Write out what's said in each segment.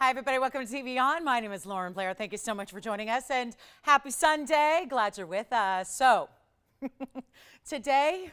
Hi, everybody. Welcome to TVON. My name is Lauren Blair. Thank you so much for joining us, and happy Sunday. Glad you're with us. So, today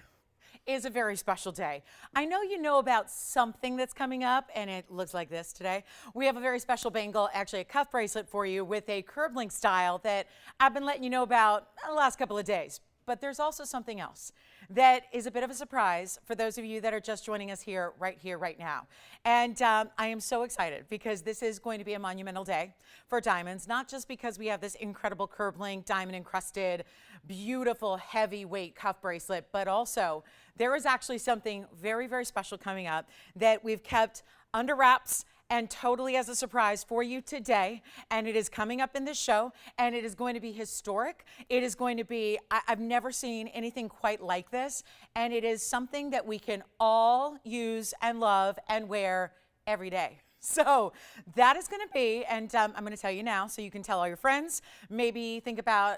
is a very special day. I know you know about something that's coming up, and it looks like this today. We have a very special bangle, actually a cuff bracelet for you with a curb link style that I've been letting you know about the last couple of days. But there's also something else that is a bit of a surprise for those of you that are just joining us here, right now. And I am so excited because this is going to be a monumental day for diamonds, not just because we have this incredible curb link, diamond encrusted, beautiful heavyweight cuff bracelet, but also there is actually something very, very special coming up that we've kept under wraps and totally as a surprise for you today. And it is coming up in this show, and it is going to be historic. It is going to be, I've never seen anything quite like this. And it is something that we can all use and love and wear every day. So that is going to be, and I'm going to tell you now so you can tell all your friends. Maybe think about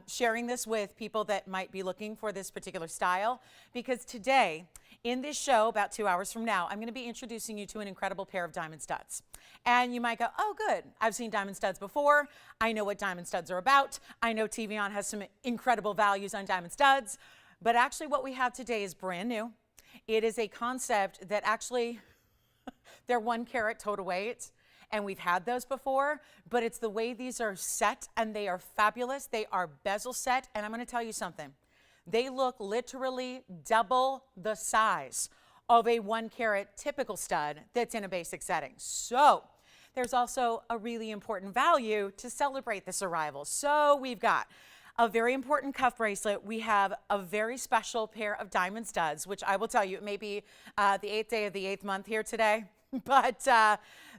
sharing this with people that might be looking for this particular style, because today, in this show, about 2 hours from now, I'm going to be introducing you to an incredible pair of diamond studs. And you might go, oh, good. I've seen diamond studs before. I know what diamond studs are about. I know TVON has some incredible values on diamond studs. But actually, what we have today is brand new. It is a concept that actually, they're 1 carat total weight. And we've had those before, but it's the way these are set, and they are fabulous. They are bezel set. And I'm going to tell you something. They look literally double the size of a 1 carat typical stud that's in a basic setting. So there's also a really important value to celebrate this arrival. So we've got a very important cuff bracelet. We have a very special pair of diamond studs, which I will tell you, it may be the 8th day of the 8th month here today. But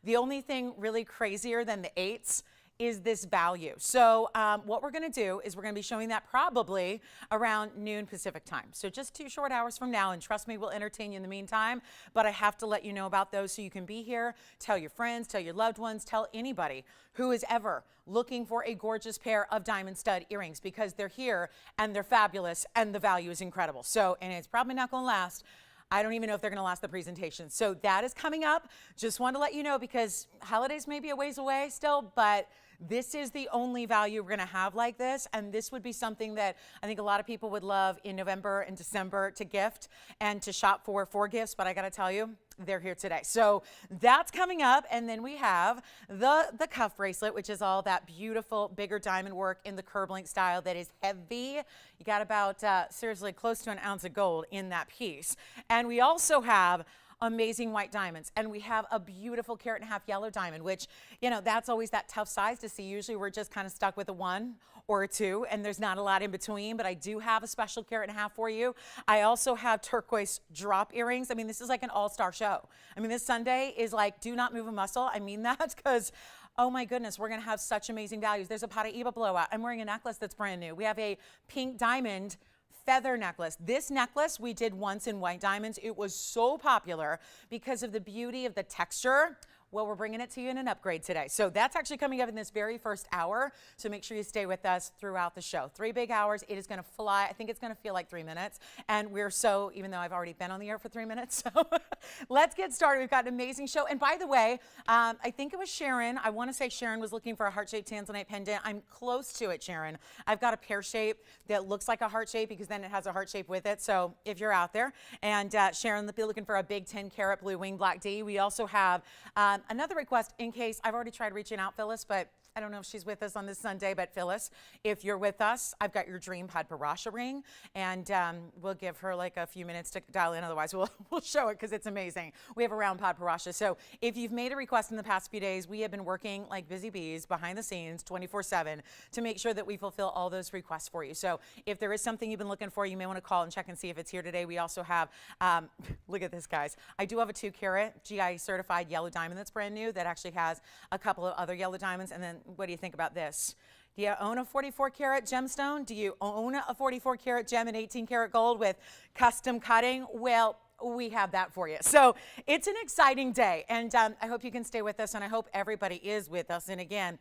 the only thing really crazier than the 8s is this value. So what we're going to do is we're going to be showing that probably around noon Pacific time. So just 2 short hours from now, and trust me, we'll entertain you in the meantime. But I have to let you know about those so you can be here, tell your friends, tell your loved ones, tell anybody who is ever looking for a gorgeous pair of diamond stud earrings, because they're here and they're fabulous and the value is incredible. So, and it's probably not going to last. I don't even know if they're going to last the presentation. So that is coming up. Just wanted to let you know, because holidays may be a ways away still, but this is the only value we're going to have like this. And this would be something that I think a lot of people would love in November and December to gift and to shop for gifts. But I got to tell you, they're here today. So that's coming up. And then we have the cuff bracelet, which is all that beautiful bigger diamond work in the curb link style that is heavy. You got about seriously close to an ounce of gold in that piece. And we also have amazing white diamonds, and we have a beautiful 1.5 carat yellow diamond, which, you know, that's always that tough size to see. Usually we're just kind of stuck with a 1 or a 2, and there's not a lot in between, but I do have a special 1.5 carat for you. I also have turquoise drop earrings. I mean, this is like an all-star show. I mean, this Sunday is like, do not move a muscle. I mean that because, oh my goodness, we're going to have such amazing values. There's a Paraíba blowout. I'm wearing a necklace that's brand new. We have a pink diamond feather necklace. This necklace we did once in white diamonds. It was so popular because of the beauty of the texture. Well, we're bringing it to you in an upgrade today. So that's actually coming up in this very first hour. So make sure you stay with us throughout the show. 3 big hours. It is going to fly. I think it's going to feel like 3 minutes. And we're so, even though I've already been on the air for 3 minutes. So let's get started. We've got an amazing show. And by the way, I think it was Sharon. I want to say Sharon was looking for a heart-shaped tanzanite pendant. I'm close to it, Sharon. I've got a pear shape that looks like a heart shape because then it has a heart shape with it. So if you're out there, and Sharon, be looking for a big 10 carat blue wing black D. We also have another request in case I've already tried reaching out, Phyllis, but I don't know if she's with us on this Sunday, but Phyllis, if you're with us, I've got your dream Padparasha ring, and we'll give her like a few minutes to dial in. Otherwise, we'll show it because it's amazing. We have a round Padparasha. So if you've made a request in the past few days, we have been working like busy bees behind the scenes 24/7 to make sure that we fulfill all those requests for you. So if there is something you've been looking for, you may want to call and check and see if it's here today. We also have, look at this, guys. I do have a 2 carat GI certified yellow diamond that's brand new that actually has a couple of other yellow diamonds. And then what do you think about this? Do you own a 44 karat gemstone? Do you own a 44 karat gem in 18 karat gold with custom cutting? Well, we have that for you. So it's an exciting day, and I hope you can stay with us, and I hope everybody is with us. And again,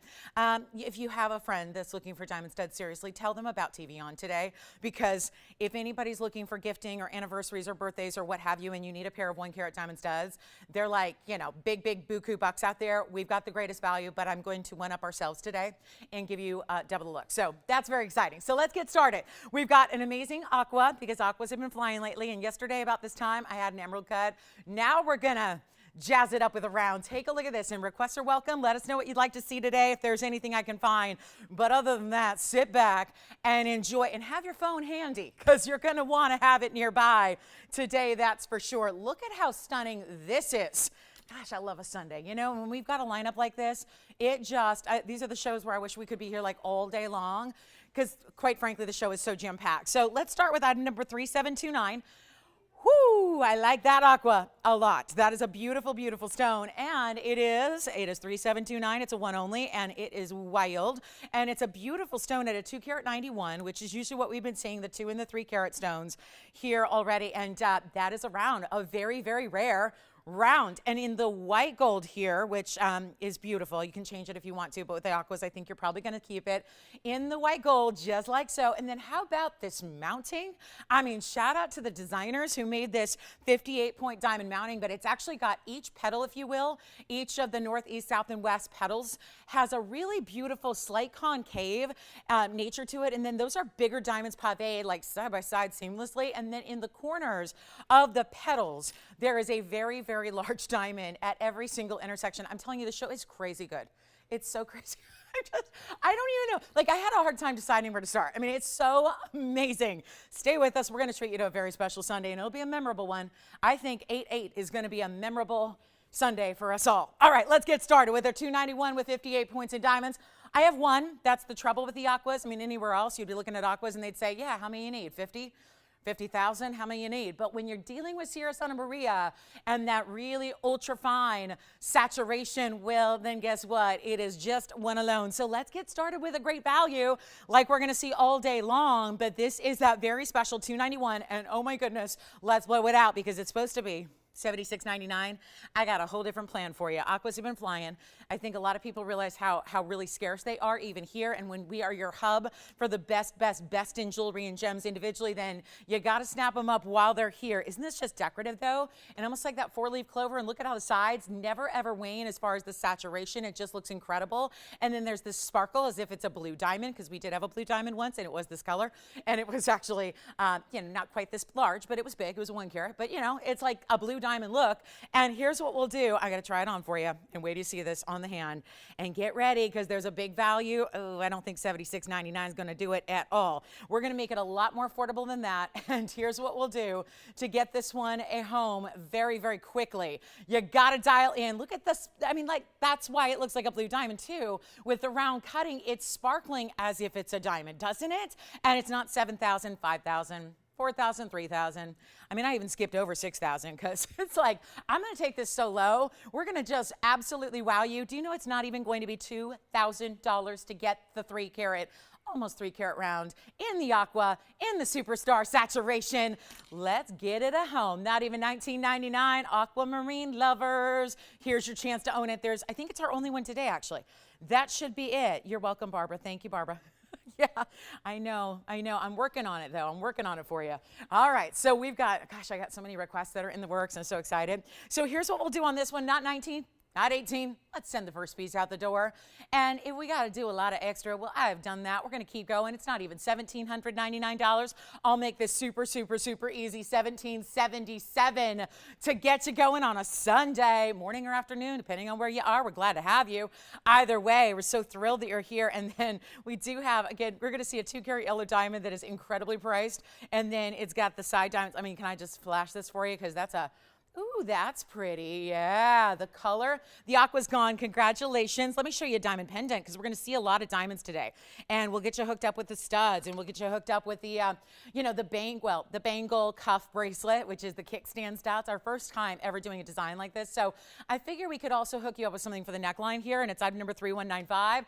if you have a friend that's looking for diamond studs, seriously, tell them about TVON today, because if anybody's looking for gifting or anniversaries or birthdays or what have you, and you need a pair of 1 carat diamond studs, they're like, you know, big buku bucks out there. We've got the greatest value, but I'm going to one up ourselves today and give you double the look. So that's very exciting. So let's get started. We've got an amazing aqua, because aquas have been flying lately, and yesterday about this time I had an emerald cut. Now we're gonna jazz it up with a round. Take a look at this, and requests are welcome. Let us know what you'd like to see today if there's anything I can find. But other than that, sit back and enjoy, and have your phone handy, because you're gonna want to have it nearby today, that's for sure. Look at how stunning this is. Gosh, I love a Sunday. You know, when we've got a lineup like this, it just, these are the shows where I wish we could be here like all day long, because quite frankly, the show is so jam-packed. So let's start with item number 3729. Whoo, I like that aqua a lot. That is a beautiful, beautiful stone, and it is 3729. It's a one only, and it is wild, and it's a beautiful stone at a 2 carat 91, which is usually what we've been seeing, the 2 and the 3 carat stones here already, and that is around a very, very rare round. And in the white gold here, which is beautiful, you can change it if you want to, but with the aquas, I think you're probably going to keep it in the white gold, just like so. And then how about this mounting? I mean, shout out to the designers who made this 58-point diamond mounting, but it's actually got each petal, if you will, each of the north, east, south, and west petals has a really beautiful slight concave nature to it. And then those are bigger diamonds paved like side by side seamlessly. And then in the corners of the petals, there is a very, very large diamond at every single intersection. I'm telling you, the show is crazy good. It's so crazy. I don't even know. Like, I had a hard time deciding where to start. I mean, it's so amazing. Stay with us. We're going to treat you to a very special Sunday, and it'll be a memorable one. I think 8/8 is going to be a memorable Sunday for us all. All right, let's get started with our 291 with 58 points in diamonds. I have one. That's the trouble with the aquas. I mean, anywhere else, you'd be looking at aquas, and they'd say, yeah, how many you need? 50? 50,000, how many you need? But when you're dealing with Sierra Santa Maria and that really ultra fine saturation, well, then guess what? It is just one alone. So let's get started with a great value like we're going to see all day long. But this is that very special 291. And oh my goodness, let's blow it out, because it's supposed to be $76.99. I got a whole different plan for you. Aquas have been flying. I think a lot of people realize how really scarce they are even here. And when we are your hub for the best in jewelry and gems individually, then you got to snap them up while they're here. Isn't this just decorative though? And almost like that 4-leaf clover. And look at how the sides never ever wane as far as the saturation. It just looks incredible. And then there's this sparkle as if it's a blue diamond, because we did have a blue diamond once and it was this color. And it was actually, you know, not quite this large, but it was big. It was a 1 carat. But you know, it's like a blue diamond look. And here's what we'll do. I got to try it on for you, and wait till you see this on the hand, and get ready, because there's a big value. Oh, I don't think $76.99 is going to do it at all. We're going to make it a lot more affordable than that. And here's what we'll do to get this one a home very, very quickly. You got to dial in. Look at this. I mean, like, that's why it looks like a blue diamond too. With the round cutting, it's sparkling as if it's a diamond, doesn't it? And it's not 7,000, 5,000. 4,000, 3,000. I mean, I even skipped over 6,000, because it's like, I'm going to take this so low. We're going to just absolutely wow you. Do you know it's not even going to be $2,000 to get the 3 carat, almost 3 carat round in the aqua, in the superstar saturation? Let's get it at home. Not even $19.99. Aquamarine lovers, here's your chance to own it. I think it's our only one today, actually. That should be it. You're welcome, Barbara. Thank you, Barbara. Yeah, I know. I'm working on it, though. I'm working on it for you. All right, so we've got, gosh, I got so many requests that are in the works. I'm so excited. So here's what we'll do on this one. Not 19, not 18. Let's send the first piece out the door. And if we got to do a lot of extra, well, I've done that. We're going to keep going. It's not even $1,799. I'll make this super, super, super easy. $1,777 to get you going on a Sunday, morning or afternoon, depending on where you are. We're glad to have you. Either way, we're so thrilled that you're here. And then we do have, again, we're going to see a 2 carat yellow diamond that is incredibly priced. And then it's got the side diamonds. I mean, can I just flash this for you? Because that's a Ooh, that's pretty. Yeah, the color. The aqua's gone. Congratulations. Let me show you a diamond pendant because we're going to see a lot of diamonds today. And we'll get you hooked up with the studs and we'll get you hooked up with the, the bangle cuff bracelet, which is the kickstand style. It's our first time ever doing a design like this. So I figure we could also hook you up with something for the neckline here, and it's item number 3195.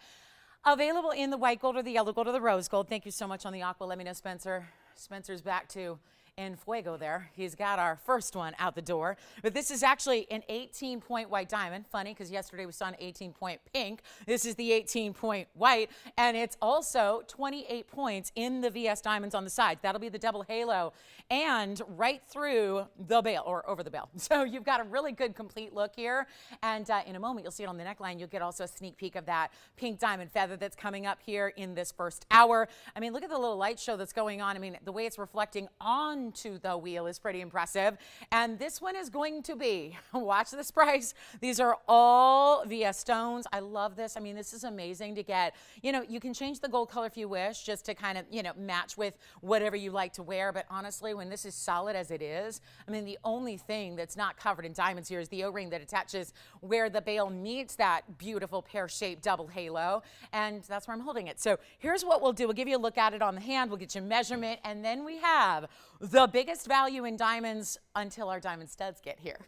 Available in the white gold or the yellow gold or the rose gold. Thank you so much on the aqua. Let me know, Spencer. Spencer's back too. in fuego there. He's got our first one out the door. But this is actually an 18-point white diamond. Funny, because yesterday we saw an 18-point pink. This is the 18-point white, and it's also 28 points in the VS diamonds on the side. That'll be the double halo and right through the bail, or over the bail. So you've got a really good complete look here. And in a moment, you'll see it on the neckline. You'll get also a sneak peek of that pink diamond feather that's coming up here in this first hour. I mean, look at the little light show that's going on. I mean, the way it's reflecting onto the wheel is pretty impressive. And this one is going to be, watch this price. These are all VS stones. I love this. I mean, this is amazing to get. You know, you can change the gold color if you wish, just to kind of, you know, match with whatever you like to wear. But honestly, when this is solid as it is, I mean, the only thing that's not covered in diamonds here is the O-ring that attaches where the bail meets that beautiful pear-shaped double halo. And that's where I'm holding it. So here's what we'll do. We'll give you a look at it on the hand. We'll get you a measurement. And then we have the biggest value in diamonds until our diamond studs get here.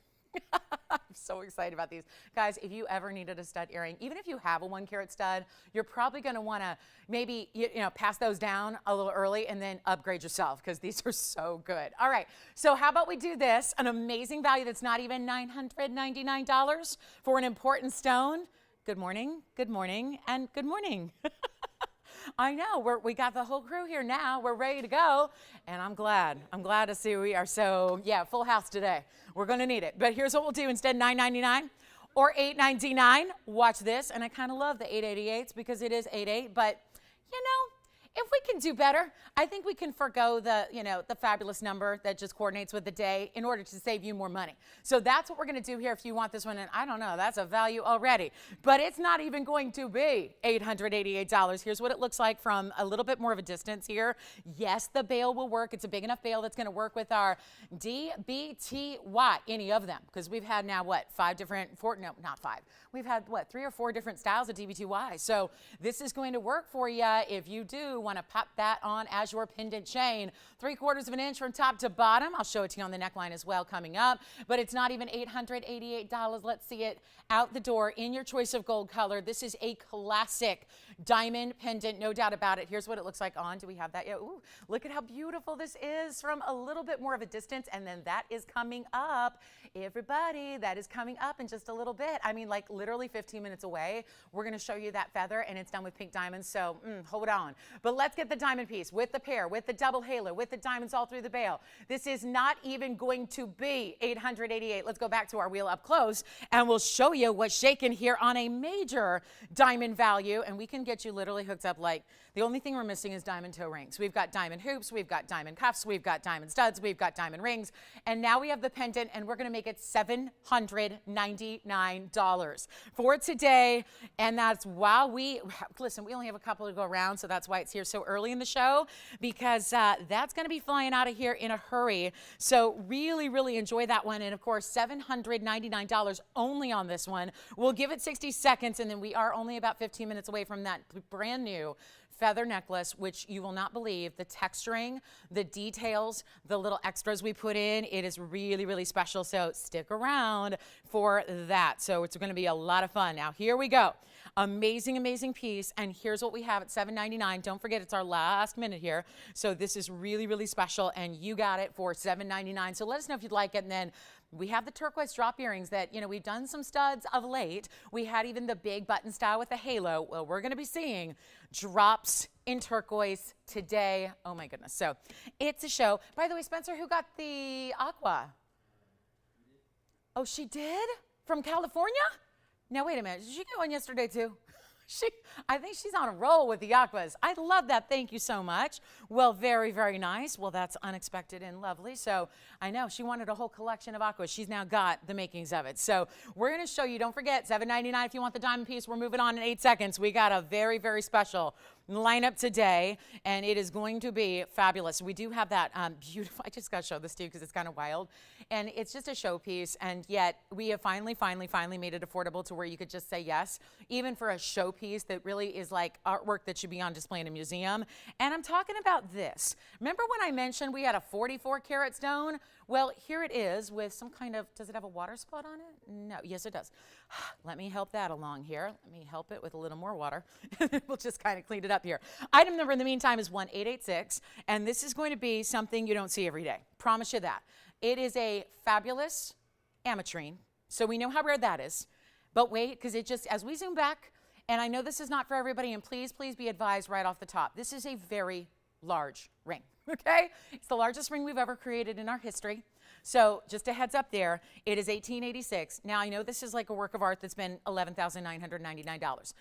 I'm so excited about these. Guys, if you ever needed a stud earring, even if you have a 1-carat stud, you're probably going to want to maybe, you know, pass those down a little early and then upgrade yourself, because these are so good. All right, so how about we do this? An amazing value that's not even $999 for an important stone. Good morning, and good morning. I know, we got the whole crew here now. We're ready to go, and I'm glad to see we are so, yeah, full house today. We're going to need it. But here's what we'll do. Instead, $999 or $899. Watch this, and I kind of love the 888s because it is 88, but, you know, if we can do better, I think we can forgo the, you know, the fabulous number that just coordinates with the day in order to save you more money. So that's what we're going to do here if you want this one. And I don't know, that's a value already. But it's not even going to be $888. Here's what it looks like from a little bit more of a distance here. Yes, the bail will work. It's a big enough bail that's going to work with our DBTY, any of them. Because we've had now, what, 5 different, no, not 5. We've had, what, 3 or 4 different styles of DBTY. So this is going to work for you if you do want to pop that on as your pendant chain. 3/4 of an inch from top to bottom. I'll show it to you on the neckline as well coming up, but it's not even $888. Let's see it out the door in your choice of gold color. This is a classic diamond pendant, no doubt about it. Here's what it looks like on. Do we have that yet? Ooh, look at how beautiful this is from a little bit more of a distance, and then that is coming up. Everybody, that is coming up in just a little bit. I mean, like literally 15 minutes away. We're going to show you that feather, and it's done with pink diamonds, so hold on. But let's get the diamond piece with the pair, with the double halo, with the diamonds all through the bail. This is not even going to be $888. Let's go back to our wheel up close, and we'll show you what's shaking here on a major diamond value, and we can get you literally hooked up. Like, the only thing we're missing is diamond toe rings. We've got diamond hoops, we've got diamond cuffs, we've got diamond studs, we've got diamond rings, and now we have the pendant, and we're going to make it $799 for today. And that's while we only have a couple to go around, so that's why it's here so early in the show, because that's going to be flying out of here in a hurry. So really, really enjoy that one. And of course, $799 only on this one. We'll give it 60 seconds, and then we are only about 15 minutes away from that brand new feather necklace, which you will not believe the texturing, the details, the little extras we put in. It is really, really special. So stick around for that. So it's going to be a lot of fun. Now, here we go. Amazing, amazing piece. And here's what we have at $799. Don't forget, it's our last minute here. So this is really, really special. And you got it for $799. So let us know if you'd like it. And then we have the turquoise drop earrings that, you know, we've done some studs of late. We had even the big button style with the halo. Well, we're going to be seeing drops in turquoise today. Oh my goodness. So it's a show. By the way, Spencer, who got the aqua? Oh, she did? From California? Now, wait a minute. Did she get one yesterday too? I think she's on a roll with the aquas. I love that. Thank you so much. Well, very, very nice. Well, that's unexpected and lovely. So I know she wanted a whole collection of aquas. She's now got the makings of it. So we're going to show you. Don't forget, $799 if you want the diamond piece. We're moving on in 8 seconds. We got a very, very special lineup today, and it is going to be fabulous. We do have that beautiful, I just got to show this to you because it's kind of wild, and it's just a showpiece, and yet we have finally made it affordable to where you could just say yes, even for a showpiece that really is like artwork that should be on display in a museum. And I'm talking about this. Remember when I mentioned we had a 44-carat stone? Well, here it is with some kind of, does it have a water spot on it? No, yes it does. Let me help that along here. Let me help it with a little more water. We'll just kind of clean it up here. Item number in the meantime is 1886, and this is going to be something you don't see every day. Promise you that. It is a fabulous ametrine, so we know how rare that is. But wait, because it just, as we zoom back, and I know this is not for everybody, and please be advised right off the top, this is a very large ring, okay? It's the largest ring we've ever created in our history. So just a heads up there, it is 1886. Now I know this is like a work of art that's been $11,999.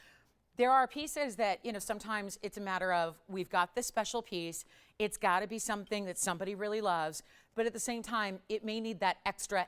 There are pieces that, sometimes it's a matter of, we've got this special piece, it's gotta be something that somebody really loves, but at the same time, it may need that extra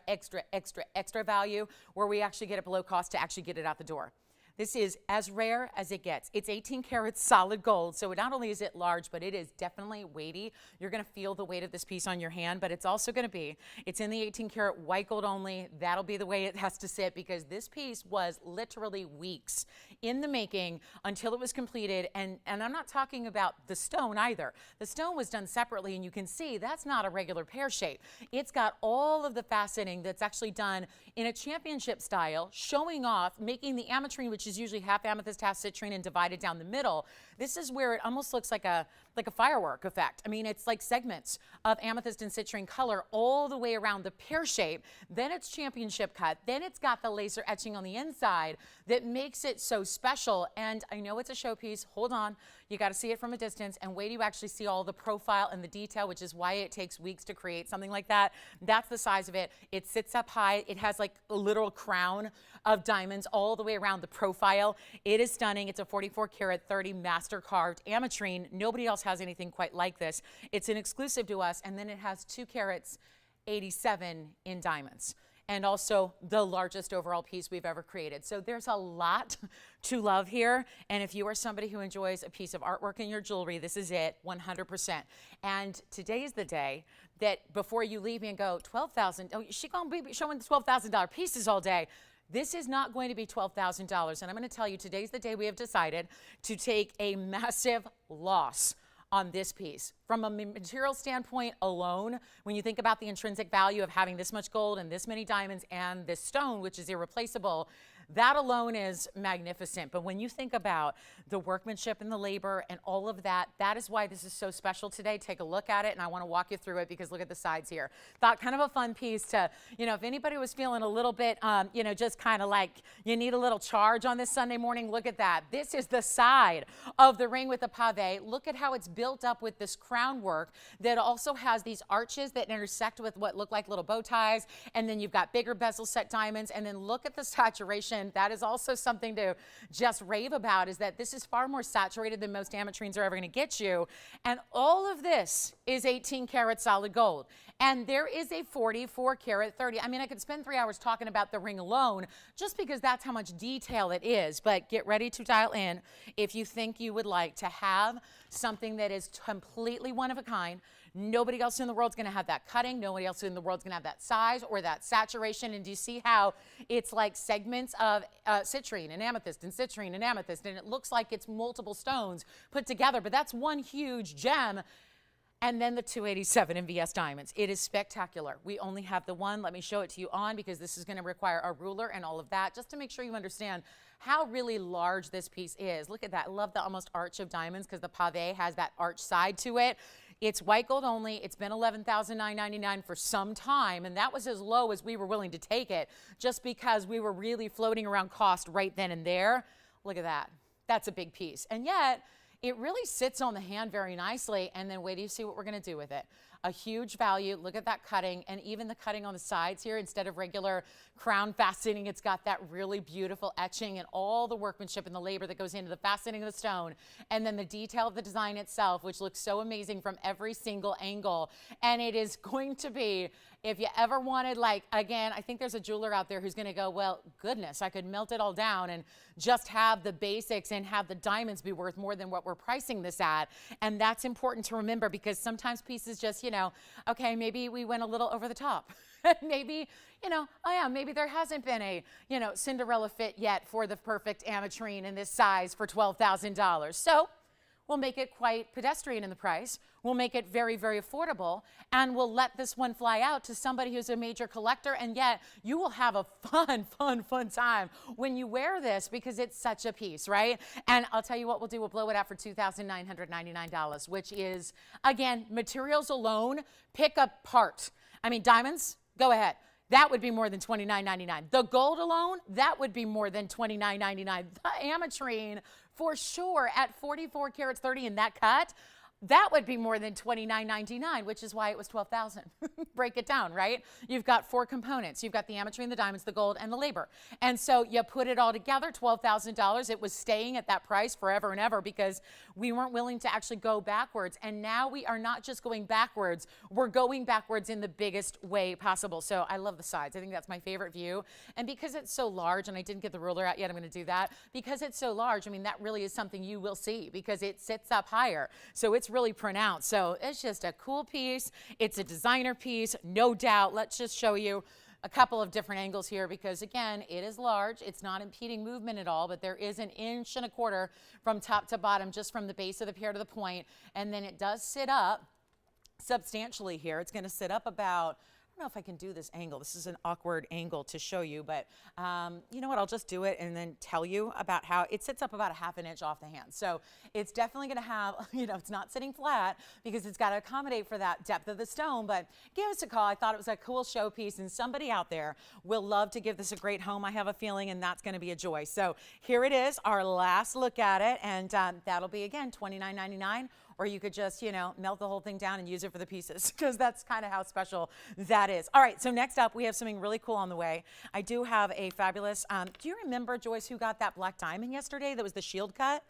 value where we actually get it below cost to actually get it out the door. This is as rare as it gets. It's 18 karat solid gold, so not only is it large, but it is definitely weighty. You're gonna feel the weight of this piece on your hand, but it's also gonna be, it's in the 18 karat white gold only. That'll be the way it has to sit, because this piece was literally weeks in the making until it was completed. And I'm not talking about the stone either. The stone was done separately, and you can see that's not a regular pear shape. It's got all of the faceting that's actually done in a championship style, showing off, making the ametrine, which is usually half amethyst, half citrine, and divided down the middle. This is where it almost looks like a firework effect. I mean, it's like segments of amethyst and citrine color all the way around the pear shape. Then it's championship cut. Then it's got the laser etching on the inside that makes it so special. And I know it's a showpiece. Hold on. You got to see it from a distance, and wait till you actually see all the profile and the detail, which is why it takes weeks to create something like that. That's the size of it. It sits up high. It has like a literal crown of diamonds all the way around the profile. It is stunning. It's a 44 karat 30 master carved ametrine. Nobody else has anything quite like this. It's an exclusive to us, and then it has 2 carats 87 in diamonds, and also the largest overall piece we've ever created. So there's a lot to love here, and if you are somebody who enjoys a piece of artwork in your jewelry, this is it, 100%. And today's the day that before you leave me and go, 12,000, oh, she gonna be showing the $12,000 pieces all day. This is not going to be $12,000, and I'm going to tell you, today's the day we have decided to take a massive loss on this piece. From a material standpoint alone, when you think about the intrinsic value of having this much gold and this many diamonds and this stone, which is irreplaceable, that alone is magnificent. But when you think about the workmanship and the labor and all of that, that is why this is so special today. Take a look at it, and I want to walk you through it, because look at the sides here. Thought kind of a fun piece to, if anybody was feeling a little bit, just kind of like you need a little charge on this Sunday morning, look at that. This is the side of the ring with the pave. Look at how it's built up with this crown work that also has these arches that intersect with what look like little bow ties, and then you've got bigger bezel set diamonds, and then look at the saturation. That is also something to just rave about, is that this is far more saturated than most ametrines are ever going to get you. And all of this is 18 karat solid gold. And there is a 44 karat 30. I mean, I could spend 3 hours talking about the ring alone, just because that's how much detail it is. But get ready to dial in if you think you would like to have something that is completely one of a kind. Nobody else in the world is going to have that cutting. Nobody else in the world is going to have that size or that saturation. And do you see how it's like segments of citrine and amethyst and citrine and amethyst, and it looks like it's multiple stones put together, but that's one huge gem. And then the 287 in VS diamonds. It is spectacular. We only have the one. Let me show it to you on, because this is going to require a ruler and all of that, just to make sure you understand how really large this piece is. Look at that. I love the almost arch of diamonds, because the pave has that arch side to it. It's white gold only. It's been $11,999 for some time, and that was as low as we were willing to take it, just because we were really floating around cost right then and there. Look at that. That's a big piece. And yet, it really sits on the hand very nicely, and then wait till you see what we're going to do with it. A huge value. Look at that cutting, and even the cutting on the sides here, instead of regular crown faceting, it's got that really beautiful etching and all the workmanship and the labor that goes into the faceting of the stone, and then the detail of the design itself, which looks so amazing from every single angle. And it is going to be, if you ever wanted, like, again, I think there's a jeweler out there who's going to go, well, goodness, I could melt it all down and just have the basics and have the diamonds be worth more than what we're pricing this at. And that's important to remember, because sometimes pieces just, okay, maybe we went a little over the top. Maybe, oh yeah, maybe there hasn't been a, Cinderella fit yet for the perfect ametrine in this size for $12,000. So we'll make it quite pedestrian in the price. We'll make it very, very affordable, and we'll let this one fly out to somebody who's a major collector, and yet you will have a fun time when you wear this because it's such a piece, right? And I'll tell you what we'll do. We'll blow it out for $2,999, which is, again, materials alone, pick a part. I mean, diamonds, go ahead. That would be more than $29.99. The gold alone, that would be more than $29.99. The ametrine, for sure, at 44 carats 30 in that cut, that would be more than $29.99, which is why it was $12,000. Break it down, right? You've got 4 components. You've got the ametrine, the diamonds, the gold, and the labor. And so you put it all together, $12,000. It was staying at that price forever and ever because we weren't willing to actually go backwards. And now we are not just going backwards, we're going backwards in the biggest way possible. So I love the sides. I think that's my favorite view. And because it's so large, and I didn't get the ruler out yet, I'm going to do that. Because it's so large, I mean, that really is something you will see because it sits up higher. So it's really pronounced. So it's just a cool piece. It's a designer piece, no doubt. Let's just show you a couple of different angles here because, again, it is large. It's not impeding movement at all, but there is an 1.25 inches from top to bottom, just from the base of the pair to the point. And then it does sit up substantially here. It's going to sit up about, I don't know if I can do this angle. This is an awkward angle to show you, but you know what? I'll just do it and then tell you about how it sits up about a 1/2 inch off the hand. So it's definitely going to have, you know, it's not sitting flat because it's got to accommodate for that depth of the stone, but give us a call. I thought it was a cool showpiece, and somebody out there will love to give this a great home, I have a feeling, and that's going to be a joy. So here it is, our last look at it, and that'll be, again, $29.99. Or you could just, you know, melt the whole thing down and use it for the pieces because that's kind of how special that is. All right, so next up, we have something really cool on the way. I do have a fabulous, do you remember, Joyce, who got that black diamond yesterday that was the shield cut?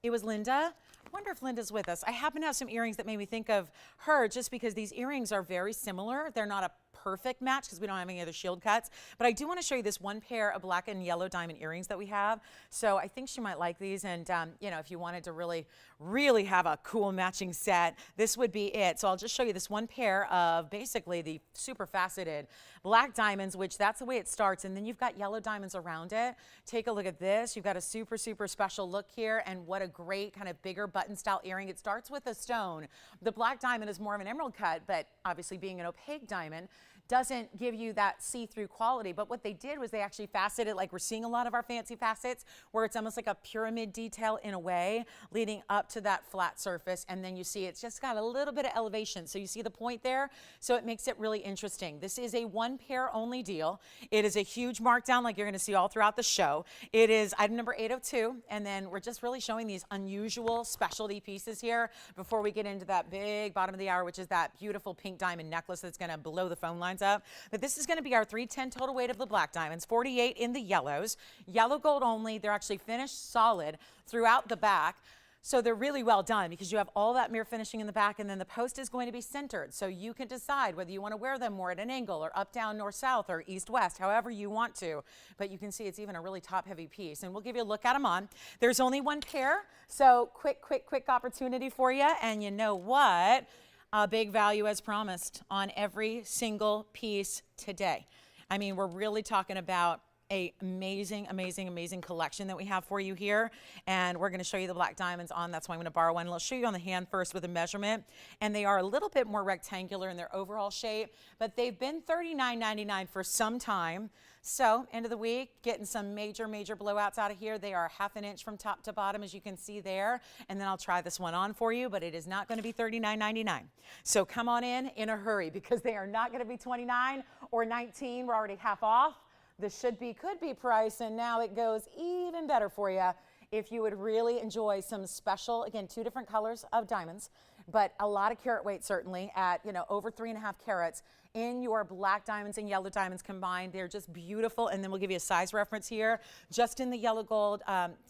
It was Linda. I wonder if Linda's with us. I happen to have some earrings that made me think of her just because these earrings are very similar. They're not a perfect match because we don't have any other shield cuts, but I do want to show you this one pair of black and yellow diamond earrings that we have. So I think she might like these, and you know, if you wanted to really have a cool matching set, this would be it. So I'll just show you this one pair of basically the super faceted black diamonds, which that's the way it starts, and then you've got yellow diamonds around it. Take a look at this. You've got a super special look here, and what a great kind of bigger button style earring. It starts with a stone. The black diamond is more of an emerald cut, but obviously being an opaque diamond doesn't give you that see-through quality. But what they did was they actually faceted, like we're seeing a lot of our fancy facets, where it's almost like a pyramid detail in a way, leading up to that flat surface. And then you see it's just got a little bit of elevation. So you see the point there? So it makes it really interesting. This is a one pair only deal. It is a huge markdown like you're gonna see all throughout the show. It is item number 802. And then we're just really showing these unusual specialty pieces here before we get into that big bottom of the hour, which is that beautiful pink diamond necklace that's gonna blow the phone lines up. But this is going to be our 310 total weight of the black diamonds, 48 in the yellows, yellow gold only. They're actually finished solid throughout the back. So they're really well done because you have all that mirror finishing in the back, and then the post is going to be centered. So you can decide whether you want to wear them more at an angle or up, down, north, south, or east, west, however you want to. But you can see it's even a really top heavy piece, and we'll give you a look at them on. There's only one pair. So quick opportunity for you. And you know what? A big value as promised on every single piece today. I mean, we're really talking about a amazing collection that we have for you here, and we're going to show you the black diamonds on. That's why I'm going to borrow one. Let's show you on the hand first with a measurement, and they are a little bit more rectangular in their overall shape, but they've been $39.99 for some time. So end of the week, getting some major blowouts out of here. They are 1/2 inch from top to bottom, as you can see there. And then I'll try this one on for you, but it is not going to be $39.99. So come on in a hurry because they are not going to be $29 or $19. We're already half off. This could be price, and now it goes even better for you if you would really enjoy some special, again, 2 different colors of diamonds, but a lot of carat weight certainly at, you know, over 3.5 carats in your black diamonds and yellow diamonds combined. They're just beautiful. And then we'll give you a size reference here. Just in the yellow gold,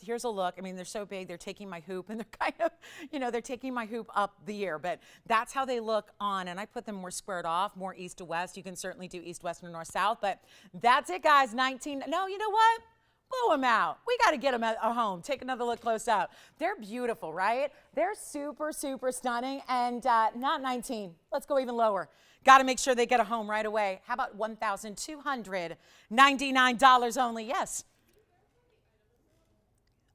here's a look. I mean, they're so big, they're taking my hoop, and they're kind of, you know, they're taking my hoop up the ear, but that's how they look on. And I put them more squared off, more east to west. You can certainly do east, west, or north, south, but that's it, guys. 19, no, you know what? Blow them out. We got to get them at home. Take another look close up. They're beautiful, right? They're super stunning, and not 19. Let's go even lower. Got to make sure they get a home right away. How about $1,299 only? Yes.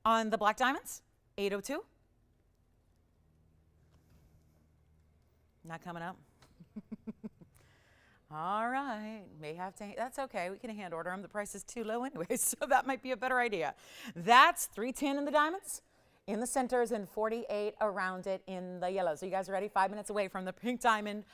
On the black diamonds, 802. Not coming up? All right, may have to, that's okay, we can hand order them. The price is too low anyway, so that might be a better idea. That's 310 in the diamonds, in the centers, and 48 around it in the yellow. So you guys are ready? 5 minutes away from the pink diamond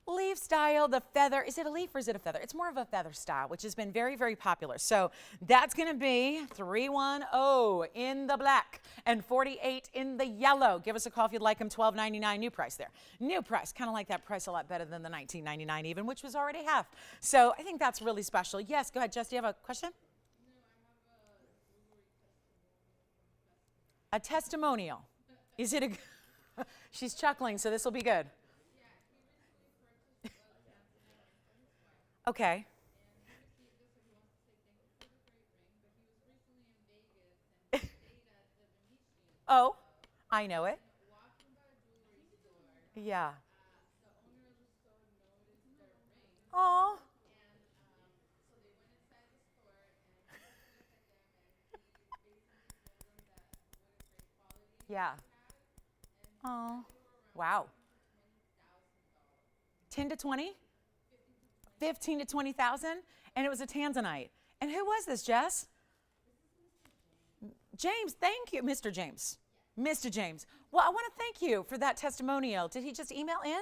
leaf style, the feather. Is it a leaf or is it a feather? It's more of a feather style, which has been very, very popular. So that's going to be 310 in the black and 48 in the yellow. Give us a call if you'd like them. $12.99 new price there. New price. Kind of like that price a lot better than the $19.99 even, which was already half. So I think that's really special. Yes, go ahead, Jess. Do you have a question? A testimonial. Is it a... She's chuckling, so this will be good. Okay. Oh, I know it. Yeah. Oh. Yeah. Oh. Wow. 10 to 20? 15 to 20,000, and it was a tanzanite. And who was this, Jess? James, thank you, Mr. James. Mr. James. Well, I want to thank you for that testimonial. Did he just email in?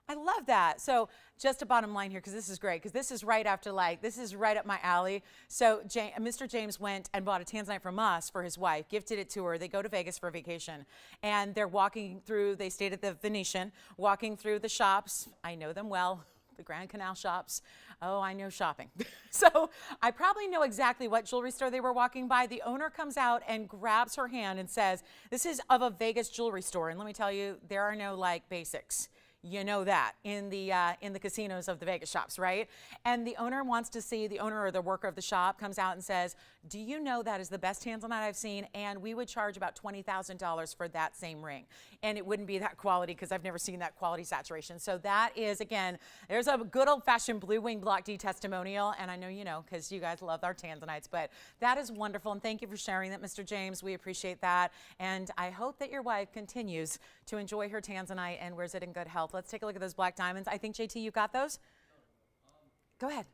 I love that. So just a bottom line here, because this is great, because this is right after, like, this is right up my alley. So Mr. James went and bought a tanzanite from us for his wife, gifted it to her. They go to Vegas for a vacation, and they're walking through, they stayed at the Venetian, walking through the shops. I know them well. The Grand Canal shops. Oh, I know shopping. So I probably know exactly what jewelry store they were walking by. The owner comes out and grabs her hand and says, this is of a Vegas jewelry store. And let me tell you, there are no like basics. You know that in the casinos of the Vegas shops, right? And the owner wants to see, the owner or the worker of the shop comes out and says, do you know that is the best tanzanite I've seen? And we would charge about $20,000 for that same ring. And it wouldn't be that quality because I've never seen that quality saturation. So that is, again, there's a good old-fashioned Blue Wing Block D testimonial. And I know you know because you guys love our tanzanites. But that is wonderful. And thank you for sharing that, Mr. James. We appreciate that. And I hope that your wife continues to enjoy her tanzanite and wears it in good health. Let's take a look at those black diamonds. I think, JT, you got those? Go ahead.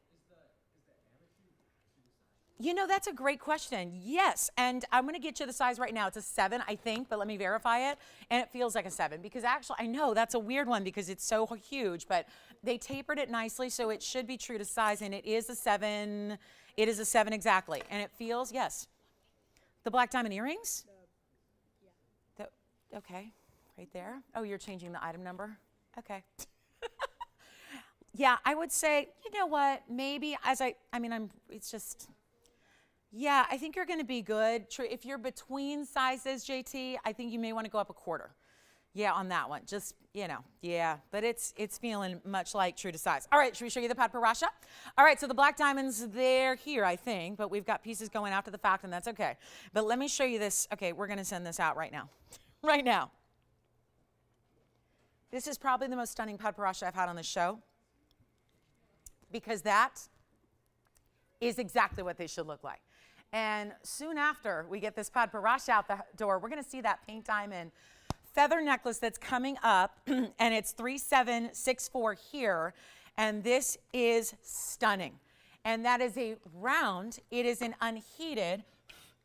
You know, that's a great question. Yes, and I'm going to get you the size right now. It's a 7, I think, but let me verify it. And it feels like a 7 because actually, I know that's a weird one because it's so huge, but they tapered it nicely, so it should be true to size, and it is a 7. It is a 7 exactly, and it feels, yes. The black diamond earrings? Okay, right there. Oh, you're changing the item number? Okay. Yeah, I would say, you know what, maybe it's just, yeah, I think you're going to be good. If you're between sizes, JT, I think you may want to go up a quarter. Yeah, on that one. Just, you know, yeah, but it's feeling much like true to size. All right, should we show you the Padparasha? All right, so the black diamonds, they're here, I think, but we've got pieces going after the fact, and that's okay. But let me show you this. Okay, we're going to send this out right now. Right now. This is probably the most stunning Padparasha I've had on the show because that is exactly what they should look like. And soon after we get this Padparasha out the door, we're going to see that pink diamond feather necklace that's coming up, and it's 3764 here, and this is stunning. And that is a round, it is an unheated,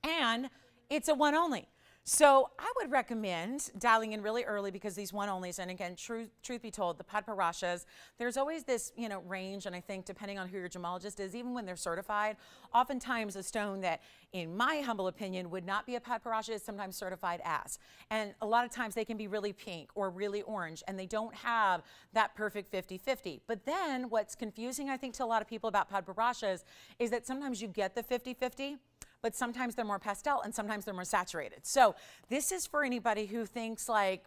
and it's a one only. So I would recommend dialing in really early because these one-onlys, and again, truth be told, the Padparashas, there's always this, you know, range, and I think depending on who your gemologist is, even when they're certified, oftentimes a stone that, in my humble opinion, would not be a Padparasha is sometimes certified as. And a lot of times they can be really pink or really orange, and they don't have that perfect 50-50. But then what's confusing, I think, to a lot of people about Padparashas is that sometimes you get the 50-50, but sometimes they're more pastel and sometimes they're more saturated. So this is for anybody who thinks like,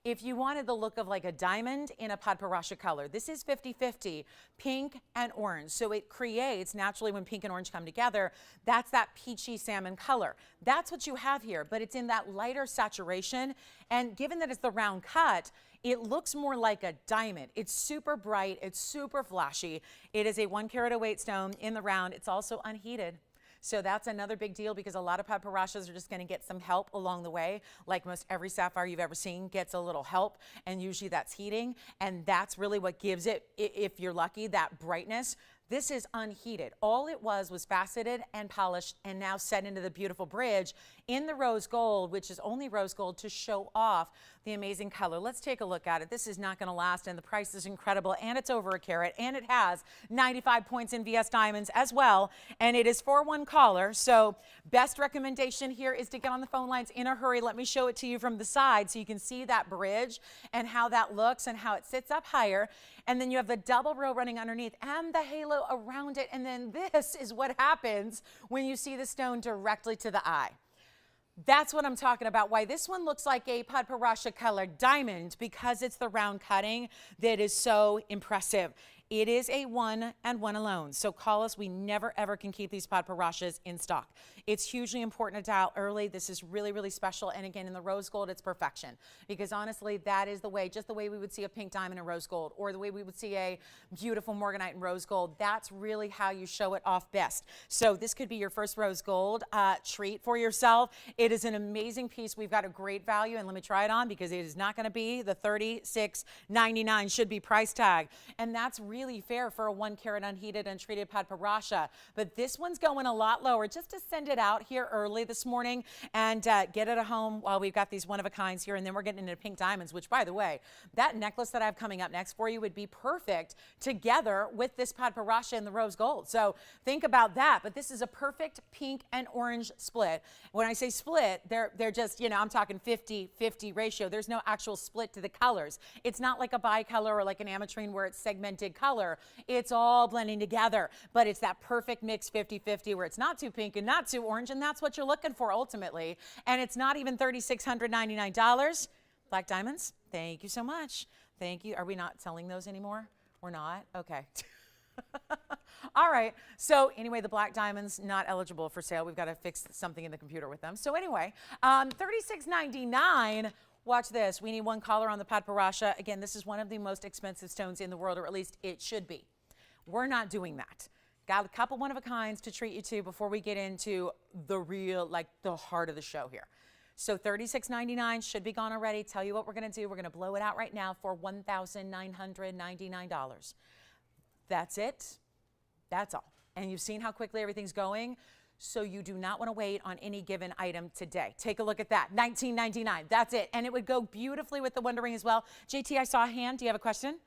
if you wanted the look of like a diamond in a Padparasha color, this is 50-50, pink and orange. So it creates, naturally when pink and orange come together, that's that peachy salmon color. That's what you have here, but it's in that lighter saturation. And given that it's the round cut, it looks more like a diamond. It's super bright, it's super flashy. It is a 1 carat 08 stone in the round. It's also unheated. So that's another big deal because a lot of paparachas are just going to get some help along the way. Like most every sapphire you've ever seen gets a little help, and usually that's heating, and that's really what gives it, if you're lucky, that brightness. This is unheated. All it was faceted and polished and now set into the beautiful bridge in the rose gold, which is only rose gold to show off the amazing color. Let's take a look at it. This is not going to last, and the price is incredible, and it's over a carat, and it has 95 points in VS diamonds as well, and it is for one caller. So best recommendation here is to get on the phone lines in a hurry. Let me show it to you from the side so you can see that bridge and how that looks and how it sits up higher. And then you have the double row running underneath and the halo around it. And then this is what happens when you see the stone directly to the eye. That's what I'm talking about, why this one looks like a Padparacha colored diamond, because it's the round cutting that is so impressive. It is a 1 and 1 alone. So call us. We never, ever can keep these Padparachas in stock. It's hugely important to dial early. This is really, really special. And again, in the rose gold, it's perfection. Because honestly, that is the way, just the way we would see a pink diamond in rose gold, or the way we would see a beautiful morganite in rose gold. That's really how you show it off best. So this could be your first rose gold treat for yourself. It is an amazing piece. We've got a great value, and let me try it on because it is not going to be the $36.99 should be price tag. And that's really fair for a 1 carat unheated, untreated Padparacha. But this one's going a lot lower, just to send it out here early this morning and get it at home while we've got these one-of-a-kinds here. And then we're getting into pink diamonds, which, by the way, that necklace that I have coming up next for you would be perfect together with this Padparacha and the rose gold. So think about that. But this is a perfect pink and orange split. When I say split, they're just, you know, I'm talking 50-50 ratio. There's no actual split to the colors. It's not like a bicolor or like an ametrine where it's segmented color. It's all blending together, but it's that perfect mix 50-50 where it's not too pink and not too orange, and that's what you're looking for ultimately. And it's not even $3,699. Black diamonds, thank you so much. Thank you. Are we not selling those anymore? We're not? Okay. All right. So anyway, the black diamonds not eligible for sale. We've got to fix something in the computer with them. So anyway, $36.99. Watch this. We need one caller on the Padparacha. Again, this is one of the most expensive stones in the world, or at least it should be. We're not doing that. Got a couple one-of-a-kinds to treat you to before we get into the real, like the heart of the show here. So $36.99 should be gone already. Tell you what we're going to do. We're going to blow it out right now for $1,999. That's it. That's all. And you've seen how quickly everything's going. So you do not want to wait on any given item today. Take a look at that, $19.99. That's it. And it would go beautifully with the Wonder Ring as well. JT, I saw a hand. Do you have a question?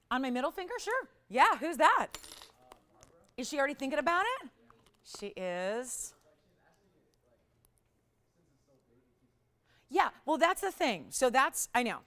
On my middle finger? Sure. Yeah, who's that? Is she already thinking about it? She is. Yeah, well, that's the thing. So that's, I know.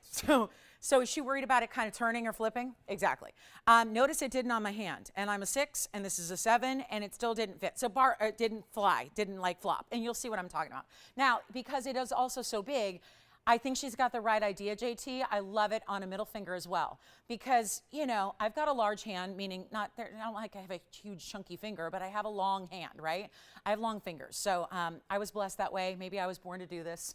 So is she worried about it kind of turning or flipping? Exactly. Notice it didn't on my hand, and I'm a 6, and this is a 7, and it still didn't fit. So it didn't fly, didn't like flop, and you'll see what I'm talking about. Now, because it is also so big, I think she's got the right idea, JT. I love it on a middle finger as well, because, you know, I've got a large hand, meaning not like I have a huge chunky finger, but I have a long hand, right? I have long fingers. So I was blessed that way. Maybe I was born to do this.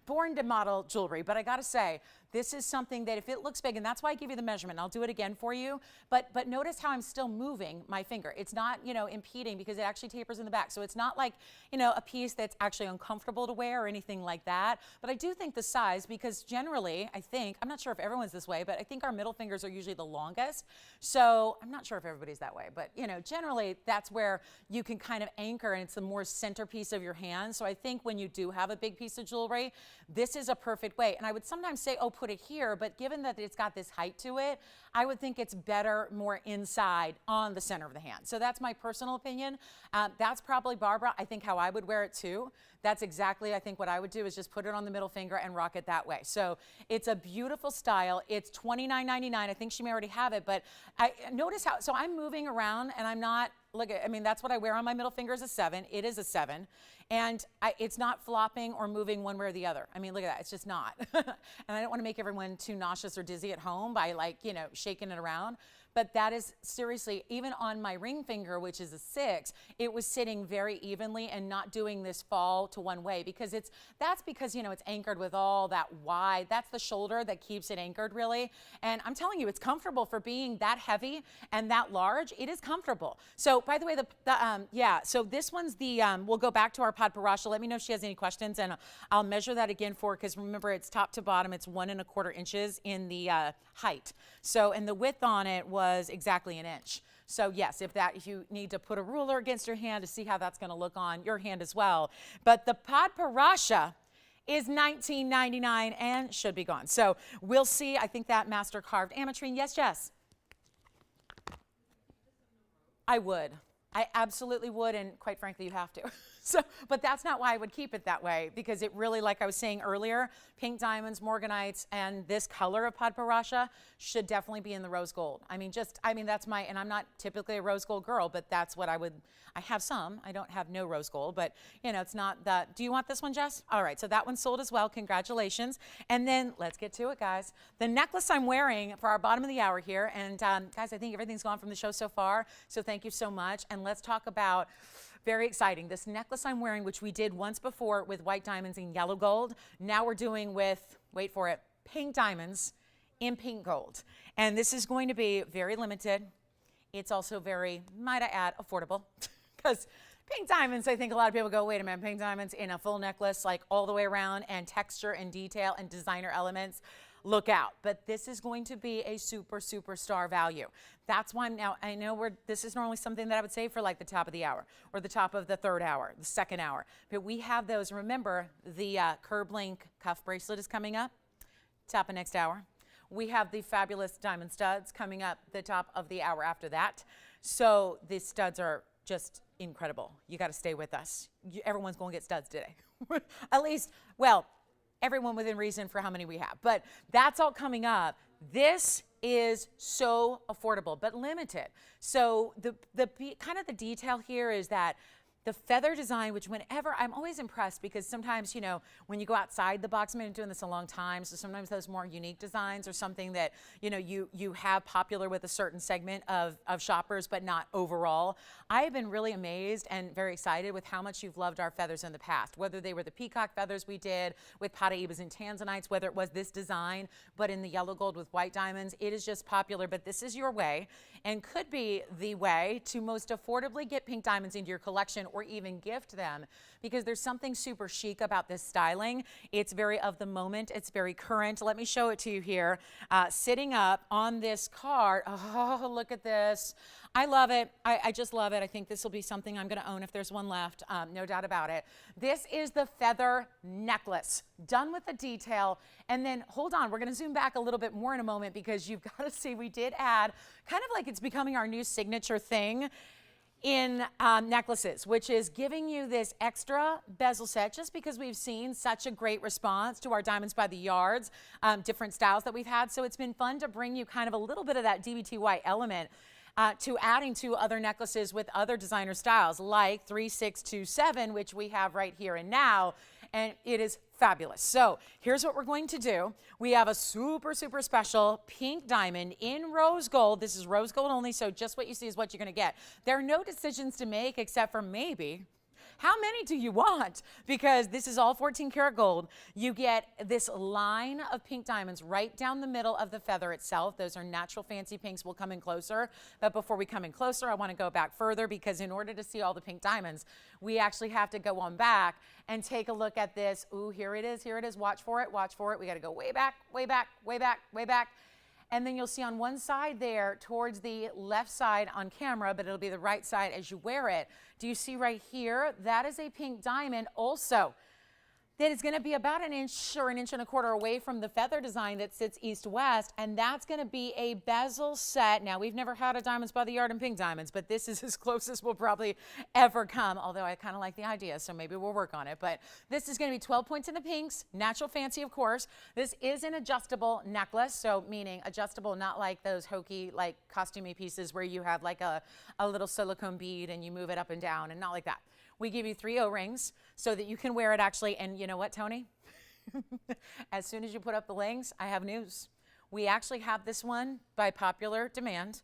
Born to model jewelry, but I gotta say, this is something that if it looks big, and that's why I give you the measurement, I'll do it again for you, but notice how I'm still moving my finger. It's not, you know, impeding because it actually tapers in the back. So it's not like, you know, a piece that's actually uncomfortable to wear or anything like that. But I do think the size, because generally, I think, I'm not sure if everyone's this way, but I think our middle fingers are usually the longest. So I'm not sure if everybody's that way, but, you know, generally that's where you can kind of anchor, and it's the more centerpiece of your hand. So I think when you do have a big piece of jewelry, this is a perfect way. And I would sometimes say, oh, put it here, but given that it's got this height to it, I would think it's better more inside on the center of the hand. So that's my personal opinion. That's probably, Barbara, I think how I would wear it too. That's exactly, I think what I would do is just put it on the middle finger and rock it that way. So it's a beautiful style. It's $29.99. I think she may already have it, but I notice how, so I'm moving around and I'm not, look, I mean, that's what I wear on my middle finger is a 7. It is a 7. And it's not flopping or moving one way or the other. I mean, look at that. It's just not. And I don't want to make everyone too nauseous or dizzy at home by, like, you know, shaking it around. but that is seriously, even on my ring finger, which is a 6, it was sitting very evenly and not doing this fall to one way, because that's because, you know, it's anchored with all that wide, that's the shoulder that keeps it anchored really. And I'm telling you, it's comfortable for being that heavy and that large. It is comfortable. So by the way, so this one's the, we'll go back to our Pod Parasha. Let me know if she has any questions, and I'll measure that again for her, because remember, it's top to bottom. It's 1 1/4 inches in the height. So, and the width on it was exactly an inch. So yes, if you need to put a ruler against your hand to see how that's going to look on your hand as well. But the Pod Parasha is $19.99 and should be gone. So we'll see. I think that master carved ametrine. Yes, Jess. I would. I absolutely would, and quite frankly, you have to. So, but that's not why I would keep it that way, because it really, like I was saying earlier, pink diamonds, morganites, and this color of Pod Parasha should definitely be in the rose gold. I mean, that's my, and I'm not typically a rose gold girl, but that's what I have some. I don't have no rose gold, but you know, it's not that. Do you want this one, Jess? All right, so that one sold as well. Congratulations. And then let's get to it, guys. The necklace I'm wearing for our bottom of the hour here, and guys, I think everything's gone from the show so far, so thank you so much. And let's talk about, very exciting, this necklace I'm wearing, which we did once before with white diamonds and yellow gold. Now we're doing with, wait for it, pink diamonds in pink gold. And this is going to be very limited. It's also very, might I add, affordable. Because pink diamonds, I think a lot of people go, wait a minute, pink diamonds in a full necklace, like all the way around, and texture and detail and designer elements. Look out. But this is going to be a superstar value. That's why now, I know this is normally something that I would say for like the top of the hour or the top of the 3rd hour, the 2nd hour. But we have those. Remember, the curb link cuff bracelet is coming up, top of next hour. We have the fabulous diamond studs coming up the top of the hour after that. So these studs are just incredible. You got to stay with us. Everyone's going to get studs today. At least, well, everyone within reason for how many we have. But that's all coming up. This is so affordable, but limited. So the kind of the detail here is that the feather design, which whenever, I'm always impressed, because sometimes, you know, when you go outside the box, I've been doing this a long time, so sometimes those more unique designs are something that, you know, you have popular with a certain segment of shoppers, but not overall. I have been really amazed and very excited with how much you've loved our feathers in the past, whether they were the peacock feathers we did with Paraibas and Tanzanites, whether it was this design, but in the yellow gold with white diamonds. It is just popular, but this is your way, and could be the way to most affordably get pink diamonds into your collection, or even gift them, because there's something super chic about this styling. It's very of the moment. It's very current. Let me show it to you here. Sitting up on this card. Oh, look at this. I love it. I just love it. I think this will be something I'm going to own if there's one left. No doubt about it. This is the feather necklace, done with the detail. And then, hold on, we're going to zoom back a little bit more in a moment, because you've got to see, we did add, kind of like it's becoming our new signature thing in necklaces, which is giving you this extra bezel set, just because we've seen such a great response to our diamonds by the yards, different styles that we've had. So it's been fun to bring you kind of a little bit of that DBTY element to adding to other necklaces with other designer styles, like 3627, which we have right here and now, and it is fabulous. So here's what we're going to do. We have a super special pink diamond in rose gold. This is rose gold only, so just what you see is what you're going to get. There are no decisions to make, except for maybe, how many do you want? Because this is all 14 karat gold. You get this line of pink diamonds right down the middle of the feather itself. Those are natural fancy pinks. We'll come in closer. But before we come in closer, I want to go back further, because in order to see all the pink diamonds, we actually have to go on back and take a look at this. Ooh, here it is. Here it is. Watch for it. Watch for it. We got to go way back, way back, way back, way back. And then you'll see on one side there, towards the left side on camera, but it'll be the right side as you wear it. Do you see right here? That is a pink diamond also. That is going to be about an inch or an inch and a quarter away from the feather design that sits east-west, and that's going to be a bezel set. Now, we've never had a diamonds by the yard and pink diamonds, but this is as close as we'll probably ever come, although I kind of like the idea, so maybe we'll work on it. But this is going to be 12 points in the pinks, natural fancy, of course. This is an adjustable necklace, so meaning adjustable, not like those hokey, like costumey pieces where you have like a little silicone bead and you move it up and down, and not like that. We give you 3 O-rings so that you can wear it actually. And you know what, Tony? As soon as you put up the links, I have news. We actually have this one by popular demand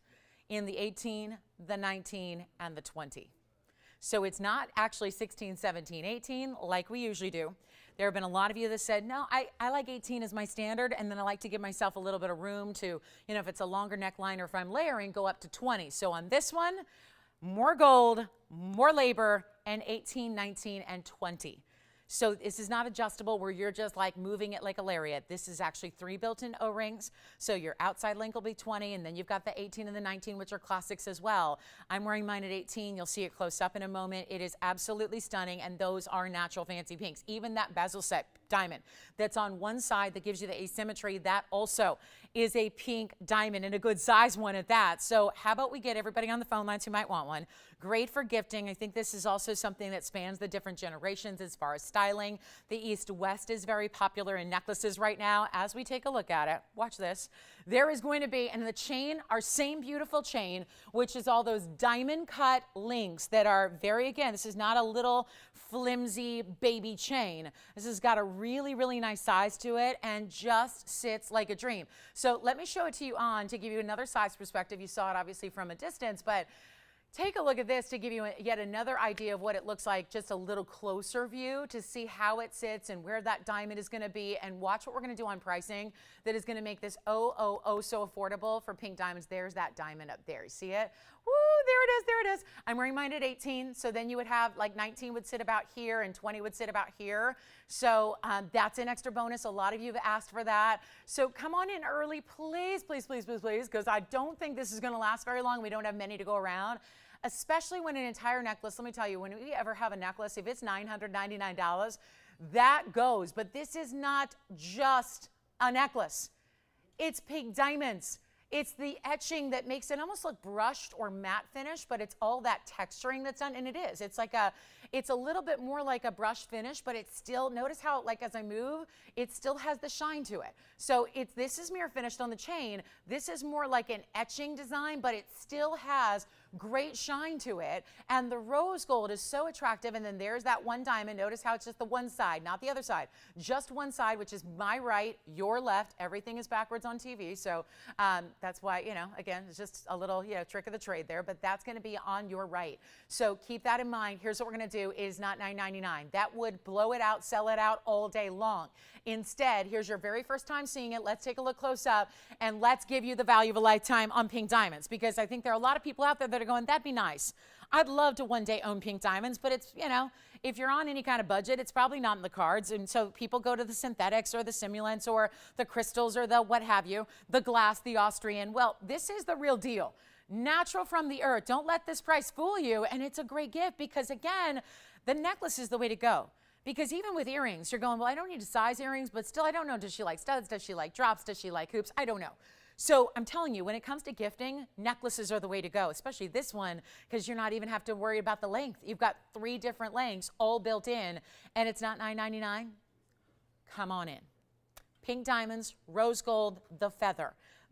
in the 18, the 19, and the 20. So it's not actually 16, 17, 18 like we usually do. There have been a lot of you that said, no, I like 18 as my standard, and then I like to give myself a little bit of room to, you know, if it's a longer neckline or if I'm layering, go up to 20. So on this one, more gold, more labor, and 18, 19, and 20. So this is not adjustable where you're just like moving it like a lariat. This is actually 3 built-in O-rings. So your outside link will be 20, and then you've got the 18 and the 19, which are classics as well. I'm wearing mine at 18. You'll see it close up in a moment. It is absolutely stunning, and those are natural fancy pinks. Even that bezel set diamond that's on one side that gives you the asymmetry, that also is a pink diamond, and a good size one at that. So how about we get everybody on the phone lines who might want one? Great for gifting. I think this is also something that spans the different generations as far as styling. The East-West is very popular in necklaces right now. As we take a look at it, watch this. There is going to be, and the chain, our same beautiful chain, which is all those diamond cut links that are very, again, this is not a little flimsy baby chain. This has got a really, really nice size to it and just sits like a dream. So let me show it to you on to give you another size perspective. You saw it obviously from a distance, but take a look at this to give you yet another idea of what it looks like, just a little closer view to see how it sits and where that diamond is going to be, and watch what we're going to do on pricing that is going to make this oh so affordable for pink diamonds. There's that diamond up there. You see it? Woo, there it is, there it is. I'm wearing mine at 18, so then you would have like 19 would sit about here and 20 would sit about here. So that's an extra bonus. A lot of you have asked for that. So come on in early, please, please, please, please, please, because I don't think this is going to last very long. We don't have many to go around. Especially when an entire necklace, let me tell you, when we ever have a necklace, if it's $999, that goes. But this is not just a necklace. It's pink diamonds. It's the etching that makes it almost look brushed or matte finish, but it's all that texturing that's done, and it is. It's like it's a little bit more like a brush finish, but it's still, notice how, like as I move, it still has the shine to it. So this is mirror finished on the chain. This is more like an etching design, but it still has great shine to it. And the rose gold is so attractive. And then there's that one diamond. Notice how it's just the one side, not the other side. Just one side, which is my right, your left. Everything is backwards on TV. So that's why, you know, again, it's just a little, you know, trick of the trade there. But that's going to be on your right. So keep that in mind. Here's what we're going to do is not $9.99. That would blow it out, sell it out all day long. Instead, here's your very first time seeing it. Let's take a look close up, and let's give you the value of a lifetime on pink diamonds, because I think there are a lot of people out there that are going, that'd be nice. I'd love to one day own pink diamonds, but it's, you know, if you're on any kind of budget, it's probably not in the cards. And so people go to the synthetics or the simulants or the crystals or the what have you, the glass, the Austrian. Well, this is the real deal. Natural from the earth. Don't let this price fool you. And it's a great gift because, again, the necklace is the way to go. Because even with earrings, you're going, well, I don't need to size earrings, but still, I don't know. Does she like studs? Does she like drops? Does she like hoops? I don't know. So I'm telling you, when it comes to gifting, necklaces are the way to go, especially this one, because you're not even have to worry about the length. You've got 3 different lengths all built in, and it's not $9.99. Come on in. Pink diamonds, rose gold, the feather.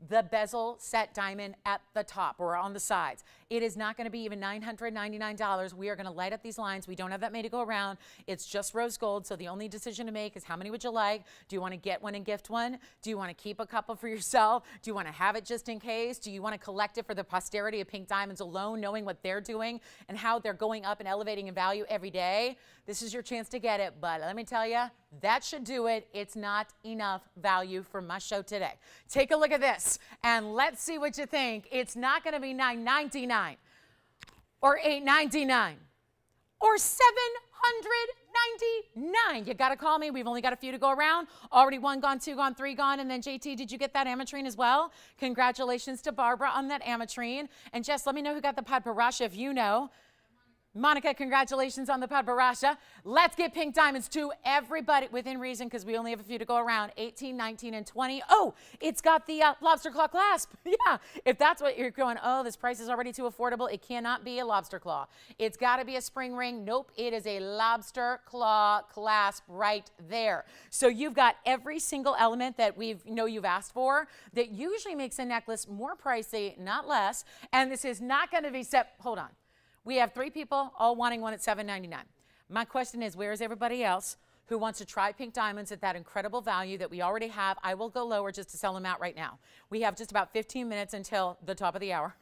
The bezel set diamond at the top or on the sides. It is not going to be even $999. We are going to light up these lines. We don't have that many to go around. It's just rose gold. So the only decision to make is how many would you like? Do you want to get one and gift one? Do you want to keep a couple for yourself? Do you want to have it just in case? Do you want to collect it for the posterity of pink diamonds alone, knowing what they're doing and how they're going up and elevating in value every day? This is your chance to get it. But let me tell you, that should do it. It's not enough value for my show today. Take a look at this and let's see what you think. It's not going to be $9.99 or $8.99 or $799. You got to call me. We've only got a few to go around. Already 1 gone, 2 gone, 3 gone. And then JT, did you get that ametrine as well? Congratulations to Barbara on that ametrine. And Jess, let me know who got the Padparasha if you know. Monica, congratulations on the Padparasha. Let's get pink diamonds to everybody within reason because we only have a few to go around. 18, 19, and 20. Oh, it's got the lobster claw clasp. Yeah, if that's what you're going, oh, this price is already too affordable. It cannot be a lobster claw. It's got to be a spring ring. Nope, it is a lobster claw clasp right there. So you've got every single element that you've asked for that usually makes a necklace more pricey, not less. And this is not going to be set, hold on. We have 3 people all wanting one at $7.99. My question is, where is everybody else who wants to try pink diamonds at that incredible value that we already have? I will go lower just to sell them out right now. We have just about 15 minutes until the top of the hour.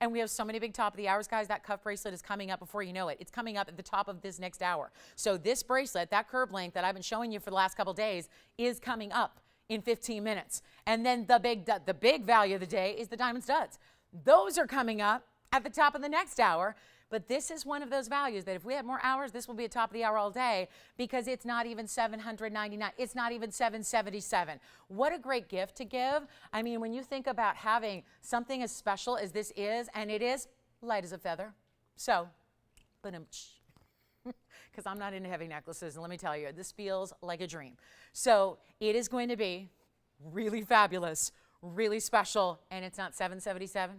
And we have so many big top of the hours, guys. That cuff bracelet is coming up before you know it. It's coming up at the top of this next hour. So this bracelet, that curb length that I've been showing you for the last couple days, is coming up in 15 minutes. And then the big value of the day is the diamond studs. Those are coming up at the top of the next hour. But this is one of those values that if we had more hours, this will be a top of the hour all day, because it's not even $799. It's not even $777. What a great gift to give. I mean, when you think about having something as special as this is, and it is light as a feather. So, because I'm not into heavy necklaces, and let me tell you, this feels like a dream. So it is going to be really fabulous, really special, and it's not $777.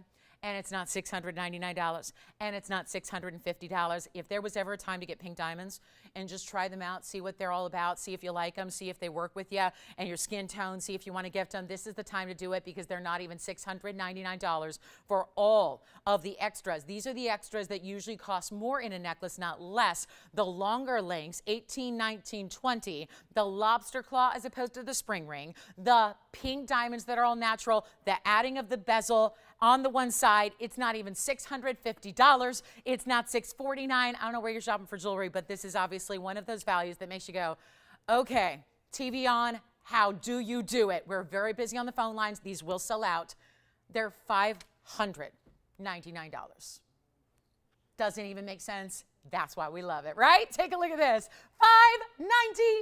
And it's not $699, and it's not $650. If there was ever a time to get pink diamonds and just try them out, see what they're all about, see if you like them, see if they work with you and your skin tone, see if you want to gift them, this is the time to do it, because they're not even $699 for all of the extras. These are the extras that usually cost more in a necklace, not less. The longer lengths, 18, 19, 20, the lobster claw as opposed to the spring ring, the pink diamonds that are all natural, the adding of the bezel on the one side, it's not even $650. It's not $649. I don't know where you're shopping for jewelry, but this is obviously one of those values that makes you go, okay, TVON, how do you do it? We're very busy on the phone lines. These will sell out. They're $599. Doesn't even make sense. That's why we love it, right? Take a look at this.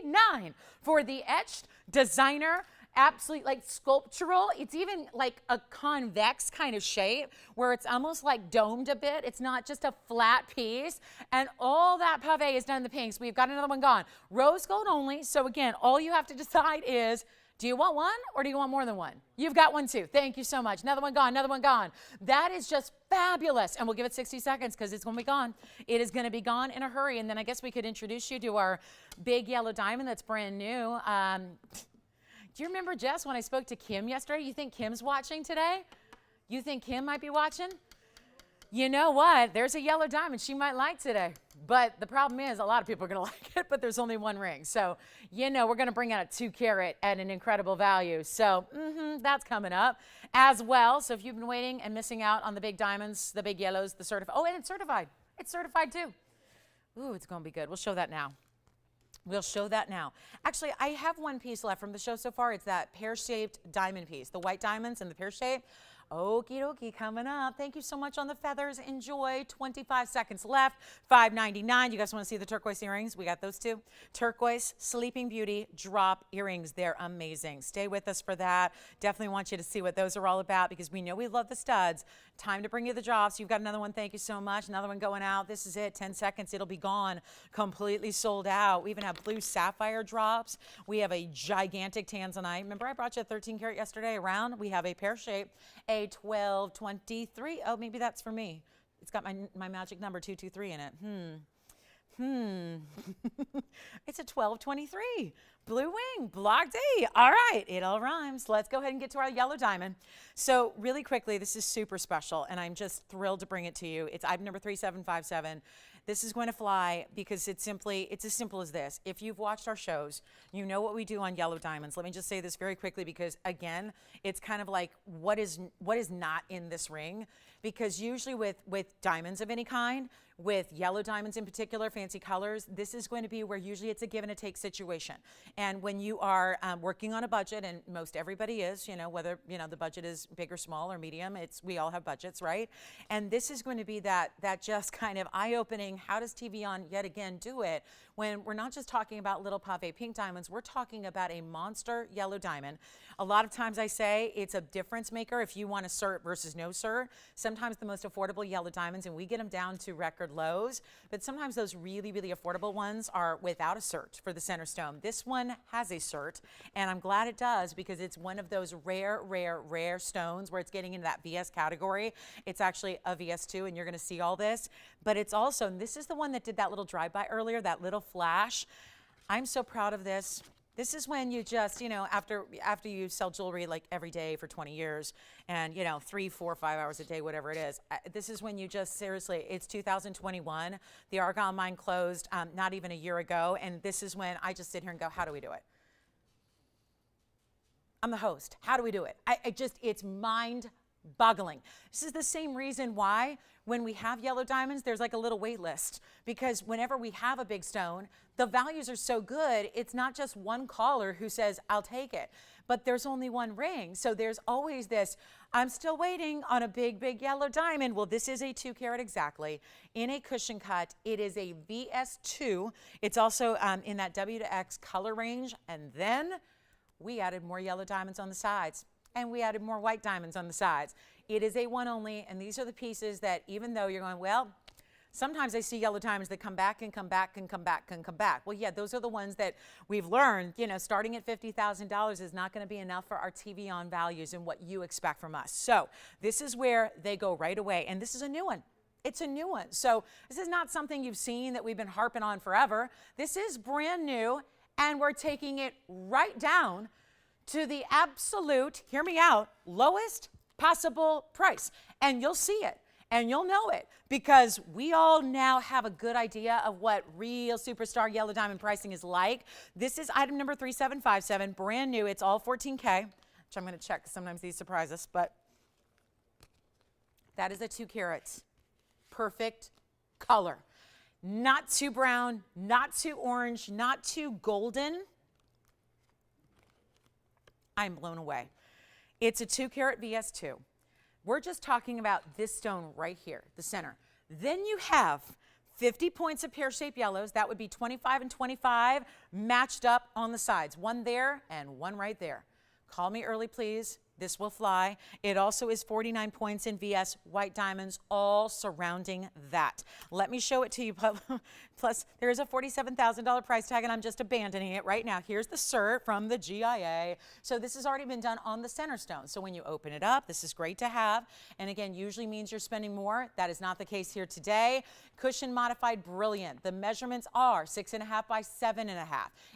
$599 for the etched designer, absolutely like sculptural. It's even like a convex kind of shape where it's almost like domed a bit. It's not just a flat piece. And all that pave is done in the pinks. We've got another one gone. Rose gold only. So again, all you have to decide is, do you want one or do you want more than one? You've got one too. Thank you so much. Another one gone, another one gone. That is just fabulous. And we'll give it 60 seconds because it's going to be gone. It is going to be gone in a hurry. And then I guess we could introduce you to our big yellow diamond that's brand new. Do you remember, Jess, when I spoke to Kim yesterday? You think Kim's watching today? You think Kim might be watching? You know what? There's a yellow diamond she might like today. But the problem is a lot of people are going to like it, but there's only one ring. So, you know, we're going to bring out a 2 carat at an incredible value. So that's coming up as well. So if you've been waiting and missing out on the big diamonds, the big yellows, the certified. Oh, and it's certified. It's certified too. Ooh, it's going to be good. We'll show that now. We'll show that now. Actually, I have one piece left from the show so far. It's that pear-shaped diamond piece, the white diamonds and the pear shape. Okie dokie, coming up. Thank you so much on the feathers. Enjoy. 25 seconds left. $5.99. You guys want to see the turquoise earrings? We got those too. Turquoise Sleeping Beauty drop earrings. They're amazing. Stay with us for that. Definitely want you to see what those are all about because we know we love the studs. Time to bring you the drops. You've got another one. Thank you so much. Another one going out. This is it. 10 seconds. It'll be gone. Completely sold out. We even have blue sapphire drops. We have a gigantic tanzanite. Remember I brought you a 13 karat yesterday around? We have a pear shape, a 1223. Oh, maybe that's for me. It's got my magic number 223 in it. It's a 1223. Blue wing, block D. All right, it all rhymes. Let's go ahead and get to our yellow diamond. So really quickly, this is super special, and I'm just thrilled to bring it to you. It's item number 3757. This is going to fly because it's as simple as this. If you've watched our shows, you know what we do on yellow diamonds. Let me just say this very quickly because, again, it's kind of like what is not in this ring. Because usually with diamonds of any kind, with yellow diamonds in particular, fancy colors, this is going to be where usually it's a give and a take situation. And when you are working on a budget, and most everybody is, whether, the budget is big or small or medium, we all have budgets, right? And this is going to be that just kind of eye-opening, how does TVON yet again do it? When we're not just talking about little pave pink diamonds, we're talking about a monster yellow diamond. A lot of times I say it's a difference maker if you want a cert versus no cert. Sometimes the most affordable yellow diamonds, and we get them down to record lows, but sometimes those really, really affordable ones are without a cert for the center stone. This one has a cert, and I'm glad it does because it's one of those rare, rare, rare stones where it's getting into that VS category. It's actually a VS2, and you're going to see all this, but it's also, and this is the one that did that little drive-by earlier, that little flash. I'm so proud of this. This is when you just, after you sell jewelry like every day for 20 years and, 3, 4, 5 hours a day, whatever it is, this is when you just seriously, it's 2021. The Argyle mine closed not even a year ago. And this is when I just sit here and go, how do we do it? I'm the host. How do we do it? It's mind boggling. This is the same reason why when we have yellow diamonds, there's like a little wait list, because whenever we have a big stone, the values are so good, it's not just one caller who says, I'll take it, but there's only one ring. So there's always this, I'm still waiting on a big, big yellow diamond. Well, this is a 2 carat exactly in a cushion cut. It is a VS2. It's also in that W to X color range. And then we added more yellow diamonds on the sides, and we added more white diamonds on the sides. It is a one only, and these are the pieces that even though you're going, well, sometimes I see yellow diamonds that come back and come back and come back and come back. Well, yeah, those are the ones that we've learned, you know, starting at $50,000 is not going to be enough for our TVON values and what you expect from us. So this is where they go right away, and this is a new one. It's a new one. So this is not something you've seen that we've been harping on forever. This is brand new, and we're taking it right down to the absolute, hear me out, lowest possible price. And you'll see it and you'll know it, because we all now have a good idea of what real superstar yellow diamond pricing is like. This is item number 3757, brand new. It's all 14K, which I'm going to check because sometimes these surprise us, but that is a 2 carat. Perfect color. Not too brown, not too orange, not too golden. I'm blown away. It's a 2 carat VS2. We're just talking about this stone right here, the center. Then you have 50 points of pear-shaped yellows. That would be 25 and 25 matched up on the sides. One there and one right there. Call me early, please. This will fly. It also is 49 points in VS white diamonds, all surrounding that. Let me show it to you. Plus, there is a $47,000 price tag, and I'm just abandoning it right now. Here's the cert from the GIA. So this has already been done on the center stone. So when you open it up, this is great to have. And again, usually means you're spending more. That is not the case here today. Cushion modified, brilliant. The measurements are 6.5 by 7.5.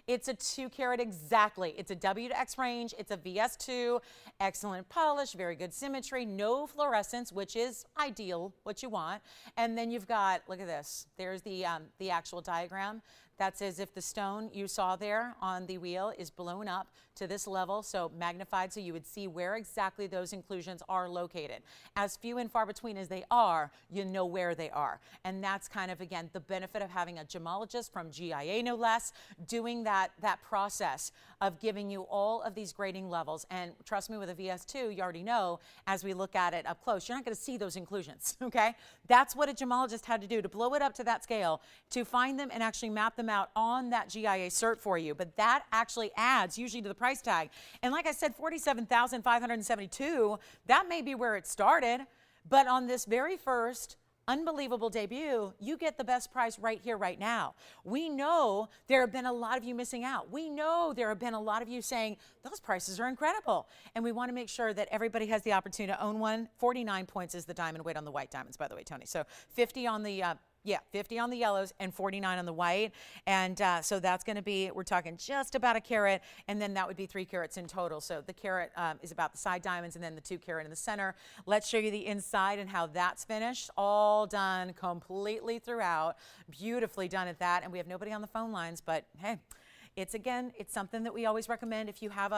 It's a 2 carat exactly. It's a W to X range. It's a VS2. Excellent polish, very good symmetry, no fluorescence, which is ideal, what you want. And then you've got, look at this. There's the actual diagram. That's as if the stone you saw there on the wheel is blown up to this level, so magnified, so you would see where exactly those inclusions are located. As few and far between as they are, you know where they are. And that's kind of, again, the benefit of having a gemologist from GIA, no less, doing that process of giving you all of these grading levels. And trust me, with a VS2, you already know, as we look at it up close, you're not going to see those inclusions, okay? That's what a gemologist had to do, to blow it up to that scale, to find them and actually map them out on that GIA cert for you. But that actually adds usually to the price tag. And like I said, $47,572, that may be where it started, but on this very first unbelievable debut, you get the best price right here, right now. We know there have been a lot of you missing out. We know there have been a lot of you saying, those prices are incredible. And we want to make sure that everybody has the opportunity to own one. 49 points is the diamond weight on the white diamonds, by the way, Tony. So 50 on the 50 on the yellows and 49 on the white. And so that's going to be, we're talking just about a carat, and then that would be 3 carats in total. So the carat is about the side diamonds, and then the 2 carat in the center. Let's show you the inside and how that's finished. All done completely throughout. Beautifully done at that. And we have nobody on the phone lines, but hey, it's something that we always recommend. If you have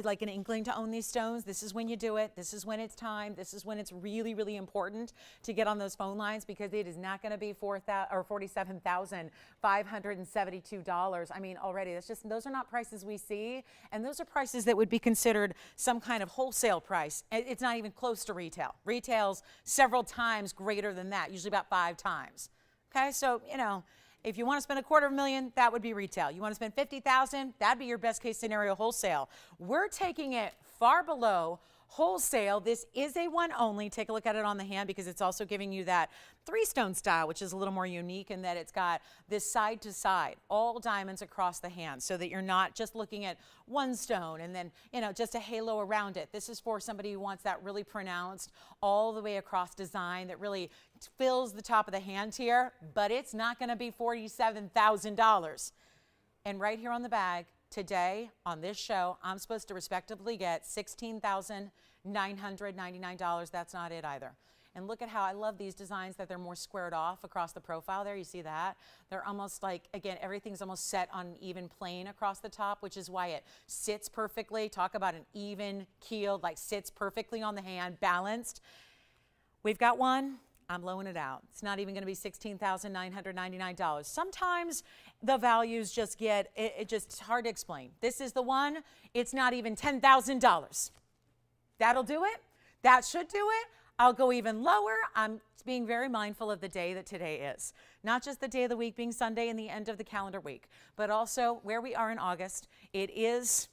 like an inkling to own these stones, this is when you do it. This is when it's time. This is when it's really, really important to get on those phone lines, because it is not going to be $47,572. I mean, already those are not prices we see, and those are prices that would be considered some kind of wholesale price. It's not even close to retail. Retail's several times greater than that, usually about 5 times. Okay, so you know, if you want to spend $250,000, that would be retail. You want to spend $50,000, that'd be your best case scenario wholesale. We're taking it far below wholesale. This is a one only. Take a look at it on the hand, because it's also giving you that 3-stone style, which is a little more unique in that it's got this side to side, all diamonds across the hand, so that you're not just looking at one stone and then, you know, just a halo around it. This is for somebody who wants that really pronounced all the way across design that really fills the top of the hand here, but it's not going to be $47,000. And right here on the bag, today on this show, I'm supposed to respectively get $16,999. That's not it either. And look at how I love these designs that they're more squared off across the profile there. You see that? They're almost like, again, everything's almost set on an even plane across the top, which is why it sits perfectly. Talk about an even keeled, like sits perfectly on the hand, balanced. We've got one. I'm blowing it out. It's not even going to be $16,999. Sometimes the values just get, it's hard to explain. This is the one. It's not even $10,000. That'll do it. That should do it. I'll go even lower. I'm being very mindful of the day that today is. Not just the day of the week being Sunday and the end of the calendar week, but also where we are in August. It is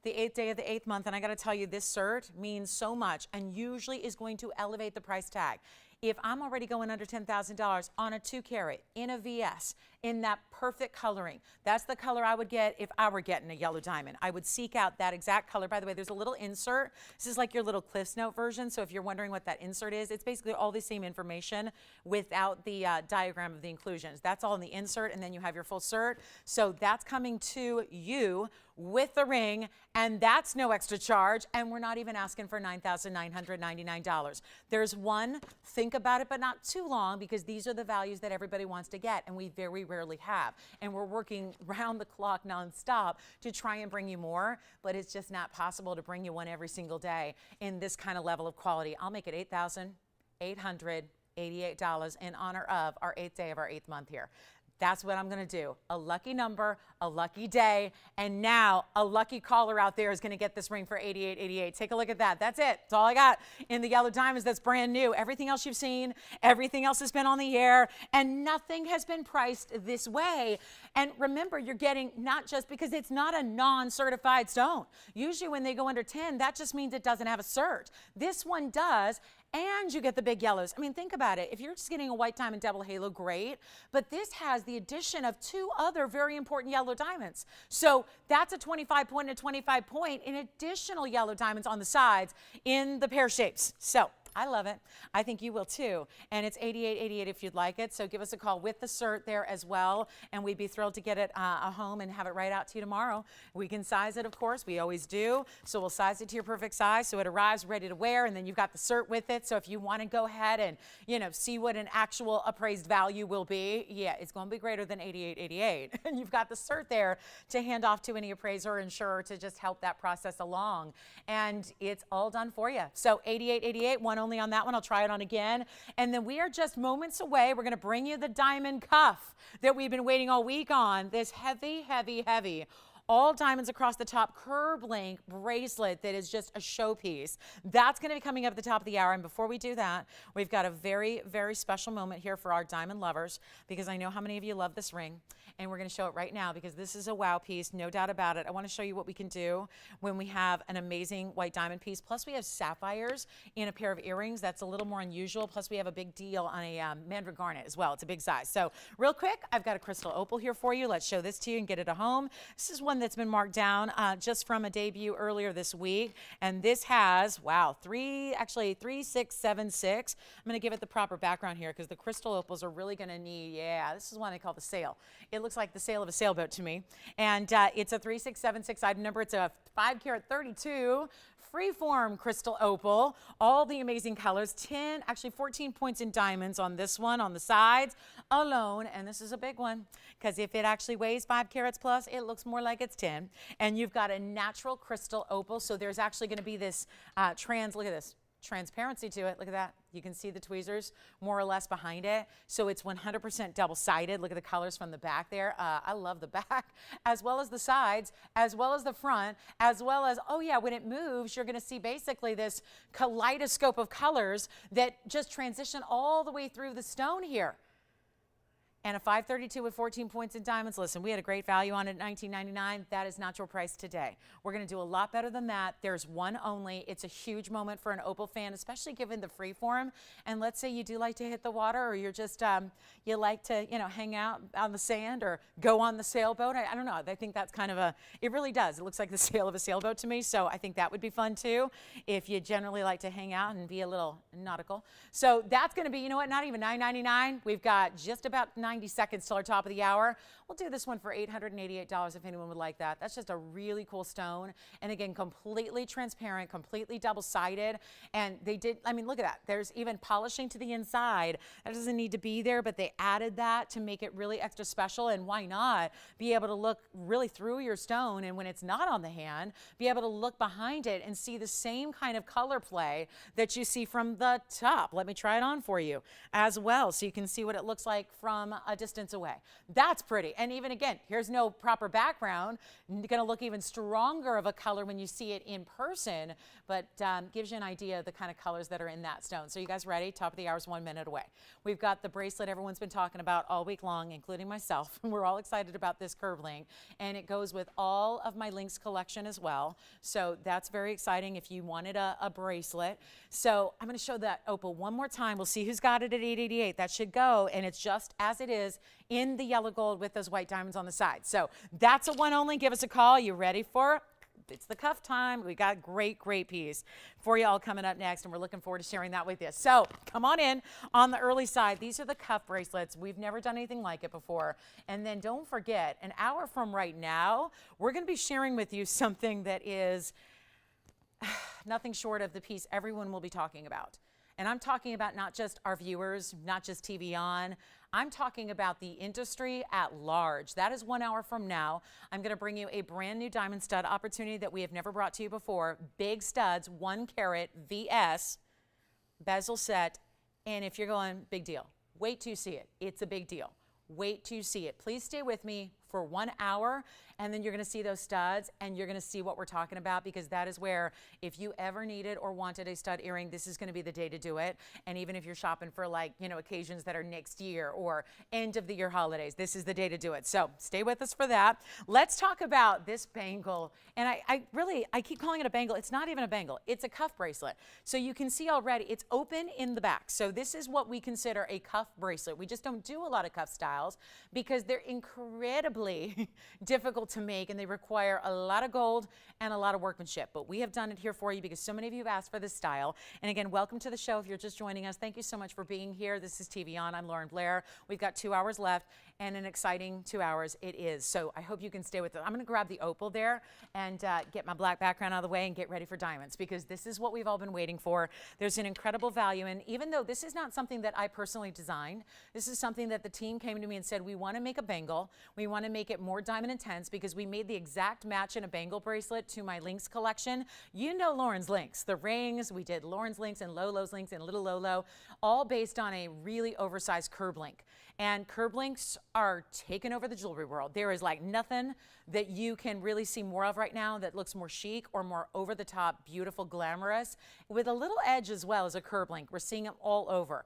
the 8th day of the 8th month, and I got to tell you, this cert means so much and usually is going to elevate the price tag. If I'm already going under $10,000 on a 2-carat, in a VS, in that perfect coloring, that's the color I would get if I were getting a yellow diamond. I would seek out that exact color. By the way, there's a little insert. This is like your little Cliff's Note version. So if you're wondering what that insert is, it's basically all the same information without the diagram of the inclusions. That's all in the insert, and then you have your full cert. So that's coming to you with the ring, and that's no extra charge, and we're not even asking for $9,999. There's one, think about it, but not too long, because these are the values that everybody wants to get, and we very rarely have. And we're working round the clock nonstop to try and bring you more, but it's just not possible to bring you one every single day in this kind of level of quality. I'll make it $8,888 in honor of our 8th day of our 8th month here. That's what I'm going to do. A lucky number, a lucky day, and now a lucky caller out there is going to get this ring for $88.88. Take a look at that. That's it. That's all I got in the yellow diamonds. That's brand new. Everything else you've seen, everything else has been on the air, and nothing has been priced this way. And remember, you're getting not just because it's not a non-certified stone. Usually when they go under 10, that just means it doesn't have a cert. This one does. And you get the big yellows. I mean, think about it. If you're just getting a white diamond double halo, great. But this has the addition of 2 other very important yellow diamonds. So that's a 25 point and a 25 point in additional yellow diamonds on the sides in the pear shapes. So I love it. I think you will too. And it's $88.88 if you'd like it. So give us a call with the cert there as well. And we'd be thrilled to get it home and have it right out to you tomorrow. We can size it, of course. We always do. So we'll size it to your perfect size so it arrives ready to wear. And then you've got the cert with it. So if you want to go ahead and, you know, see what an actual appraised value will be, yeah, it's going to be greater than $88.88. And you've got the cert there to hand off to any appraiser or insurer to just help that process along. And it's all done for you. So $88.88, one only on that one. I'll try it on again. And then we are just moments away. We're going to bring you the diamond cuff that we've been waiting all week on. This heavy, heavy, heavy, all diamonds across the top curb link bracelet that is just a showpiece. That's going to be coming up at the top of the hour. And before we do that, we've got a very, very special moment here for our diamond lovers, because I know how many of you love this ring. And we're going to show it right now because this is a wow piece, no doubt about it. I want to show you what we can do when we have an amazing white diamond piece. Plus we have sapphires in a pair of earrings. That's a little more unusual. Plus we have a big deal on a mandarin garnet as well. It's a big size. So real quick, I've got a crystal opal here for you. Let's show this to you and get it at home. This is one that's been marked down just from a debut earlier this week. And this has, wow, 3676. I'm going to give it the proper background here because the crystal opals are really going to need, yeah, this is one I call the sail. It looks like the sail of a sailboat to me. And it's a 3676 item number. It's a 5-carat 32 freeform crystal opal. All the amazing colors. 14 points in diamonds on this one on the sides alone. And this is a big one because if it actually weighs 5 carats plus, it looks more like it's 10. And you've got a natural crystal opal. So there's actually going to be this look at this. Transparency to it. Look at that. You can see the tweezers more or less behind it. So it's 100% double-sided. Look at the colors from the back there. I love the back, as well as the sides, as well as the front, as well as, oh yeah, when it moves, you're going to see basically this kaleidoscope of colors that just transition all the way through the stone here. And a 532 with 14 points in diamonds. Listen, we had a great value on it at $19.99. That is not your price today. We're going to do a lot better than that. There's one only. It's a huge moment for an opal fan, especially given the freeform. And let's say you do like to hit the water, or you're just, you like to, you know, hang out on the sand or go on the sailboat. I don't know. I think that's kind of it really does. It looks like the sail of a sailboat to me. So I think that would be fun too, if you generally like to hang out and be a little nautical. So that's going to be, you know what, not even $9.99. We've got just about $9 90 seconds till our top of the hour. We'll do this one for $888 if anyone would like that. That's just a really cool stone. And again, completely transparent, completely double-sided. And they did, I mean, look at that. There's even polishing to the inside. That doesn't need to be there, but they added that to make it really extra special. And why not be able to look really through your stone, and when it's not on the hand, be able to look behind it and see the same kind of color play that you see from the top. Let me try it on for you as well so you can see what it looks like from a distance away. That's pretty. And even again, here's no proper background. Going to look even stronger of a color when you see it in person, but gives you an idea of the kind of colors that are in that stone. So you guys ready? Top of the hour is 1 minute away. We've got the bracelet everyone's been talking about all week long, including myself. We're all excited about this curve link, and it goes with all of my links collection as well. So that's very exciting if you wanted a bracelet. So I'm going to show that opal one more time. We'll see who's got it at $888. That should go, and it's just as it is in the yellow gold with those white diamonds on the side. So that's a one only. Give us a call. You ready for it? It's the cuff time. We got great piece for you all coming up next, and we're looking forward to sharing that with you. So come on in on the early side. These are the cuff bracelets. We've never done anything like it before. And then don't forget, an hour from right now, we're going to be sharing with you something that is nothing short of the piece everyone will be talking about. And I'm talking about not just our viewers, not just TVON. I'm talking about the industry at large. That is 1 hour from now. I'm going to bring you a brand new diamond stud opportunity that we have never brought to you before. Big studs, 1 carat VS, bezel set. And if you're going, big deal, wait till you see it. It's a big deal. Wait till you see it. Please stay with me for 1 hour, and then you're going to see those studs, and you're going to see what we're talking about, because that is where, if you ever needed or wanted a stud earring, this is going to be the day to do it. And even if you're shopping for, like, you know, occasions that are next year or end of the year holidays, this is the day to do it. So stay with us for that. Let's talk about this bangle. And I keep calling it a bangle. It's not even a bangle. It's a cuff bracelet. So you can see already it's open in the back. So this is what we consider a cuff bracelet. We just don't do a lot of cuff styles because they're incredibly difficult to make, and they require a lot of gold and a lot of workmanship. But we have done it here for you because so many of you have asked for this style. And again, welcome to the show. If you're just joining us, thank you so much for being here. This is TVON. I'm Lauren Blair. We've got 2 hours left, and an exciting 2 hours it is. So I hope you can stay with us. I'm going to grab the opal there and get my black background out of the way and get ready for diamonds, because this is what we've all been waiting for. There's an incredible value, and even though this is not something that I personally designed, this is something that the team came to me and said, we want to make a bangle. We want to make it more diamond intense, because we made the exact match in a bangle bracelet to my links collection. You know Lauren's links, the rings. We did Lauren's links and Lolo's links and Little Lolo, all based on a really oversized curb link. And curb links are taking over the jewelry world. There is like nothing that you can really see more of right now that looks more chic or more over the top, beautiful, glamorous, with a little edge as well as a curb link. We're seeing them all over.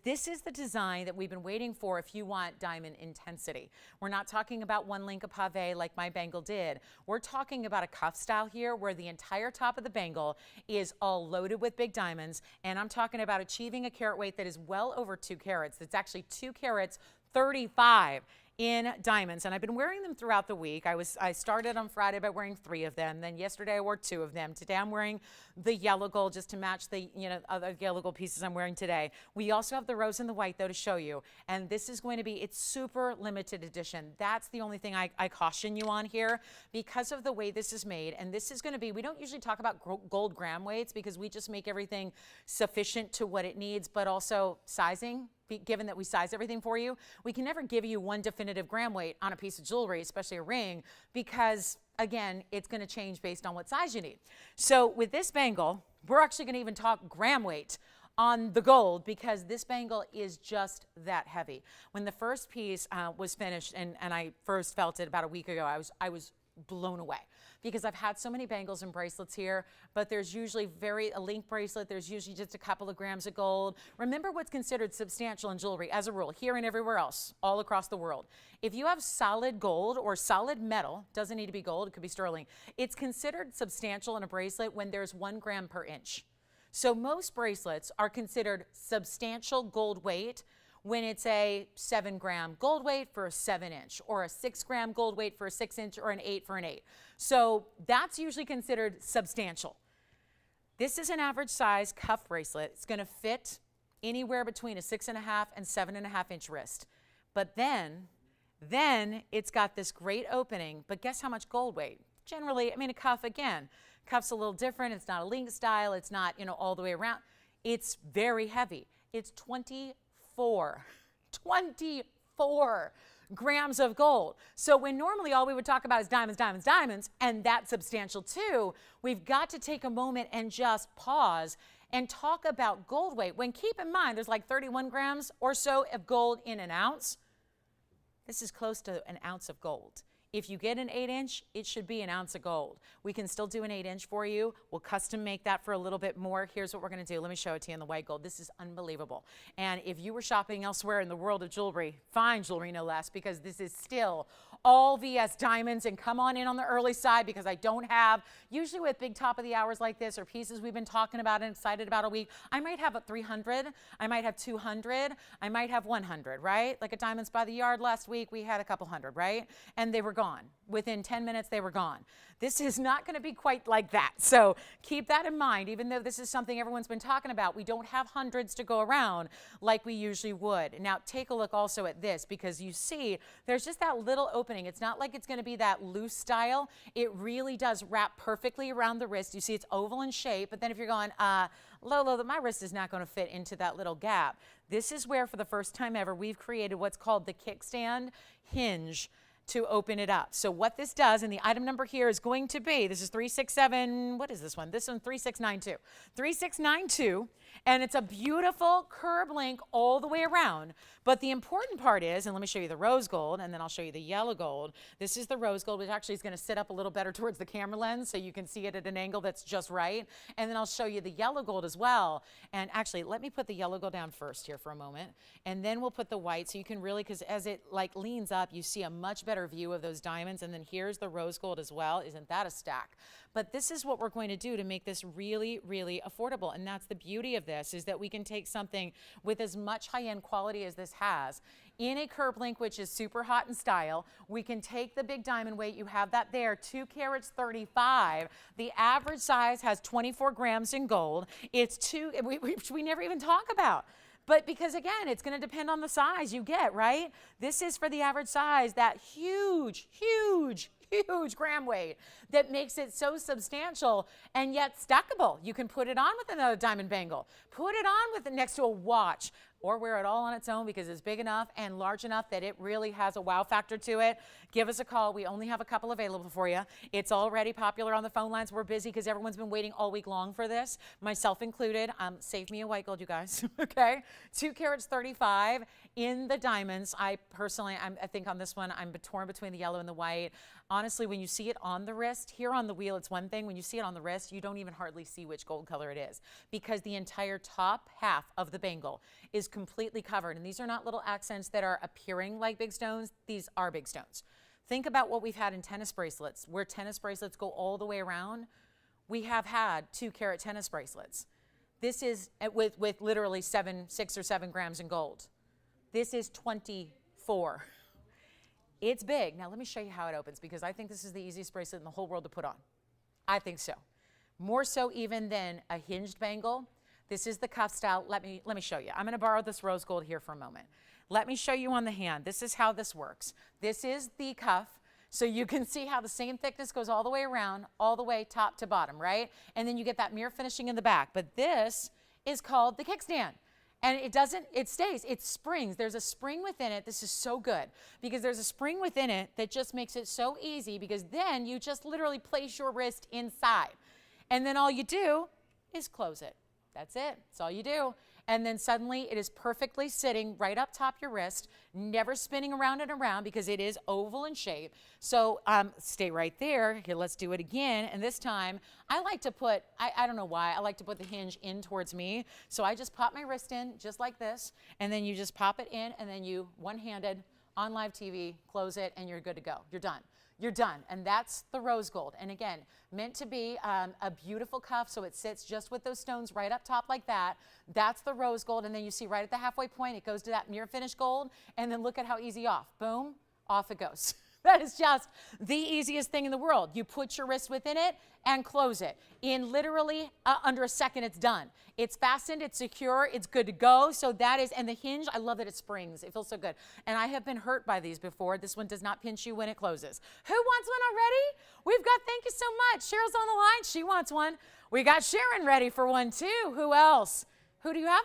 This is the design that we've been waiting for if you want diamond intensity. We're not talking about one link of pave like my bangle did. We're talking about a cuff style here where the entire top of the bangle is all loaded with big diamonds. And I'm talking about achieving a carat weight that is well over 2 carats. That's actually 2 carats 35 in diamonds, and I've been wearing them throughout the week. I started on Friday by wearing 3 of them. Then yesterday I wore 2 of them. Today I'm wearing the yellow gold just to match the other yellow gold pieces I'm wearing today. We also have the rose and the white though to show you, and this is going to be, it's super limited edition. That's the only thing I caution you on here because of the way this is made. And this is going to be, we don't usually talk about gold gram weights because we just make everything sufficient to what it needs, but also sizing. Given that we size everything for you, we can never give you one definitive gram weight on a piece of jewelry, especially a ring, because again, it's going to change based on what size you need. So with this bangle, we're actually going to even talk gram weight on the gold because this bangle is just that heavy. When the first piece was finished and I first felt it about a week ago, I was blown away because I've had so many bangles and bracelets here, but there's usually a link bracelet, there's usually just a couple of grams of gold. Remember what's considered substantial in jewelry as a rule, here and everywhere else, all across the world. If you have solid gold or solid metal, doesn't need to be gold, it could be sterling, it's considered substantial in a bracelet when there's 1 gram per inch. So most bracelets are considered substantial gold weight when it's a 7 gram gold weight for a 7 inch or a 6 gram gold weight for a 6 inch or an 8 for an 8. So that's usually considered substantial. This is an average size cuff bracelet. It's going to fit anywhere between a 6.5 and 7.5 inch wrist. But then it's got this great opening, but guess how much gold weight? Generally, I mean, a cuff, again, cuff's a little different. It's not a link style. It's not, you know, all the way around. It's very heavy. It's 24 grams of gold. So when normally all we would talk about is diamonds, diamonds, diamonds, and that's substantial too, we've got to take a moment and just pause and talk about gold weight. When keep in mind, there's like 31 grams or so of gold in an ounce. This is close to an ounce of gold. If you get an 8-inch, it should be an ounce of gold. We can still do an 8-inch for you. We'll custom make that for a little bit more. Here's what we're going to do. Let me show it to you in the white gold. This is unbelievable. And if you were shopping elsewhere in the world of jewelry, fine jewelry no less, because this is still all VS diamonds, and come on in on the early side because I don't have, usually with big top of the hours like this or pieces we've been talking about and excited about a week, I might have a 300, I might have 200, I might have 100, right? Like at Diamonds by the Yard last week, we had a couple hundred, right? And they were gone. Within 10 minutes, they were gone. This is not going to be quite like that. So keep that in mind. Even though this is something everyone's been talking about, we don't have hundreds to go around like we usually would. Now, take a look also at this, because you see there's just that little opening. It's not like it's going to be that loose style. It really does wrap perfectly around the wrist. You see it's oval in shape, but then if you're going, Lolo, my wrist is not going to fit into that little gap. This is where, for the first time ever, we've created what's called the kickstand hinge to open it up. So what this does, and the item number here is going to be, this is 367, what is this one? This one, 3692. 3692, and it's a beautiful curb link all the way around. But the important part is, and let me show you the rose gold, and then I'll show you the yellow gold. This is the rose gold, which actually is going to sit up a little better towards the camera lens so you can see it at an angle that's just right. And then I'll show you the yellow gold as well. And actually, let me put the yellow gold down first here for a moment, and then we'll put the white so you can really, because as it like leans up, you see a much better view of those diamonds. And then here's the rose gold as well. Isn't that a stack? But this is what we're going to do to make this really, really affordable. And that's the beauty of this, is that we can take something with as much high-end quality as this has in a curb link, which is super hot in style. We can take the big diamond weight. You have that there, 2 carats 35. The average size has 24 grams in gold. It's which we never even talk about. But because, again, it's going to depend on the size you get, right? This is for the average size, that huge, huge, huge gram weight that makes it so substantial and yet stackable. You can put it on with another diamond bangle, put it on with it next to a watch, or wear it all on its own because it's big enough and large enough that it really has a wow factor to it. Give us a call. We only have a couple available for you. It's already popular on the phone lines. We're busy because everyone's been waiting all week long for this, myself included. Save me a white gold, you guys, okay? 2 carats 35 in the diamonds. I personally, I think on this one, I'm torn between the yellow and the white. Honestly, when you see it on the wrist, here on the wheel, it's one thing. When you see it on the wrist, you don't even hardly see which gold color it is, because the entire top half of the bangle is completely covered. And these are not little accents that are appearing like big stones. These are big stones. Think about what we've had in tennis bracelets, where tennis bracelets go all the way around. We have had 2 carat tennis bracelets. This is with literally 6 or 7 grams in gold. This is 24. It's big. Now let me show you how it opens, because I think this is the easiest bracelet in the whole world to put on. I think so. More so even than a hinged bangle. This is the cuff style. Let me show you. I'm going to borrow this rose gold here for a moment. Let me show you on the hand. This is how this works. This is the cuff. So you can see how the same thickness goes all the way around, all the way top to bottom, right? And then you get that mirror finishing in the back. But this is called the kickstand. And it stays, it springs. There's a spring within it. This is so good, because there's a spring within it that just makes it so easy, because then you just literally place your wrist inside. And then all you do is close it. That's it. That's all you do. And then suddenly it is perfectly sitting right up top your wrist, never spinning around and around, because it is oval in shape. So stay right there. Here, let's do it again. And this time I like to put, I don't know why, I like to put the hinge in towards me. So I just pop my wrist in just like this, and then you just pop it in, and then you one-handed on live TV, close it, and you're good to go. You're done. You're done. And that's the rose gold. And again, meant to be a beautiful cuff, so it sits just with those stones right up top like that. That's the rose gold. And then you see right at the halfway point, it goes to that mirror finish gold. And then look at how easy off. Boom, off it goes. That is just the easiest thing in the world. You put your wrist within it and close it. In literally under a second, it's done. It's fastened, it's secure, it's good to go. So that is, and the hinge, I love that it springs. It feels so good. And I have been hurt by these before. This one does not pinch you when it closes. Who wants one already? We've got, thank you so much. Cheryl's on the line. She wants one. We got Sharon ready for one too. Who else? Who do you have?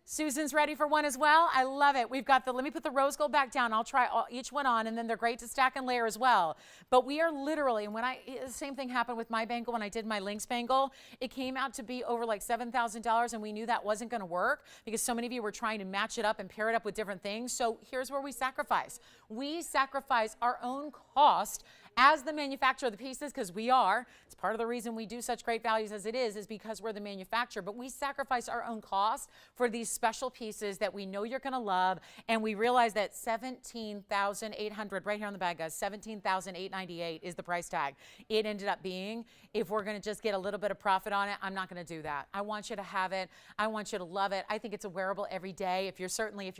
Susan's ready for one as well. I love it. We've got let me put the rose gold back down. I'll try each one on, and then they're great to stack and layer as well. But we are literally, and the same thing happened with my bangle when I did my Lynx bangle. It came out to be over like $7,000, and we knew that wasn't going to work because so many of you were trying to match it up and pair it up with different things. So here's where we sacrifice. We sacrifice our own cost as the manufacturer of the pieces, because we are. It's part of the reason we do such great values as it is because we're the manufacturer. But we sacrifice our own cost for these special pieces that we know you're going to love. And we realize that $17,800 right here on the bag, guys, $17,898 is the price tag. It ended up being, if we're going to just get a little bit of profit on it, I'm not going to do that. I want you to have it. I want you to love it. I think it's a wearable every day. If you're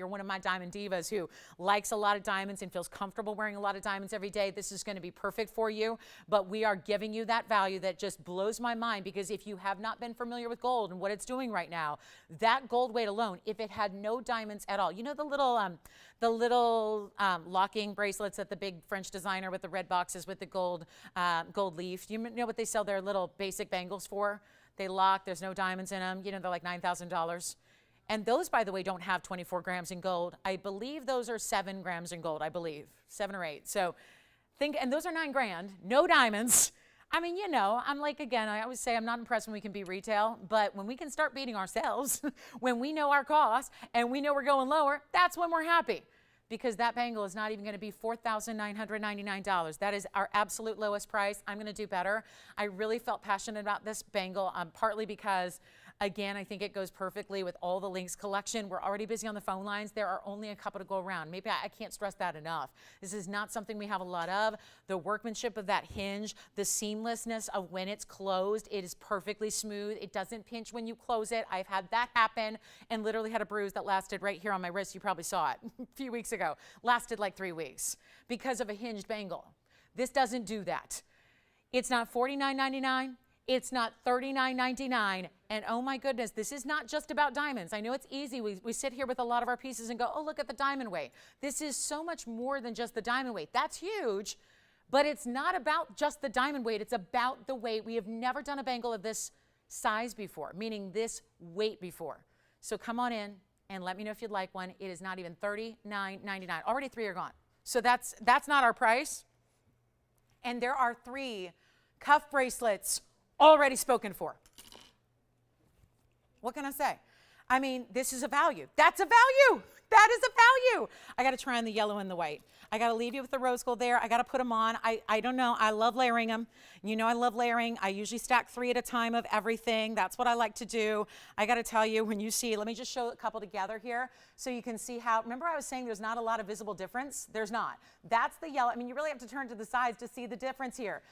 one of my diamond divas who likes a lot of diamonds and feels comfortable wearing a lot of diamonds every day, this is going to be perfect for you. But we are giving you that value that just blows my mind, because if you have not been familiar with gold and what it's doing right now, that gold weight alone, if it had no diamonds at all, you know the little locking bracelets that the big French designer with the red boxes with the gold leaf, you know what they sell their little basic bangles for? They lock, there's no diamonds in them, you know, they're like $9,000. And those, by the way, don't have 24 grams in gold. I believe those are 7 grams in gold, I believe, 7 or 8. So and those are $9 grand, no diamonds. I mean, you know, I'm like, again, I always say I'm not impressed when we can be retail, but when we can start beating ourselves, when we know our costs and we know we're going lower, that's when we're happy. Because that bangle is not even going to be $4,999. That is our absolute lowest price. I'm going to do better. I really felt passionate about this bangle, partly because, again, I think it goes perfectly with all the Lynx collection. We're already busy on the phone lines. There are only a couple to go around. Maybe I can't stress that enough. This is not something we have a lot of. The workmanship of that hinge, the seamlessness of when it's closed, it is perfectly smooth. It doesn't pinch when you close it. I've had that happen and literally had a bruise that lasted right here on my wrist. You probably saw it a few weeks ago. Lasted like 3 weeks because of a hinged bangle. This doesn't do that. It's not $49.99. It's not $39.99. And oh my goodness, this is not just about diamonds. I know it's easy. We sit here with a lot of our pieces and go, oh, look at the diamond weight. This is so much more than just the diamond weight. That's huge, but it's not about just the diamond weight. It's about the weight. We have never done a bangle of this size before, meaning this weight before. So come on in and let me know if you'd like one. It is not even $39.99. Already 3 are gone. So that's not our price. And there are 3 cuff bracelets already spoken for. What can I say? I mean, this is a value. That's a value. That is a value. I got to try on the yellow and the white. I got to leave you with the rose gold there. I got to put them on. I don't know. I love layering them. You know I love layering. I usually stack 3 at a time of everything. That's what I like to do. I got to tell you, when you see, let me just show a couple together here so you can see how, remember I was saying there's not a lot of visible difference? There's not. That's the yellow. I mean, you really have to turn to the sides to see the difference here.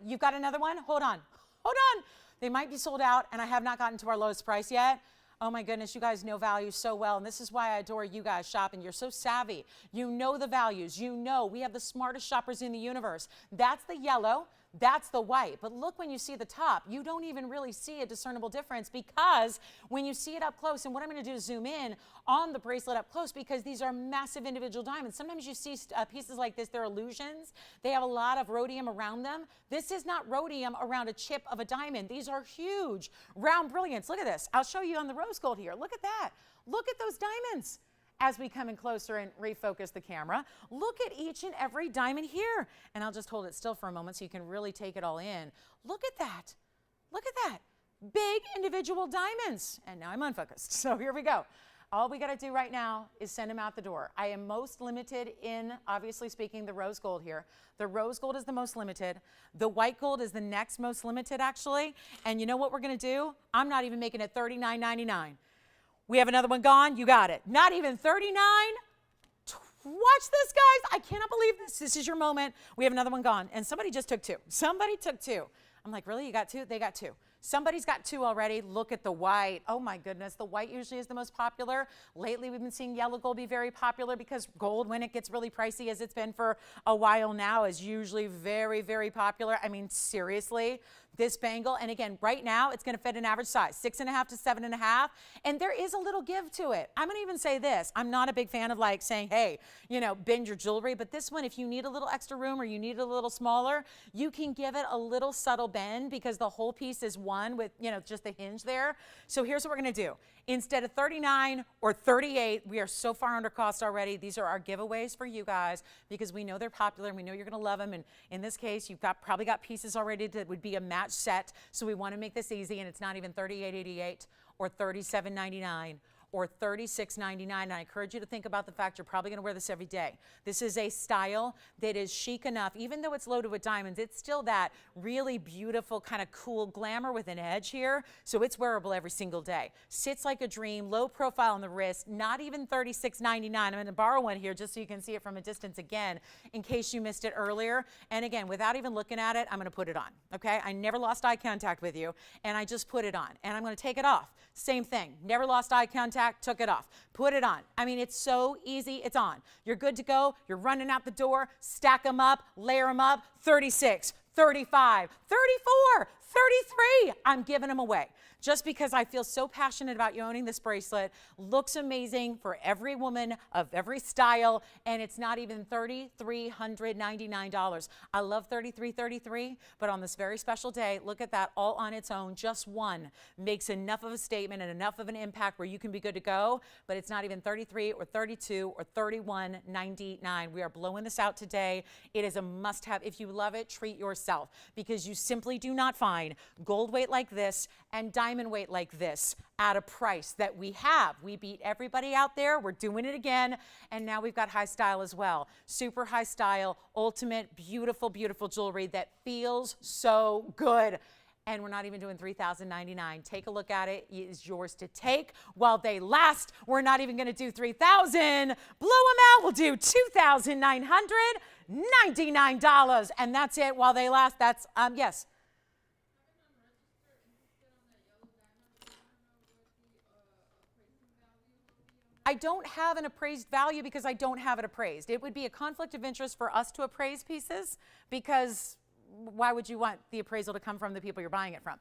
You've got another one? Hold on. Hold on. They might be sold out, and I have not gotten to our lowest price yet. Oh my goodness, you guys know value so well, and this is why I adore you guys shopping. You're so savvy. You know the values. You know we have the smartest shoppers in the universe. That's the yellow. That's the white. But look, when you see the top, you don't even really see a discernible difference, because when you see it up close, and what I'm going to do is zoom in on the bracelet up close, because these are massive individual diamonds. Sometimes you see pieces like this, they're illusions. They have a lot of rhodium around them. This is not rhodium around a chip of a diamond. These are huge, round brilliants. Look at this. I'll show you on the rose gold here. Look at that. Look at those diamonds. As we come in closer and refocus the camera, look at each and every diamond here. And I'll just hold it still for a moment so you can really take it all in. Look at that. Look at that. Big individual diamonds. And now I'm unfocused. So here we go. All we got to do right now is send them out the door. I am most limited in, obviously speaking, the rose gold here. The rose gold is the most limited. The white gold is the next most limited, actually. And you know what we're going to do? I'm not even making it $39.99. We have another one gone. You got it. Not even $39. Watch this, guys. I cannot believe this. This is your moment. We have another one gone. And somebody just took 2. Somebody took 2. I'm like, really? You got 2? They got 2. Somebody's got 2 already. Look at the white. Oh my goodness, the white usually is the most popular. Lately, we've been seeing yellow gold be very popular because gold, when it gets really pricey, as it's been for a while now, is usually very, very popular. I mean, seriously, this bangle, and again, right now, it's going to fit an average size, 6.5 to 7.5, and there is a little give to it. I'm going to even say this. I'm not a big fan of like saying, hey, you know, bend your jewelry, but this one, if you need a little extra room or you need it a little smaller, you can give it a little subtle bend because the whole piece is one with, you know, just the hinge there. So here's what we're going to do. Instead of 39 or 38, we are so far under cost already. These are our giveaways for you guys because we know they're popular and we know you're going to love them. And in this case, you've probably got pieces already that would be a match set. So we want to make this easy, and it's not even $38.88 or $37.99 or $36.99. And I encourage you to think about the fact you're probably going to wear this every day. This is a style that is chic enough. Even though it's loaded with diamonds, it's still that really beautiful kind of cool glamour with an edge here. So it's wearable every single day. Sits like a dream, low profile on the wrist, not even $36.99. I'm going to borrow one here just so you can see it from a distance again in case you missed it earlier. And again, without even looking at it, I'm going to put it on. Okay? I never lost eye contact with you, and I just put it on. And I'm going to take it off. Same thing. Never lost eye contact, took it off. Put it on. I mean, it's so easy. It's on. You're good to go. You're running out the door. Stack them up. Layer them up. 36, 35, 34, 33. I'm giving them away just because I feel so passionate about you owning this bracelet. Looks amazing for every woman of every style, and it's not even $3,399. I love $33.33, but on this very special day, look at that all on its own. Just one makes enough of a statement and enough of an impact where you can be good to go, but it's not even $33 or $32 or $31.99. We are blowing this out today. It is a must-have. If you love it, treat yourself because you simply do not find gold weight like this and diamond weight like this at a price that we have. We beat everybody out there. We're doing it again. And now we've got high style as well. Super high style, ultimate, beautiful, beautiful jewelry that feels so good. And we're not even doing $3,099. Take a look at it. It is yours to take while they last. We're not even going to do $3,000. Blow them out. We'll do $2,999. And that's it while they last. That's, yes. I don't have an appraised value because I don't have it appraised. It would be a conflict of interest for us to appraise pieces because why would you want the appraisal to come from the people you're buying it from?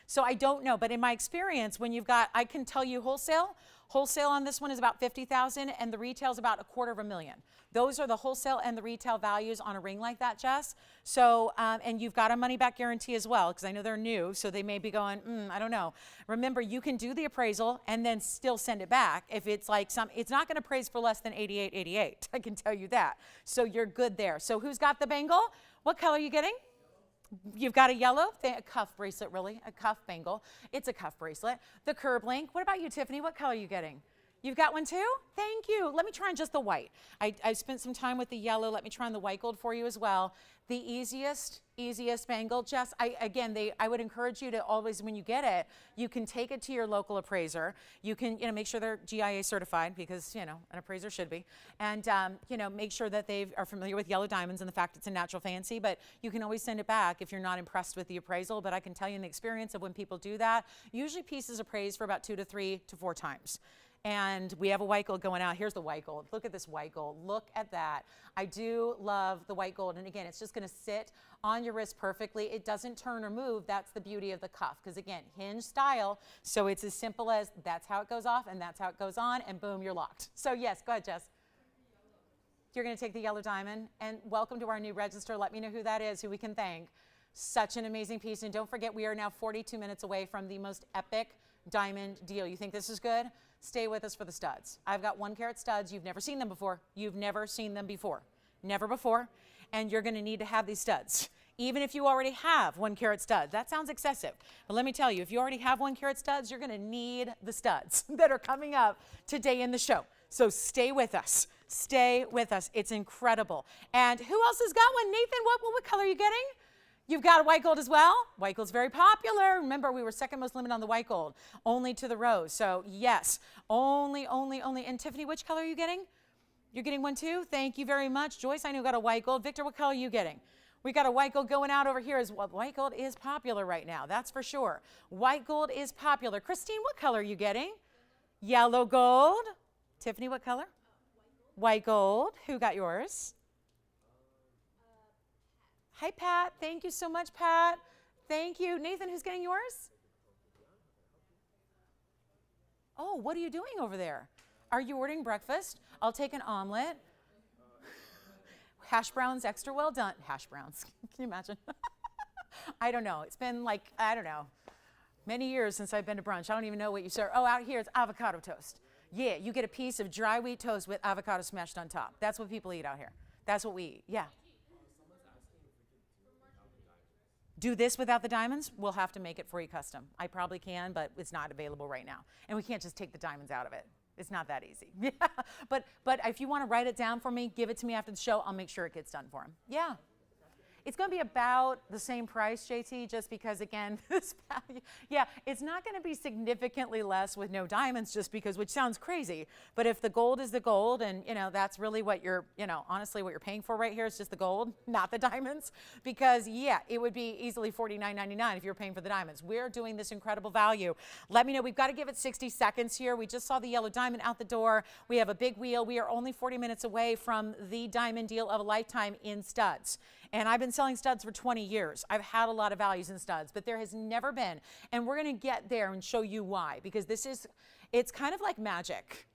So I don't know. But in my experience, when you've got, I can tell you wholesale on this one is about $50,000 and the retail is about $250,000. Those are the wholesale and the retail values on a ring like that, Jess. So, and you've got a money back guarantee as well, because I know they're new, so they may be going, I don't know. Remember, you can do the appraisal and then still send it back. If it's like it's not going to appraise for less than $88.88. I can tell you that. So you're good there. So who's got the bangle? What color are you getting? You've got a yellow, a cuff bracelet, really, a cuff bangle. It's a cuff bracelet. The curb link. What about you, Tiffany? What color are you getting? You've got one too? Thank you. Let me try on just the white. I spent some time with the yellow. Let me try on the white gold for you as well. The easiest bangle. Jess, I would encourage you to always, when you get it, you can take it to your local appraiser. You can, make sure they're GIA certified because, an appraiser should be. And, make sure that they are familiar with yellow diamonds and the fact it's a natural fancy, but you can always send it back if you're not impressed with the appraisal. But I can tell you in the experience of when people do that, usually pieces appraised for about 2 to 3 to 4 times. And we have a white gold going out. Here's the white gold. Look at this white gold. Look at that. I do love the white gold. And again, it's just going to sit on your wrist perfectly. It doesn't turn or move. That's the beauty of the cuff. Because again, hinge style. So it's as simple as that's how it goes off and that's how it goes on. And boom, you're locked. So yes, go ahead, Jess. You're going to take the yellow diamond. And welcome to our new register. Let me know who that is, who we can thank. Such an amazing piece. And don't forget, we are now 42 minutes away from the most epic diamond deal. You think this is good? Stay with us for the studs. I've got 1 carat studs. You've never seen them before. You've never seen them before. Never before. And you're going to need to have these studs. Even if you already have 1 carat studs. That sounds excessive. But let me tell you, if you already have 1 carat studs, you're going to need the studs that are coming up today in the show. So stay with us. Stay with us. It's incredible. And who else has got one? Nathan, what color are you getting? You've got a white gold as well. White gold's very popular. Remember, we were second most limit on the white gold, only to the rose. So yes, only. And Tiffany, which color are you getting? You're getting one too? Thank you very much. Joyce, I know got a white gold. Victor, what color are you getting? We got a white gold going out over here as well. White gold is popular right now, that's for sure. White gold is popular. Christine, what color are you getting? Yellow gold. Tiffany, what color? White gold. Who got yours? Hi, Pat. Thank you so much, Pat. Thank you. Nathan, who's getting yours? Oh, what are you doing over there? Are you ordering breakfast? I'll take an omelet. Hash browns, extra well done. Hash browns. Can you imagine? I don't know. It's been like, I don't know, many years since I've been to brunch. I don't even know what you serve. Oh, out here it's avocado toast. Yeah, you get a piece of dry wheat toast with avocado smashed on top. That's what people eat out here. That's what we eat. Yeah. Do this without the diamonds? We'll have to make it for you custom. I probably can, but it's not available right now. And we can't just take the diamonds out of it. It's not that easy. Yeah. But if you want to write it down for me, give it to me after the show, I'll make sure it gets done for him. Yeah. It's going to be about the same price, JT, just because, again, this value, yeah, it's not going to be significantly less with no diamonds just because, which sounds crazy, but if the gold is the gold and, you know, that's really what you're, you know, honestly what you're paying for right here is just the gold, not the diamonds, because, yeah, it would be easily $49.99 if you're paying for the diamonds. We're doing this incredible value. Let me know. We've got to give it 60 seconds here. We just saw the yellow diamond out the door. We have a big wheel. We are only 40 minutes away from the diamond deal of a lifetime in studs. And I've been selling studs for 20 years. I've had a lot of values in studs, but there has never been. And we're going to get there and show you why, because it's kind of like magic.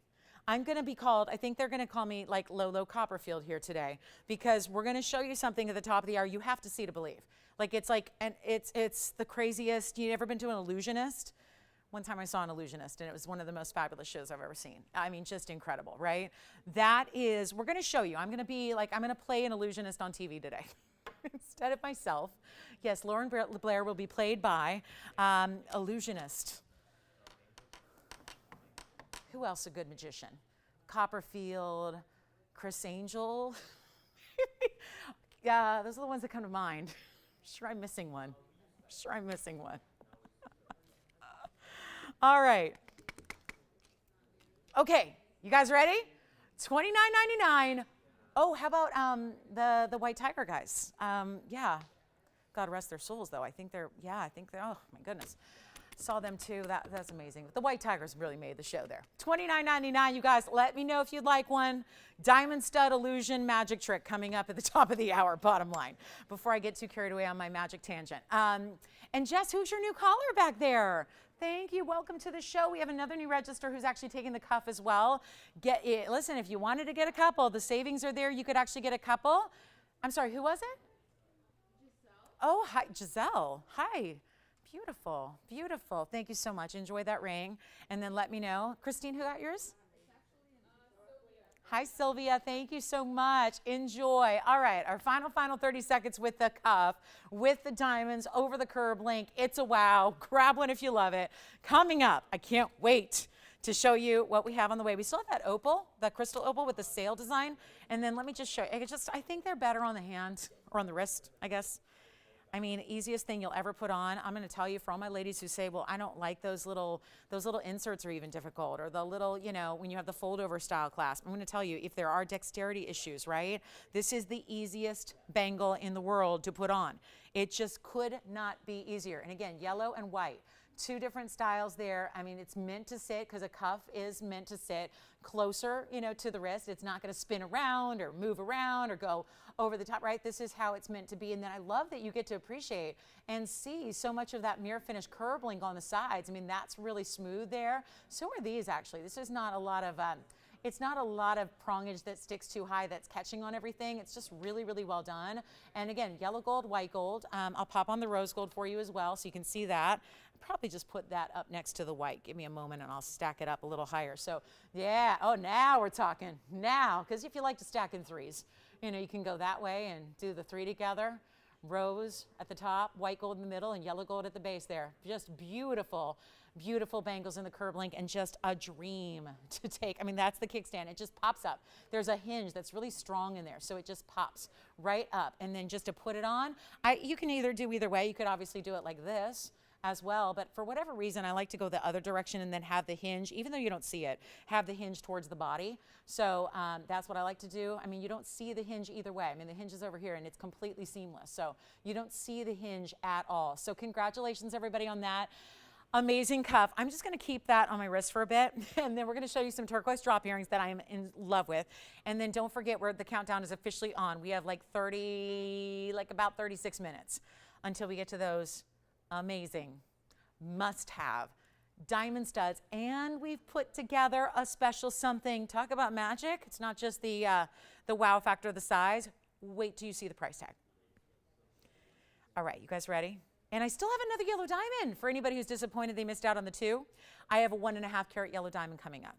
I'm going to be called, I think they're going to call me like Lolo Copperfield here today, because we're going to show you something at the top of the hour you have to see to believe. Like it's like, and it's the craziest. You ever been to an illusionist? One time I saw an illusionist, and it was one of the most fabulous shows I've ever seen. I mean, just incredible, right? That is, we're going to show you. I'm going to be like, I'm going to play an illusionist on TV today. Instead of myself. Yes, Lauren Blair will be played by illusionist. Who else a good magician? Copperfield, Chris Angel. Yeah, those are the ones that come to mind. Sure I'm missing one. Sure I'm missing one. All right. Okay, you guys ready? $29.99. Oh, how about the White Tiger guys? Yeah, God rest their souls, though. I think they're, oh, my goodness. Saw them, too. That's amazing. The White Tigers really made the show there. $29.99, you guys. Let me know if you'd like one. Diamond Stud Illusion Magic Trick coming up at the top of the hour, bottom line, before I get too carried away on my magic tangent. And Jess, who's your new caller back there? Thank you. Welcome to the show. We have another new register who's actually taking the cuff as well. Listen, if you wanted to get a couple, the savings are there. You could actually get a couple. I'm sorry, who was it? Giselle. Oh, hi, Giselle. Hi. Beautiful. Beautiful. Thank you so much. Enjoy that ring. And then let me know. Christine, who got yours? Hi, Sylvia. Thank you so much. Enjoy. All right, our final 30 seconds with the cuff, with the diamonds, over the curb link. It's a wow. Grab one if you love it. Coming up, I can't wait to show you what we have on the way. We still have that opal, that crystal opal with the sail design. And then let me just show you. I think they're better on the hand or on the wrist, I guess. I mean, easiest thing you'll ever put on. I'm going to tell you, for all my ladies who say, well, I don't like those little inserts are even difficult, or the little, you know, when you have the fold over style clasp. I'm going to tell you, if there are dexterity issues, right, this is the easiest bangle in the world to put on. It just could not be easier. And again, yellow and white. Two different styles there. I mean, it's meant to sit, because a cuff is meant to sit closer, you know, to the wrist. It's not going to spin around or move around or go over the top, right? This is how it's meant to be. And then I love that you get to appreciate and see so much of that mirror finish curb link on the sides. I mean, that's really smooth there. So are these, actually. This is not a lot of, it's not a lot of prongage that sticks too high that's catching on everything. It's just really, really well done. And again, yellow gold, white gold. I'll pop on the rose gold for you as well, so you can see that. Probably just put that up next to the white. Give me a moment and I'll stack it up a little higher. So yeah, oh, now we're talking. Now, because if you like to stack in threes, you know, you can go that way and do the three together. Rose at the top, white gold in the middle, and yellow gold at the base there. Just beautiful, beautiful bangles in the curb link, and just a dream to take. I mean, that's the kickstand. It just pops up. There's a hinge that's really strong in there, so it just pops right up. And then just to put it on, you can either do either way. You could obviously do it like this, as well. But for whatever reason, I like to go the other direction and then have the hinge, even though you don't see it, have the hinge towards the body. So that's what I like to do. I mean, you don't see the hinge either way. I mean, the hinge is over here and it's completely seamless. So you don't see the hinge at all. So congratulations, everybody, on that. Amazing cuff. I'm just going to keep that on my wrist for a bit, and then we're going to show you some turquoise drop earrings that I am in love with. And then don't forget, the countdown is officially on. We have like about 36 minutes until we get to those amazing must-have diamond studs. And we've put together a special something. Talk about magic. It's not just the wow factor of the size. Wait till you see the price tag. All right, you guys ready? And I still have another yellow diamond for anybody who's disappointed they missed out on the 2. I have a 1.5 carat yellow diamond coming up.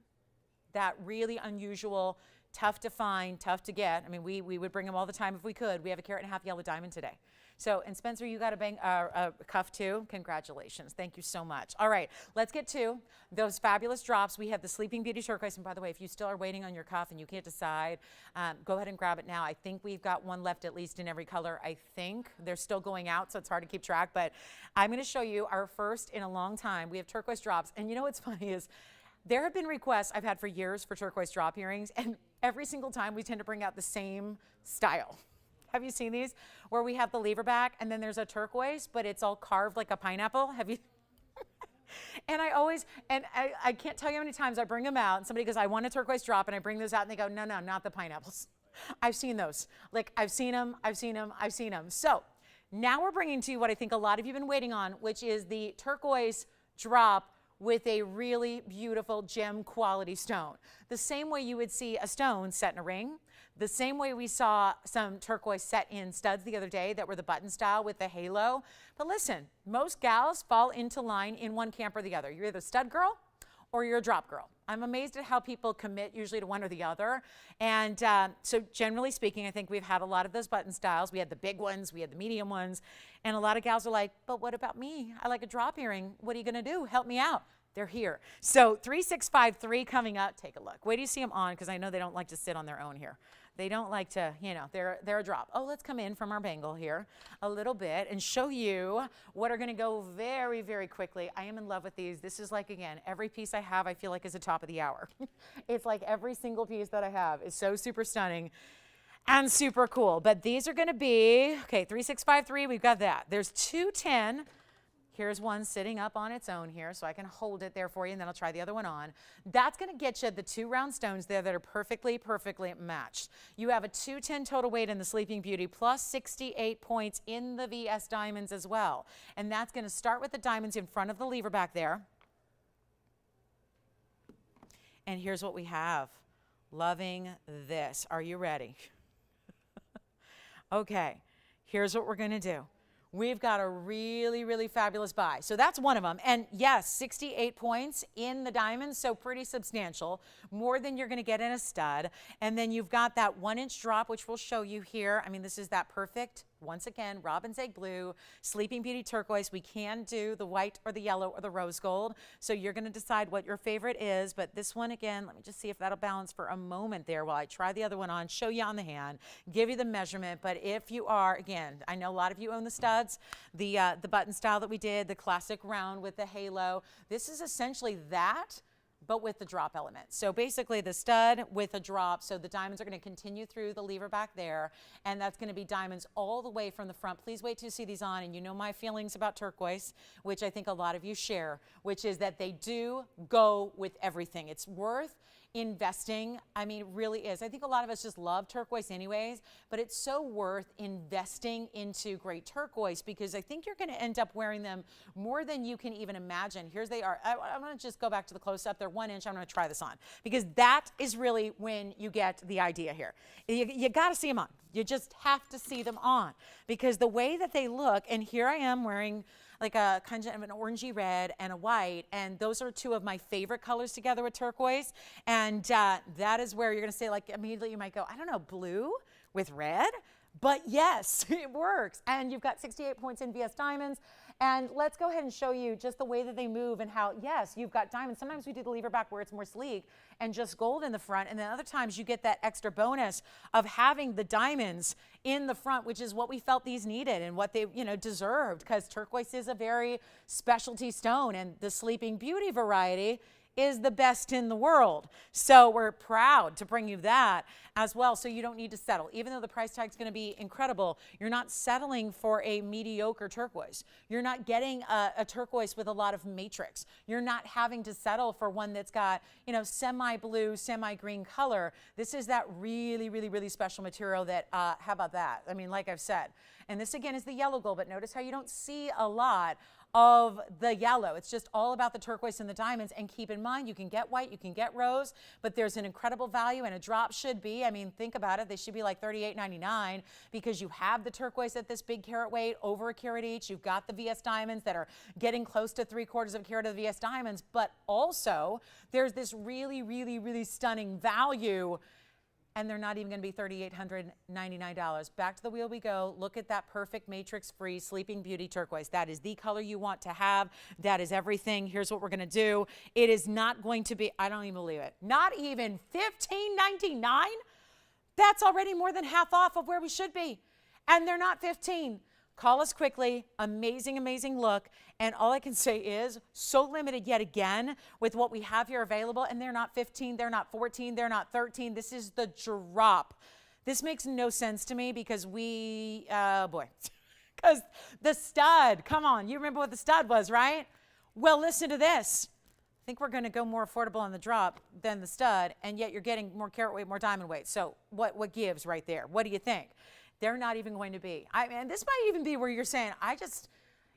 That really unusual, tough to find, tough to get. I mean, we would bring them all the time if we could. We have a 1.5 carat yellow diamond today. So, and Spencer, you got a cuff too. Congratulations. Thank you so much. All right, let's get to those fabulous drops. We have the Sleeping Beauty turquoise. And by the way, if you still are waiting on your cuff and you can't decide, go ahead and grab it now. I think we've got one left at least in every color. I think they're still going out, so it's hard to keep track. But I'm going to show you our first in a long time. We have turquoise drops. And you know what's funny is there have been requests I've had for years for turquoise drop earrings. And every single time we tend to bring out the same style. Have you seen these? Where we have the lever back and then there's a turquoise, but it's all carved like a pineapple. Have you? And I can't tell you how many times I bring them out and somebody goes, I want a turquoise drop, and I bring those out and they go, no, not the pineapples. I've seen those. Like, I've seen them. So now we're bringing to you what I think a lot of you have been waiting on, which is the turquoise drop with a really beautiful gem quality stone. The same way you would see a stone set in a ring, the same way we saw some turquoise set in studs the other day that were the button style with the halo. But listen, most gals fall into line in one camp or the other. You're either a stud girl or you're a drop girl. I'm amazed at how people commit usually to one or the other. And so generally speaking, I think we've had a lot of those button styles. We had the big ones, we had the medium ones, and a lot of gals are like, but what about me? I like a drop earring. What are you gonna do? Help me out. They're here. So 3653 coming up. Take a look. Wait till you see them on, because I know they don't like to sit on their own here. They don't like to, they're a drop. Oh, let's come in from our bangle here a little bit and show you what are going to go very, very quickly. I am in love with these. This is like, again, every piece I have I feel like is the top of the hour. It's like every single piece that I have is so super stunning and super cool. But these are going to be, okay, 3653, we've got that. There's 210. Here's one sitting up on its own here, so I can hold it there for you, and then I'll try the other one on. That's going to get you the 2 round stones there that are perfectly matched. You have a 210 total weight in the Sleeping Beauty, plus 68 points in the VS diamonds as well. And that's going to start with the diamonds in front of the lever back there. And here's what we have. Loving this. Are you ready? Okay, here's what we're going to do. We've got a really, really fabulous buy. So that's one of them. And yes, 68 points in the diamonds, so pretty substantial, more than you're going to get in a stud. And then you've got that 1-inch drop, which we'll show you here. I mean, this is that perfect, once again, Robin's Egg Blue, Sleeping Beauty Turquoise. We can do the white or the yellow or the rose gold. So you're going to decide what your favorite is. But this one, again, let me just see if that'll balance for a moment there while I try the other one on, show you on the hand, give you the measurement. But if you are, again, I know a lot of you own the studs, the button style that we did, the classic round with the halo. This is essentially that, but with the drop element. So basically the stud with a drop. So the diamonds are going to continue through the lever back there, and that's going to be diamonds all the way from the front. Please wait to see these on, and you know my feelings about turquoise, which I think a lot of you share, which is that they do go with everything. It's worth investing. I mean, it really is. I think a lot of us just love turquoise anyways, but it's so worth investing into great turquoise, because I think you're going to end up wearing them more than you can even imagine. Here they are. I'm going to just go back to the close-up. They're 1 inch. I'm going to try this on, because that is really when you get the idea here. You got to see them on. You just have to see them on, because the way that they look, and here I am wearing like a kind of an orangey red and a white, and those are 2 of my favorite colors together with turquoise. And that is where you're going to say, like, immediately you might go, I don't know, blue with red? But yes, it works. And you've got 68 points in VS diamonds. And let's go ahead and show you just the way that they move and how, yes, you've got diamonds. Sometimes we do the lever back where it's more sleek and just gold in the front. And then other times you get that extra bonus of having the diamonds in the front, which is what we felt these needed and what they, deserved, because turquoise is a very specialty stone, and the Sleeping Beauty variety is the best in the world. So we're proud to bring you that as well, so you don't need to settle. Even though the price tag is going to be incredible, you're not settling for a mediocre turquoise. You're not getting a turquoise with a lot of matrix. You're not having to settle for one that's got, semi-blue, semi-green color. This is that really, really, really special material that, how about that? I mean, like I've said. And this again is the yellow gold, but notice how you don't see a lot of the yellow. It's just all about the turquoise and the diamonds. And keep in mind, you can get white, you can get rose, but there's an incredible value, and a drop should be, think about it, they should be like $38.99, because you have the turquoise at this big carat weight, over a carat each. You've got the VS diamonds that are getting close to 3/4 of a carat of the VS diamonds, but also there's this really, really, really stunning value. And they're not even going to be $3,899. Back to the wheel we go. Look at that perfect matrix-free Sleeping Beauty turquoise. That is the color you want to have. That is everything. Here's what we're going to do. It is not going to be, I don't even believe it, not even $15.99? That's already more than half off of where we should be. And they're not $15. Call us quickly. Amazing, amazing look. And all I can say is, so limited yet again with what we have here available. And they're not 15, they're not 14, they're not 13. This is the drop. This makes no sense to me, because because the stud, come on, you remember what the stud was, right? Well, listen to this. I think we're going to go more affordable on the drop than the stud, and yet you're getting more carat weight, more diamond weight. So what gives right there? What do you think? They're not even going to be. And this might even be where you're saying,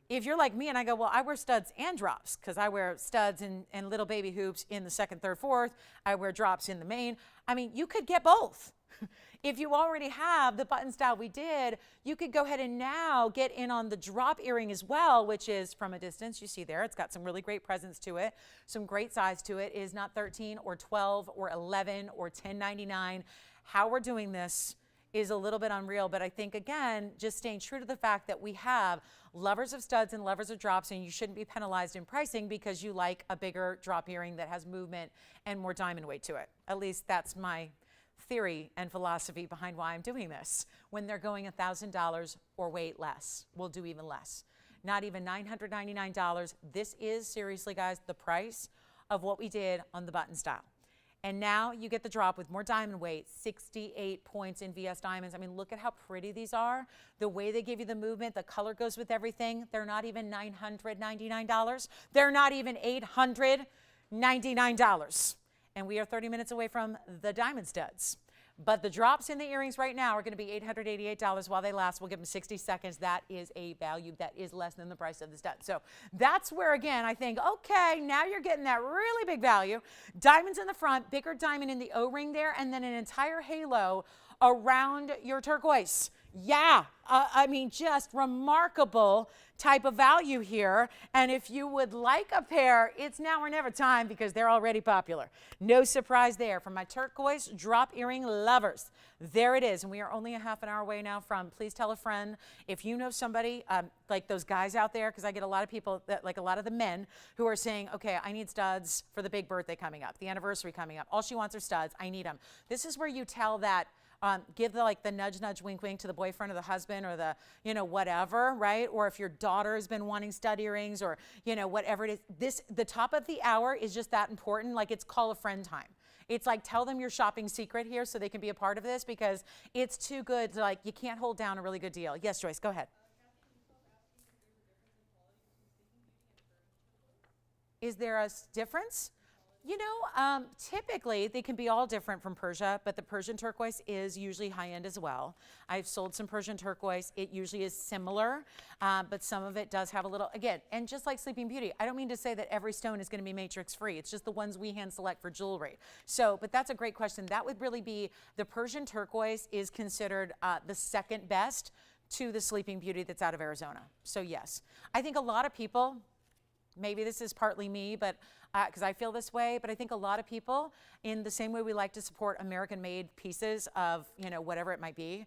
if you're like me and I go, well, I wear studs and drops, because I wear studs and little baby hoops in the second, third, fourth. I wear drops in the main. You could get both. If you already have the button style we did, you could go ahead and now get in on the drop earring as well, which is from a distance. You see there, it's got some really great presence to it, some great size to it. It is not 13 or 12 or 11 or $10.99. How we're doing this is a little bit unreal, but I think, again, just staying true to the fact that we have lovers of studs and lovers of drops, and you shouldn't be penalized in pricing because you like a bigger drop earring that has movement and more diamond weight to it. At least that's my theory and philosophy behind why I'm doing this. When they're going $1,000 or weight less, we'll do even less. Not even $999. This is, seriously, guys, the price of what we did on the button style. And now you get the drop with more diamond weight, 68 points in VS diamonds. Look at how pretty these are. The way they give you the movement, the color goes with everything. They're not even $999. They're not even $899. And we are 30 minutes away from the diamond studs. But the drops in the earrings right now are going to be $888 while they last. We'll give them 60 seconds. That is a value that is less than the price of the stud. So that's where, again, I think, okay, now you're getting that really big value. Diamonds in the front, bigger diamond in the O-ring there, and then an entire halo around your turquoise. Yeah, just remarkable type of value here. And if you would like a pair, it's now or never time, because they're already popular. No surprise there. For my turquoise drop earring lovers, there it is. And we are only a half an hour away now from Please Tell a Friend. If you know somebody, like those guys out there, because I get a lot of people, like a lot of the men, who are saying, okay, I need studs for the big birthday coming up, the anniversary coming up. All she wants are studs. I need them. This is where you tell that, give the nudge, nudge, wink, wink to the boyfriend or the husband or the, whatever, right? Or if your daughter has been wanting stud earrings or, whatever it is. The top of the hour is just that important. Like, it's call a friend time. It's like, tell them your shopping secret here so they can be a part of this, because it's too good. You can't hold down a really good deal. Yes, Joyce, go ahead. Is there a difference? Typically they can be all different from Persia, but the Persian turquoise is usually high-end as well. I've sold some Persian turquoise. It usually is similar, but some of it does have a little, again, and just like Sleeping Beauty, I don't mean to say that every stone is going to be matrix-free. It's just the ones we hand select for jewelry. So, but that's a great question. That would really be, the Persian turquoise is considered the second best to the Sleeping Beauty that's out of Arizona. So yes, I think a lot of people, maybe this is partly me, but because I feel this way, but I think a lot of people, in the same way we like to support American-made pieces of, you know, whatever it might be,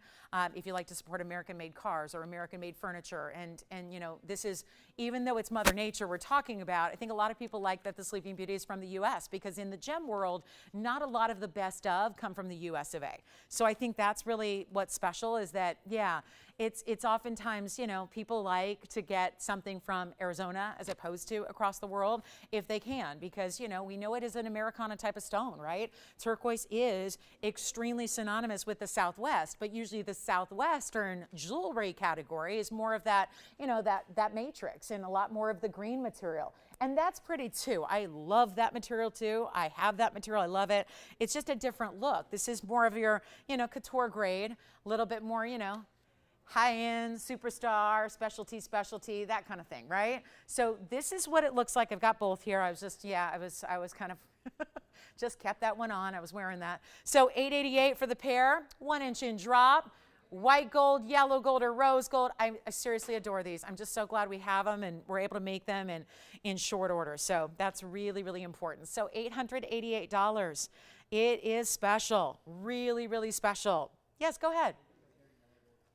if you like to support American-made cars or American-made furniture, and you know, this is, even though it's Mother Nature we're talking about, I think a lot of people like that the Sleeping Beauty is from the U.S. because in the gem world, not a lot of the best of come from the U.S. of A. So I think that's really what's special is that, yeah, it's oftentimes, you know, people like to get something from Arizona as opposed to across the world if they can, because, you know, we know it is an Americana type of stone, right? Turquoise is extremely synonymous with the Southwest, but usually the Southwestern jewelry category is more of that, you know, that matrix and a lot more of the green material. And that's pretty too. I love that material too. I have that material. I love it. It's just a different look. This is more of your, you know, couture grade, a little bit more, you know, high-end, superstar, specialty, that kind of thing, right? So this is what it looks like. I've got both here. I was just, yeah, I was kind of just kept that one on. I was wearing that. So $888 for the pair, 1 inch in drop, white gold, yellow gold, or rose gold. I seriously adore these. I'm just so glad we have them and we're able to make them in short order. So that's really, really important. So $888. It is special, really, really special. Yes, go ahead.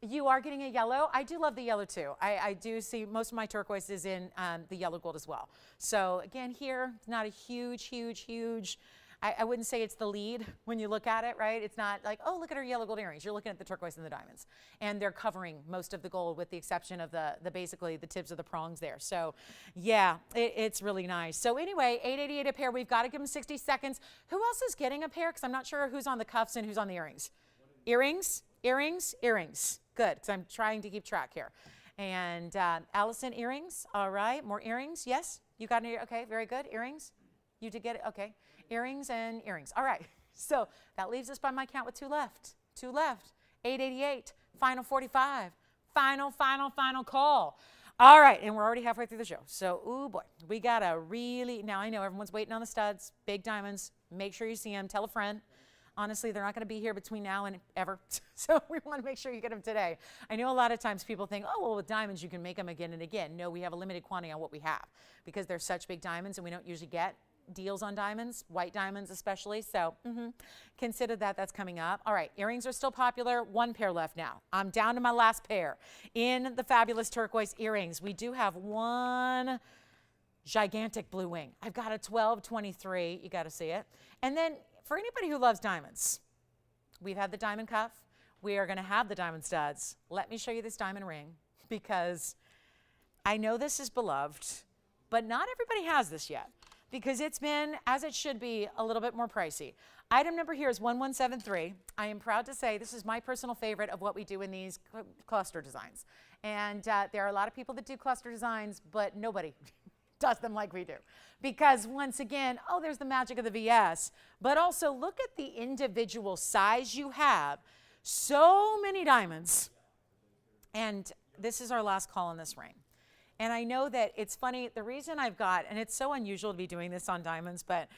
You are getting a yellow. I do love the yellow too. I do see most of my turquoise is in the yellow gold as well. So again, here, not a huge, I wouldn't say it's the lead when you look at it, right? It's not like, oh, look at her yellow gold earrings. You're looking at the turquoise and the diamonds. And they're covering most of the gold with the exception of the basically the tips of the prongs there. So yeah, it's really nice. So anyway, $888 a pair. We've got to give them 60 seconds. Who else is getting a pair? Because I'm not sure who's on the cuffs and who's on the earrings. Earrings? Good, because I'm trying to keep track here. And Allison, earrings. All right, more earrings. Yes, you got an ear. Okay, very good. Earrings. You did get it. Okay, earrings and earrings. All right. So that leaves us by my count with 2 left. 2 left. 888. Final 45. Final call. All right, and we're already halfway through the show. So, ooh boy, we gotta really. Now I know everyone's waiting on the studs, big diamonds. Make sure you see them. Tell a friend. Honestly, they're not going to be here between now and ever. So we want to make sure you get them today. I know a lot of times people think, oh, well, with diamonds, you can make them again and again. No, we have a limited quantity on what we have because they're such big diamonds and we don't usually get deals on diamonds, white diamonds especially. So consider that. That's coming up. All right, earrings are still popular. 1 pair left now. I'm down to my last pair. In the fabulous turquoise earrings, we do have one gigantic blue wing. I've got a 1223. You got to see it. And then for anybody who loves diamonds, we've had the diamond cuff. We are going to have the diamond studs. Let me show you this diamond ring because I know this is beloved, but not everybody has this yet because it's been, as it should be, a little bit more pricey. Item number here is 1173. I am proud to say this is my personal favorite of what we do in these cluster designs. And there are a lot of people that do cluster designs, but nobody does them like we do. Because once again, oh, there's the magic of the VS, but also look at the individual size you have. So many diamonds. And this is our last call on this ring. And I know that it's funny, the reason I've got, and it's so unusual to be doing this on diamonds, but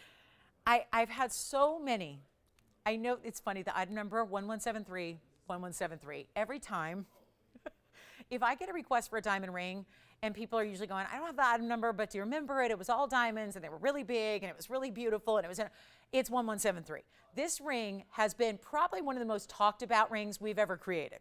I've had so many. I know it's funny, the item number 1173, 1173. Every time, if I get a request for a diamond ring, and people are usually going, I don't have the item number, but do you remember it? It was all diamonds, and they were really big, and it was really beautiful, and it's 1173. This ring has been probably one of the most talked about rings we've ever created.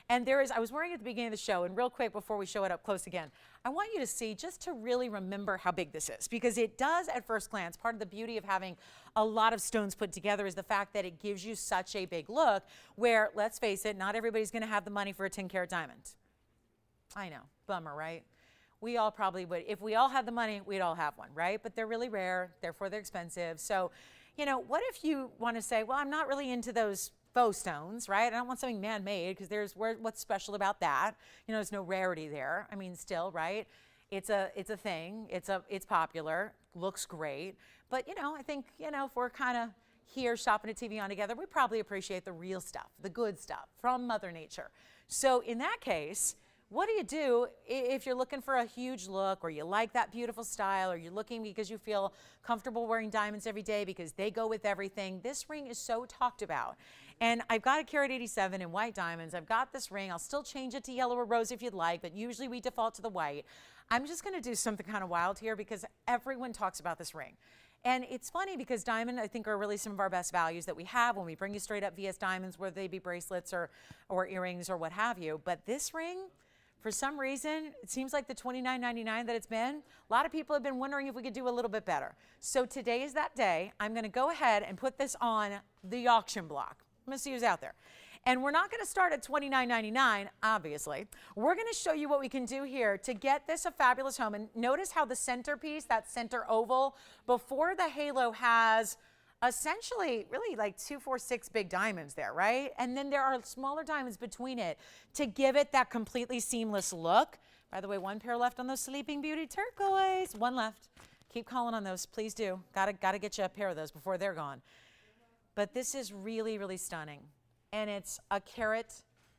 And I was wearing it at the beginning of the show, and real quick before we show it up close again, I want you to see, just to really remember how big this is, because it does at first glance, part of the beauty of having a lot of stones put together is the fact that it gives you such a big look where, let's face it, not everybody's gonna have the money for a 10-carat diamond. I know, bummer, right? We all probably would. If we all had the money, we'd all have one, right? But they're really rare, therefore they're expensive. So, you know, what if you want to say, well, I'm not really into those faux stones, right? I don't want something man-made because what's special about that? You know, there's no rarity there. I mean, still, right? It's a thing. It's popular. Looks great. But, you know, I think, you know, if we're kind of here shopping at TVON together, we probably appreciate the real stuff, the good stuff from Mother Nature. So in that case, what do you do if you're looking for a huge look or you like that beautiful style or you're looking because you feel comfortable wearing diamonds every day because they go with everything? This ring is so talked about. And I've got a carat 87 in white diamonds. I've got this ring. I'll still change it to yellow or rose if you'd like, but usually we default to the white. I'm just going to do something kind of wild here because everyone talks about this ring. And it's funny because diamond, I think, are really some of our best values that we have when we bring you straight up VS diamonds, whether they be bracelets or earrings or what have you. But this ring, for some reason, it seems like the $29.99 that it's been, a lot of people have been wondering if we could do a little bit better. So today is that day. I'm going to go ahead and put this on the auction block. I'm going to see who's out there. And we're not going to start at $29.99, obviously. We're going to show you what we can do here to get this a fabulous home. And notice how the centerpiece, that center oval, before the halo has essentially really like 2, 4, 6 big diamonds there, right? And then there are smaller diamonds between it to give it that completely seamless look. By the way, one pair left on those Sleeping Beauty turquoise. One left. Keep calling on those, please do. Gotta get you a pair of those before they're gone. But this is really, really stunning. And it's a carat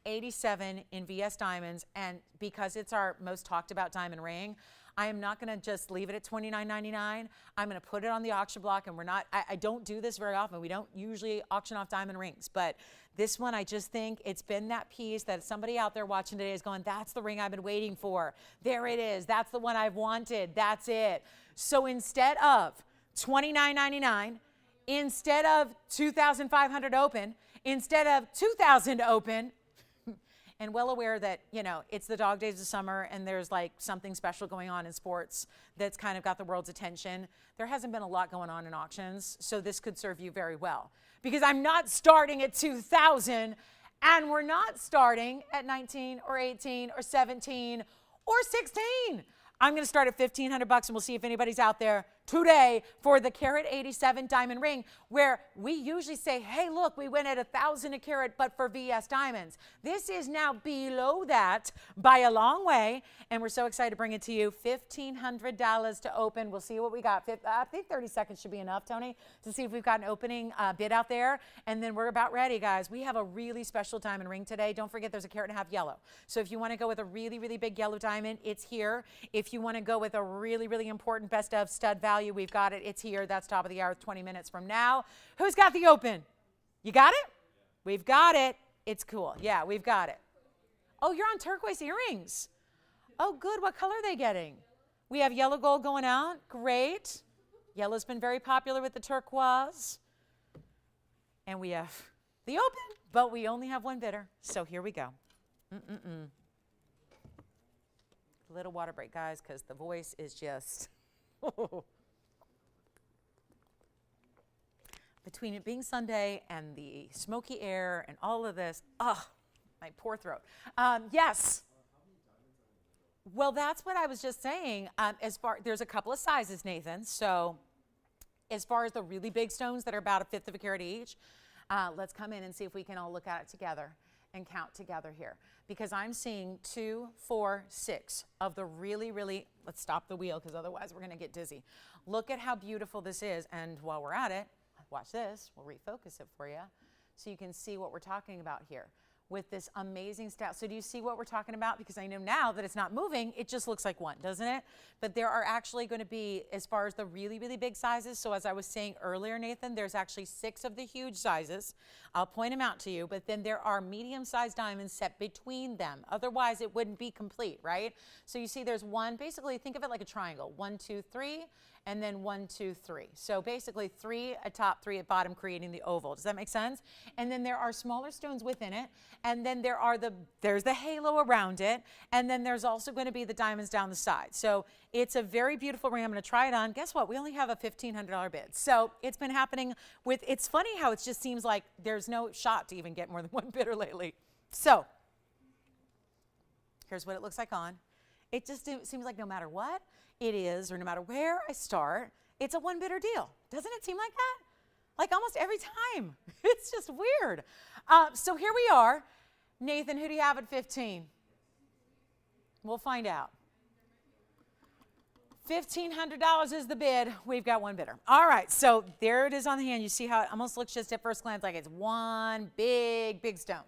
87 in VS diamonds. And because it's our most talked about diamond ring, I am not going to just leave it at $29.99. I'm going to put it on the auction block. And I don't do this very often. We don't usually auction off diamond rings. But this one, I just think it's been that piece that somebody out there watching today is going, that's the ring I've been waiting for. There it is. That's the one I've wanted. That's it. So instead of $29.99, instead of $2,500 open, instead of $2,000 open, and well aware that, you know, it's the dog days of summer and there's like something special going on in sports that's kind of got the world's attention. There hasn't been a lot going on in auctions, so this could serve you very well. Because I'm not starting at $2,000 and we're not starting at 19 or 18 or 17 or 16. I'm going to start at $1,500 and we'll see if anybody's out there today for the carat 87 diamond ring, where we usually say, hey, look, we went at $1,000 a carat, but for VS diamonds. This is now below that by a long way, and we're so excited to bring it to you. $1,500 to open. We'll see what we got. I think 30 seconds should be enough, Tony, to see if we've got an opening bid out there, and then we're about ready, guys. We have a really special diamond ring today. Don't forget there's a carat and a half yellow. So if you want to go with a really, really big yellow diamond, it's here. If you want to go with a really, really important best of stud value, we've got it. It's here. That's top of the hour, 20 minutes from now. Who's got the open? You got it? We've got it. It's cool. Yeah, we've got it. Oh, you're on turquoise earrings. Oh, good. What color are they getting? We have yellow gold going out. Great. Yellow's been very popular with the turquoise. And we have the open, but we only have one bidder. So here we go. Little water break, guys, because the voice is just... Between it being Sunday and the smoky air and all of this, my poor throat. Yes. Well, that's what I was just saying. There's a couple of sizes, Nathan. So as far as the really big stones that are about 1/5 of a carat each, let's come in and see if we can all look at it together and count together here. Because I'm seeing 2, 4, 6 of the really, really, let's stop the wheel because otherwise we're going to get dizzy. Look at how beautiful this is. And while we're at it, watch this. We'll refocus it for you so you can see what we're talking about here with this amazing style. So do you see what we're talking about? Because I know now that it's not moving, it just looks like one, doesn't it? But there are actually going to be, as far as the really, really big sizes, so as I was saying earlier, Nathan, there's actually 6 of the huge sizes. I'll point them out to you, but then there are medium-sized diamonds set between them. Otherwise, it wouldn't be complete, right? So you see there's one, basically think of it like a triangle, 1, 2, 3, and then 1, 2, 3. So basically 3 at top, 3 at bottom, creating the oval. Does that make sense? And then there are smaller stones within it, and then there's the halo around it, and then there's also going to be the diamonds down the side. So it's a very beautiful ring. I'm going to try it on. Guess what? We only have a $1,500 bid. So it's been happening with, it's funny how it just seems like there's no shot to even get more than one bidder lately. So here's what it looks like on. It just seems like no matter what it is, or no matter where I start, it's a one bidder deal. Doesn't it seem like that? Like almost every time. It's just weird. So here we are. Nathan, who do you have at 15? We'll find out. $1,500 is the bid. We've got one bidder. All right, so there it is on the hand. You see how it almost looks just at first glance like it's one big, big stone.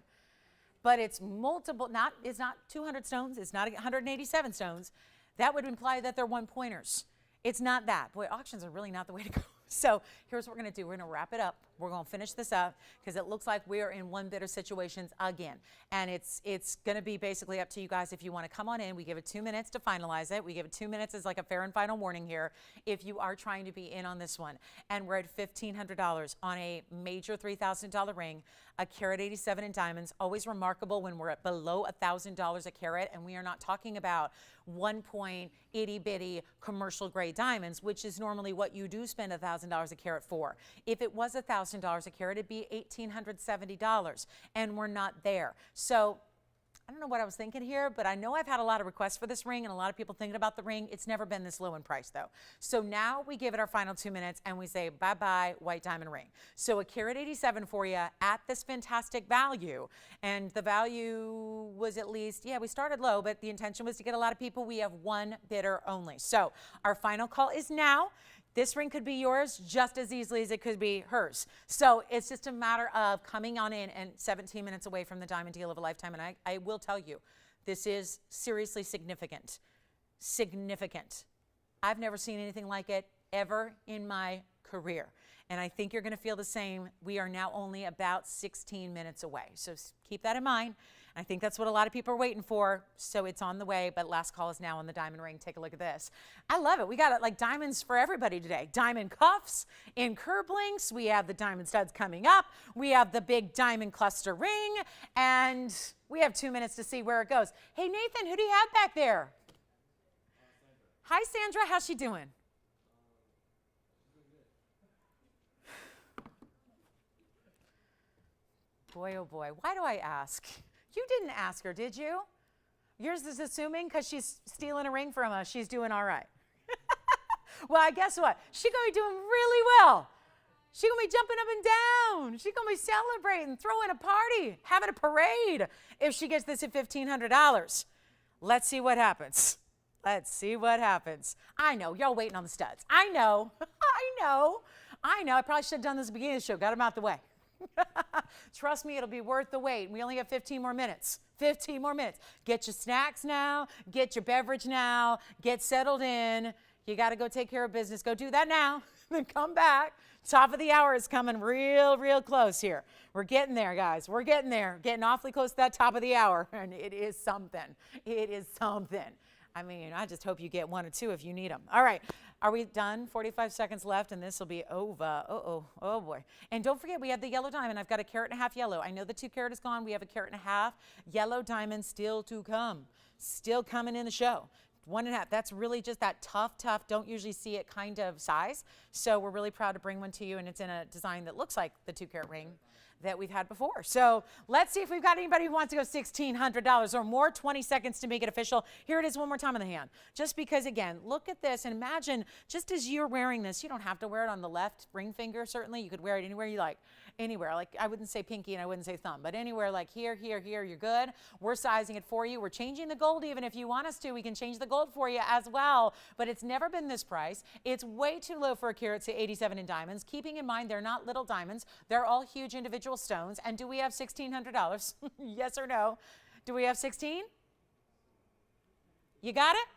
But it's multiple, it's not 200 stones. It's not 187 stones. That would imply that they're one-pointers. It's not that. Boy, auctions are really not the way to go. So here's what we're going to do. We're going to wrap it up We're going to finish this up because it looks like we're in one bidder situations again. And it's going to be basically up to you guys if you want to come on in. We give it 2 minutes to finalize it. We give it 2 minutes as like a fair and final warning here if you are trying to be in on this one. And we're at $1,500 on a major $3,000 ring, a carat 87 in diamonds. Always remarkable when we're at below $1,000 a carat, and we are not talking about 1 itty bitty commercial grade diamonds, which is normally what you do spend $1,000 a carat for. If it was $1,000 a carat, it'd be $1,870, and we're not there. So I don't know what I was thinking here, but I know I've had a lot of requests for this ring and a lot of people thinking about the ring. It's never been this low in price though. So now we give it our final 2 minutes and we say bye-bye white diamond ring. So a carat 87 for you at this fantastic value. And the value was at least, yeah, we started low, but the intention was to get a lot of people. We have one bidder only. So our final call is now. This ring could be yours just as easily as it could be hers. So it's just a matter of coming on in and 17 minutes away from the diamond deal of a lifetime. And I will tell you, this is seriously significant. Significant. I've never seen anything like it ever in my career. And I think you're going to feel the same. We are now only about 16 minutes away. So keep that in mind. I think that's what a lot of people are waiting for. So it's on the way, but last call is now on the diamond ring. Take a look at this. I love it. We got like diamonds for everybody today. Diamond cuffs in curb links. We have the diamond studs coming up. We have the big diamond cluster ring. And we have 2 minutes to see where it goes. Hey, Nathan, who do you have back there? Hi, Sandra. How's she doing? Boy, oh boy. Why do I ask? You didn't ask her, did you? Yours is assuming because she's stealing a ring from us, she's doing all right. Well, guess what? She's going to be doing really well. She's going to be jumping up and down. She's going to be celebrating, throwing a party, having a parade if she gets this at $1,500. Let's see what happens. Let's see what happens. I know. Y'all waiting on the studs. I know. I know. I know. I probably should have done this at the beginning of the show. Got them out the way. Trust me, it'll be worth the wait. We only have 15 more minutes. 15 more minutes. Get your snacks now. Get your beverage now. Get settled in. You got to go take care of business. Go do that now. Then come back. Top of the hour is coming real close here. We're getting there, guys. We're getting there. Getting awfully close to that top of the hour. And it is something. It is something. I mean, I just hope you get 1 or 2 if you need them. All right. Are we done? 45 seconds left, and this will be over. Oh boy. And don't forget, we have the yellow diamond. I've got a carat and a half yellow. I know the 2 carat is gone. We have a carat and a half yellow diamond still to come. Still coming in the show. 1.5. That's really just that tough, don't usually see it kind of size. So we're really proud to bring one to you, and it's in a design that looks like the 2 carat ring that we've had before. So let's see if we've got anybody who wants to go $1,600 or more. 20 seconds to make it official. Here it is one more time in the hand. Just because, again, look at this and imagine just as you're wearing this, you don't have to wear it on the left ring finger, certainly. You could wear it anywhere you like. Anywhere. Like, I wouldn't say pinky and I wouldn't say thumb, but anywhere like here, you're good. We're sizing it for you. We're changing the gold even if you want us to. We can change the gold for you as well, but it's never been this price. It's way too low for a carat to 87 in diamonds. Keeping in mind, they're not little diamonds. They're all huge individual stones. And do we have $1,600? Yes or no? Do we have 16? You got it?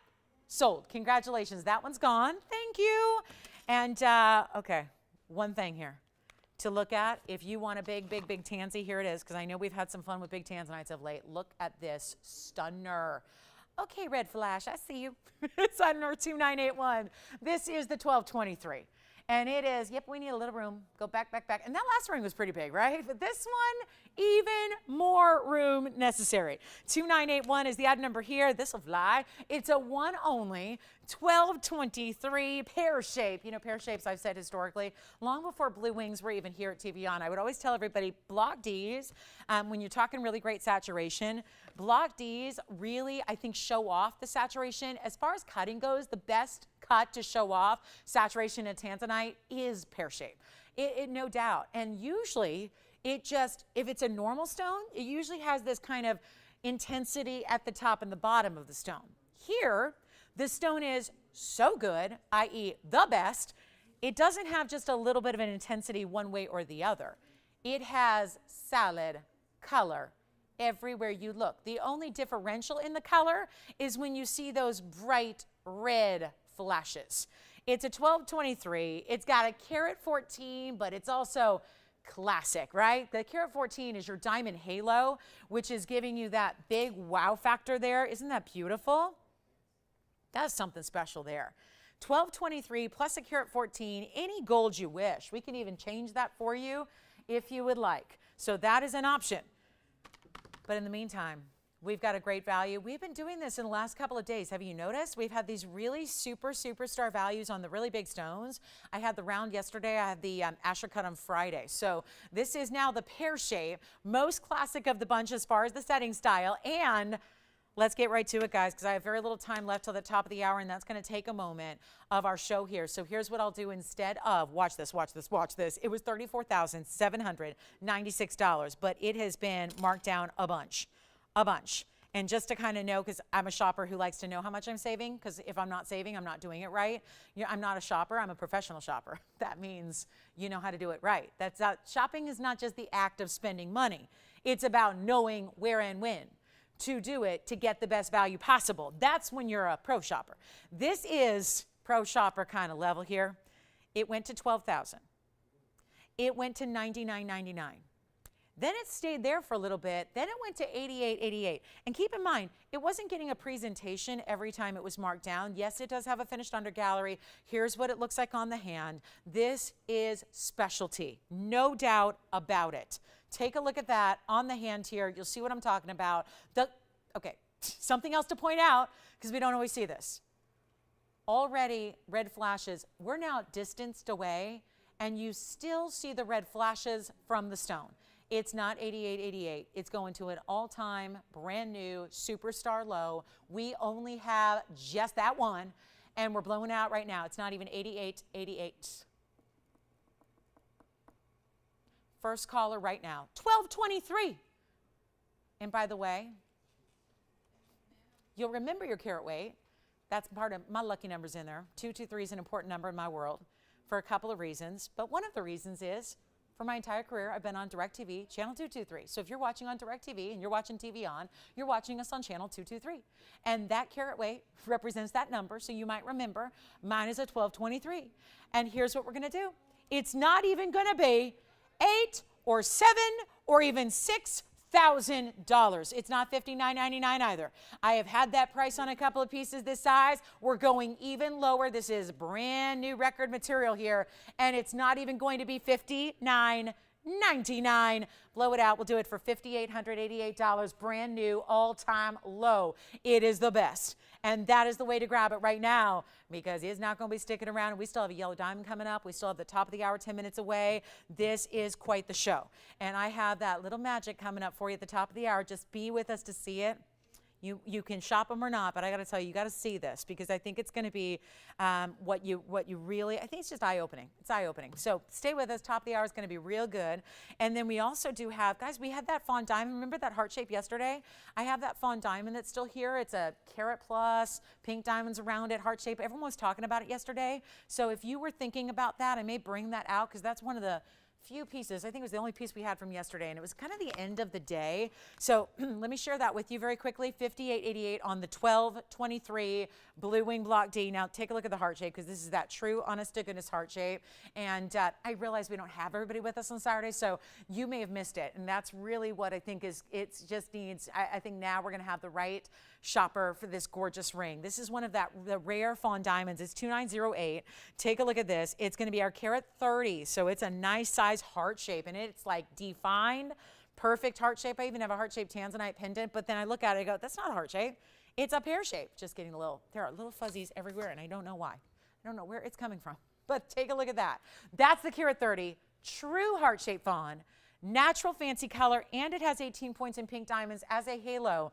Sold. Congratulations. That one's gone. Thank you. And, okay, one thing here to look at. If you want a big tansy, here it is, because I know we've had some fun with big tanzanites of late. Look at this stunner. Okay, red flash, I see you. It's item number 2981. This is the 1223. And it is, yep, we need a little room. Go back. And that last ring was pretty big, right? But this one, even more room necessary. 2981 is the item number here. This will fly. It's a one only 1223 pear shape. You know, pear shapes, I've said historically, long before blue wings were even here at TVON. I would always tell everybody, block Ds, when you're talking really great saturation, block Ds really, I think, show off the saturation. As far as cutting goes, the best cut to show off saturation in tanzanite is pear shape. It no doubt. And usually, it just, if it's a normal stone, it usually has this kind of intensity at the top and the bottom of the stone. Here, the stone is so good, i.e. the best, it doesn't have just a little bit of an intensity one way or the other. It has solid color everywhere you look. The only differential in the color is when you see those bright red flashes. It's a 1223. It's got a carat 14, but it's also classic, right? The carat 14 is your diamond halo, which is giving you that big wow factor there. Isn't that beautiful? That's something special there. 1223 plus a carat 14, any gold you wish. We can even change that for you if you would like. So that is an option. But in the meantime, we've got a great value. We've been doing this in the last couple of days. Have you noticed? We've had these really superstar values on the really big stones. I had the round yesterday. I had the Asher cut on Friday. So this is now the pear shape, most classic of the bunch as far as the setting style. And let's get right to it, guys, because I have very little time left till the top of the hour, and that's going to take a moment of our show here. So here's what I'll do instead of, watch this, watch this, watch this. It was $34,796, but it has been marked down a bunch. And just to kind of know, because I'm a shopper who likes to know how much I'm saving, because if I'm not saving, I'm not doing it right. I'm not a shopper, I'm a professional shopper. That means you know how to do it right. Shopping is not just the act of spending money. It's about knowing where and when to do it to get the best value possible. That's when you're a pro shopper. This is pro shopper kind of level here. It went to $12,000. It went to $99.99. Then it stayed there for a little bit. Then it went to $88.88. And keep in mind, it wasn't getting a presentation every time it was marked down. Yes, it does have a finished under gallery. Here's what it looks like on the hand. This is specialty, no doubt about it. Take a look at that on the hand here. You'll see what I'm talking about. Okay, something else to point out, because we don't always see this. Already red flashes. We're now distanced away, and you still see the red flashes from the stone. It's not $88.88. It's going to an all-time, brand new, superstar low. We only have just that one, and we're blowing out right now. It's not even $88.88. First caller right now, 1223. And by the way, you'll remember your carat weight. That's part of my lucky numbers in there. 223 is an important number in my world for a couple of reasons. But one of the reasons is, for my entire career, I've been on DirecTV, channel 223. So if you're watching on DirecTV and you're watching TVON, you're watching us on channel 223. And that carat weight represents that number, so you might remember mine is a 1223. And here's what we're gonna do. It's not even gonna be $8 or $7 or even $6,000. It's not $59.99 either. I have had that price on a couple of pieces this size. We're going even lower. This is brand new record material here, and it's not even going to be $59.99. Blow it out. We'll do it for $5,888, brand new, all-time low. It is the best. And that is the way to grab it right now, because it's not going to be sticking around. We still have a yellow diamond coming up. We still have the top of the hour 10 minutes away. This is quite the show. And I have that little magic coming up for you at the top of the hour. Just be with us to see it. You can shop them or not, but I got to tell you, you got to see this, because I think it's going to be what you really, I think it's just eye-opening. It's eye-opening. So stay with us. Top of the hour is going to be real good. And then we also do have, guys, we had that fawn diamond. Remember that heart shape yesterday? I have that fawn diamond that's still here. It's a carat plus, pink diamonds around it, heart shape. Everyone was talking about it yesterday. So if you were thinking about that, I may bring that out, because that's one of the few pieces. I think it was the only piece we had from yesterday, and it was kind of the end of the day. So let me share that with you very quickly. $58.88 on the 1223 Blue Wing Block D. Now take a look at the heart shape, because this is that true, honest to goodness heart shape. And I realize we don't have everybody with us on Saturday, so you may have missed it. And that's really what I think is, it just needs, I think now we're going to have the right shopper for this gorgeous ring. This is one of the rare fawn diamonds. It's 2908. Take a look at this. It's going to be our carat 30, so it's a nice size heart shape, and it's like defined, perfect heart shape. I even have a heart shaped tanzanite pendant, but then I look at it and go, that's not a heart shape. It's a pear shape. Just getting there are little fuzzies everywhere, and I don't know why. I don't know where it's coming from, but take a look at that. That's the carat 30, true heart shape fawn, natural fancy color, and it has 18 points in pink diamonds as a halo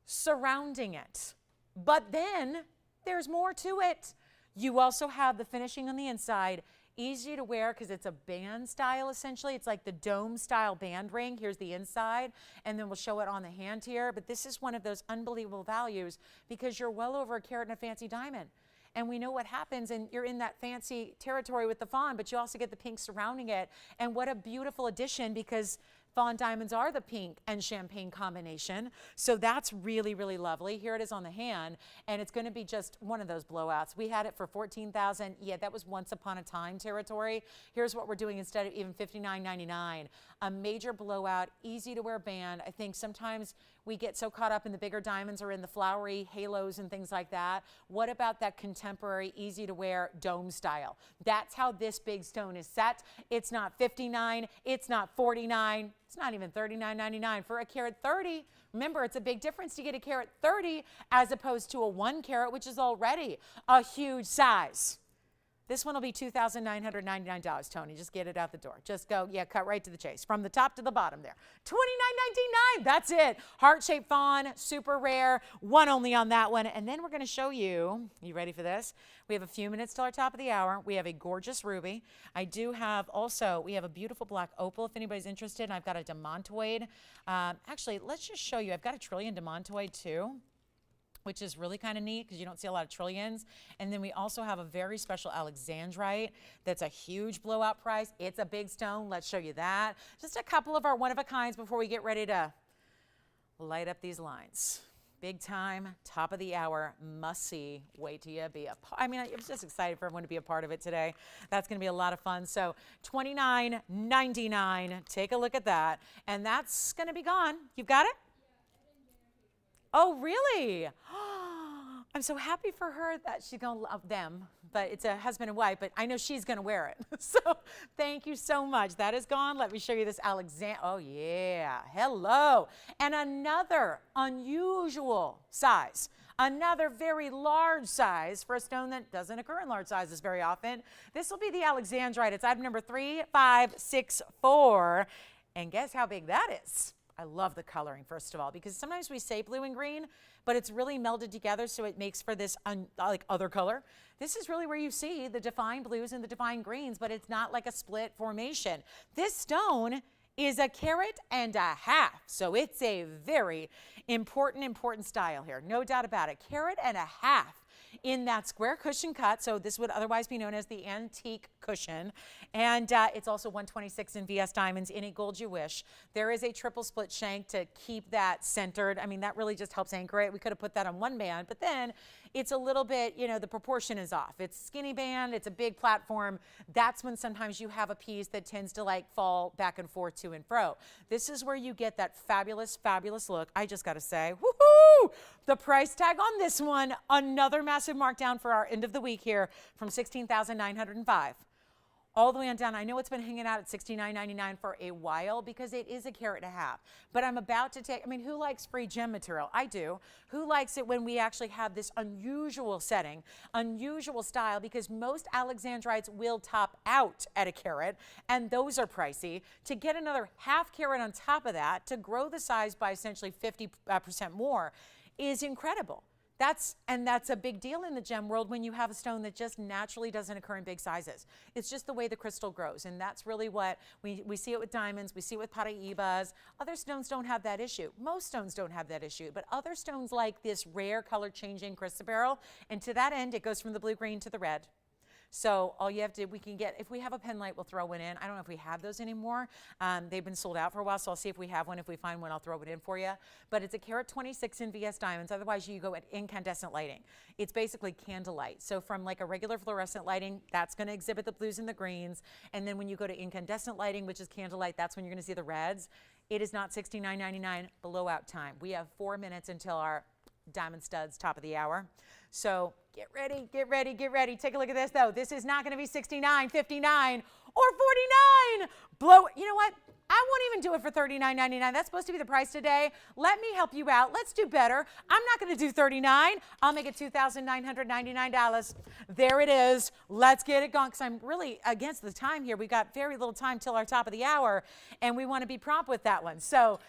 surrounding it. But then there's more to it. You also have the finishing on the inside, easy to wear because it's a band style essentially. It's like the dome style band ring. Here's the inside, and then we'll show it on the hand here. But this is one of those unbelievable values, because you're well over a carat and a fancy diamond. And we know what happens, and you're in that fancy territory with the fawn, but you also get the pink surrounding it. And what a beautiful addition, because Fawn diamonds are the pink and champagne combination. So that's really, really lovely. Here it is on the hand, and it's going to be just one of those blowouts. We had it for $14,000. Yeah, that was once upon a time territory. Here's what we're doing instead of even $59.99. A major blowout, easy to wear band. I think sometimes we get so caught up in the bigger diamonds or in the flowery halos and things like that. What about that contemporary, easy to wear dome style? That's how this big stone is set. It's not $59, it's not $49, it's not even $39.99 for a carat 30. Remember, it's a big difference to get a carat 30 as opposed to a 1 carat, which is already a huge size. This one will be $2,999, Tony. Just get it out the door. Just go, yeah, cut right to the chase. From the top to the bottom there. $29.99, that's it. Heart-shaped fawn, super rare, one only on that one. And then we're going to show you ready for this? We have a few minutes till our top of the hour. We have a gorgeous ruby. I do have also, we have a beautiful black opal if anybody's interested. And I've got a demontoid. Actually, let's just show you. I've got a trillion demontoid too, which is really kind of neat because you don't see a lot of trillions. And then we also have a very special alexandrite that's a huge blowout price. It's a big stone. Let's show you that. Just a couple of our one-of-a-kinds before we get ready to light up these lines. Big time, top of the hour, must see. Wait till you be a part. I mean, I'm just excited for everyone to be a part of it today. That's going to be a lot of fun. So $29.99. Take a look at that. And that's going to be gone. You've got it? Oh, really? I'm so happy for her that she's going to love them, but it's a husband and wife, but I know she's going to wear it. So thank you so much. That is gone. Let me show you this Alexander. Oh, yeah. Hello. And another unusual size. Another very large size for a stone that doesn't occur in large sizes very often. This will be the Alexandrite. It's item number 3564. And guess how big that is? I love the coloring, first of all, because sometimes we say blue and green, but it's really melded together, so it makes for this like other color. This is really where you see the defined blues and the defined greens, but it's not like a split formation. This stone is a carat and a half, so it's a very important style here, no doubt about it. Carat and a half in that square cushion cut, so this would otherwise be known as the antique cushion, and it's also 126 in VS diamonds, any gold you wish. There is a triple split shank to keep that centered. I mean, that really just helps anchor it. We could have put that on one band, but then it's a little bit, you know, the proportion is off. It's skinny band, it's a big platform. That's when sometimes you have a piece that tends to like fall back and forth to and fro. This is where you get that fabulous look. I just got to say, woohoo! The price tag on this one, another massive markdown for our end of the week here from $16,905. All the way on down. I know it's been hanging out at $69.99 for a while because it is a carat and a half. But I'm about to take, I mean, who likes free gem material? I do. Who likes it when we actually have this unusual setting, unusual style, because most alexandrites will top out at a carat, and those are pricey. To get another half carat on top of that, to grow the size by essentially 50% more, is incredible. That's a big deal in the gem world when you have a stone that just naturally doesn't occur in big sizes. It's just the way the crystal grows, and that's really what we see it with diamonds, we see it with Paraibas. Other stones don't have that issue. Most stones don't have that issue, but other stones like this rare color changing chrysoberyl, and to that end, it goes from the blue-green to the red. So all you have to, we can get, if we have a pen light, we'll throw one in. I don't know if we have those anymore. They've been sold out for a while, so I'll see if we have one. If we find one, I'll throw it in for you. But it's a carat 26 in VS diamonds. Otherwise, you go at incandescent lighting. It's basically candlelight. So from like a regular fluorescent lighting, that's going to exhibit the blues and the greens. And then when you go to incandescent lighting, which is candlelight, that's when you're going to see the reds. It is not $69.99 blowout time. We have 4 minutes until our diamond studs top of the hour. So get ready, get ready, get ready. Take a look at this though. This is not going to be $69, $59, or $49. You know what? I won't even do it for $39.99. That's supposed to be the price today. Let me help you out. Let's do better. I'm not going to do $39. I'll make it $2,999. There it is. Let's get it going because I'm really against the time here. We got very little time till our top of the hour, and we want to be prompt with that one. So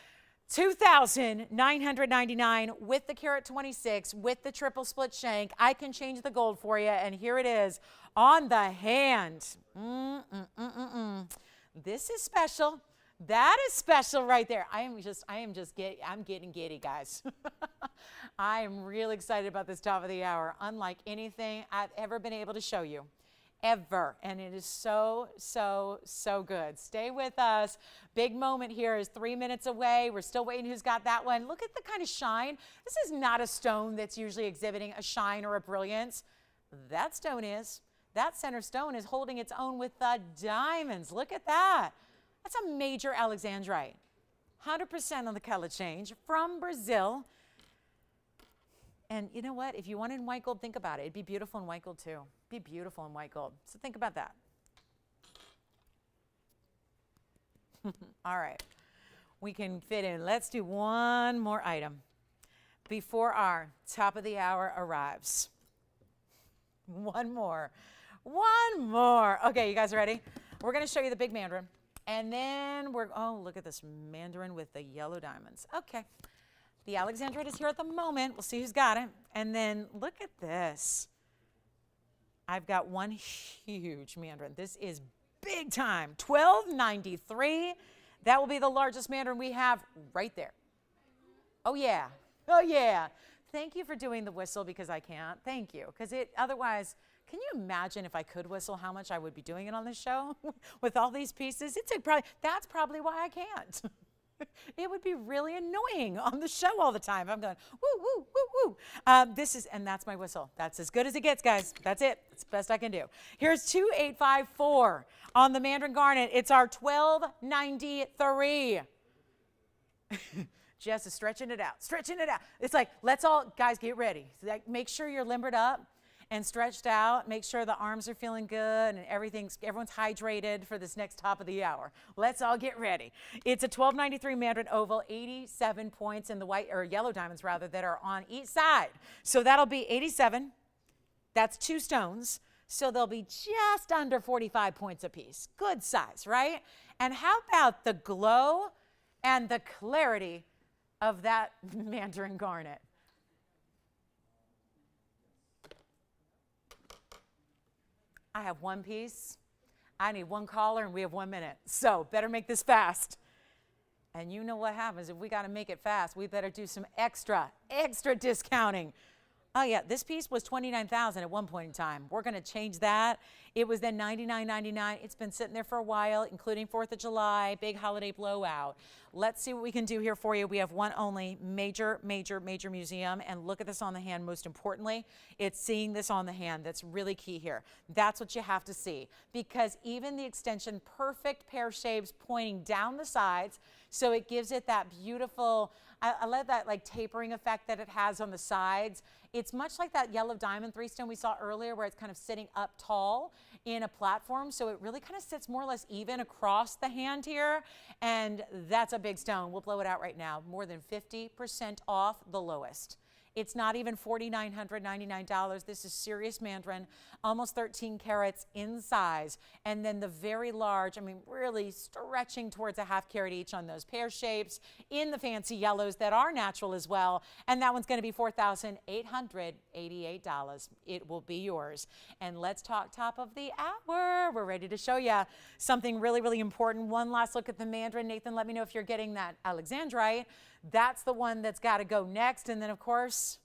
$2,999 with the carat 26, with the triple split shank. I can change the gold for you, and here it is on the hand. This is special. That is special right there. I'm getting giddy, guys. I am really excited about this top of the hour, unlike anything I've ever been able to show you. ever. And it is so, so, so good. Stay with us. Big moment here is 3 minutes away. We're still waiting who's got that one. Look at the kind of shine. This is not a stone that's usually exhibiting a shine or a brilliance. That stone is. That center stone is holding its own with the diamonds. Look at that. That's a major alexandrite. 100% on the color change from Brazil. And you know what? If you want it in white gold, think about it. It'd be beautiful in white gold too. Be beautiful in white gold. So think about that. All right. We can fit in. Let's do one more item before our top of the hour arrives. One more. One more. Okay, you guys ready? We're going to show you the big mandarin. And then oh, look at this mandarin with the yellow diamonds. Okay. The alexandrite is here at the moment. We'll see who's got it. And then look at this. I've got one huge mandarin. This is big time. $12.93. That will be the largest mandarin we have right there. Oh, yeah. Oh, yeah. Thank you for doing the whistle because I can't. Thank you. Because otherwise, can you imagine if I could whistle how much I would be doing it on this show with all these pieces? That's probably why I can't. It would be really annoying on the show all the time. I'm going, woo, woo, woo, woo. And that's my whistle. That's as good as it gets, guys. That's it. It's the best I can do. Here's 2854 on the Mandarin Garnet. It's our $12.93. Jess is stretching it out, stretching it out. It's like, let's all, guys, get ready. Like, make sure you're limbered up and stretched out. Make sure the arms are feeling good and everyone's hydrated for this next top of the hour. Let's all get ready. It's a $12.93 Mandarin oval, 87 points in the white or yellow diamonds rather that are on each side. So that'll be 87. That's 2 stones. So they'll be just under 45 points apiece. Good size, right? And how about the glow and the clarity of that Mandarin garnet? I have one piece. I need one caller, and we have 1 minute. So better make this fast. And you know what happens if we got to make it fast. We better do some extra discounting. Oh, yeah, this piece was $29,000 at one point in time. We're going to change that. It was then $99.99. It's been sitting there for a while, including 4th of July, big holiday blowout. Let's see what we can do here for you. We have one only major museum. And look at this on the hand. Most importantly, it's seeing this on the hand. That's really key here. That's what you have to see. Because even the extension, perfect pear shapes pointing down the sides. So it gives it that beautiful, I love that like tapering effect that it has on the sides. It's much like that yellow diamond 3-stone we saw earlier where it's kind of sitting up tall in a platform. So it really kind of sits more or less even across the hand here. And that's a big stone. We'll blow it out right now. More than 50% off the lowest. It's not even $4,999. This is serious mandarin, almost 13 carats in size. And then the very large, I mean, really stretching towards a ½ carat each on those pear shapes in the fancy yellows that are natural as well. And that one's going to be $4,888. It will be yours. And let's talk top of the hour. We're ready to show you something really important. One last look at the mandarin. Nathan, let me know if you're getting that alexandrite. That's the one that's got to go next. And then, of course,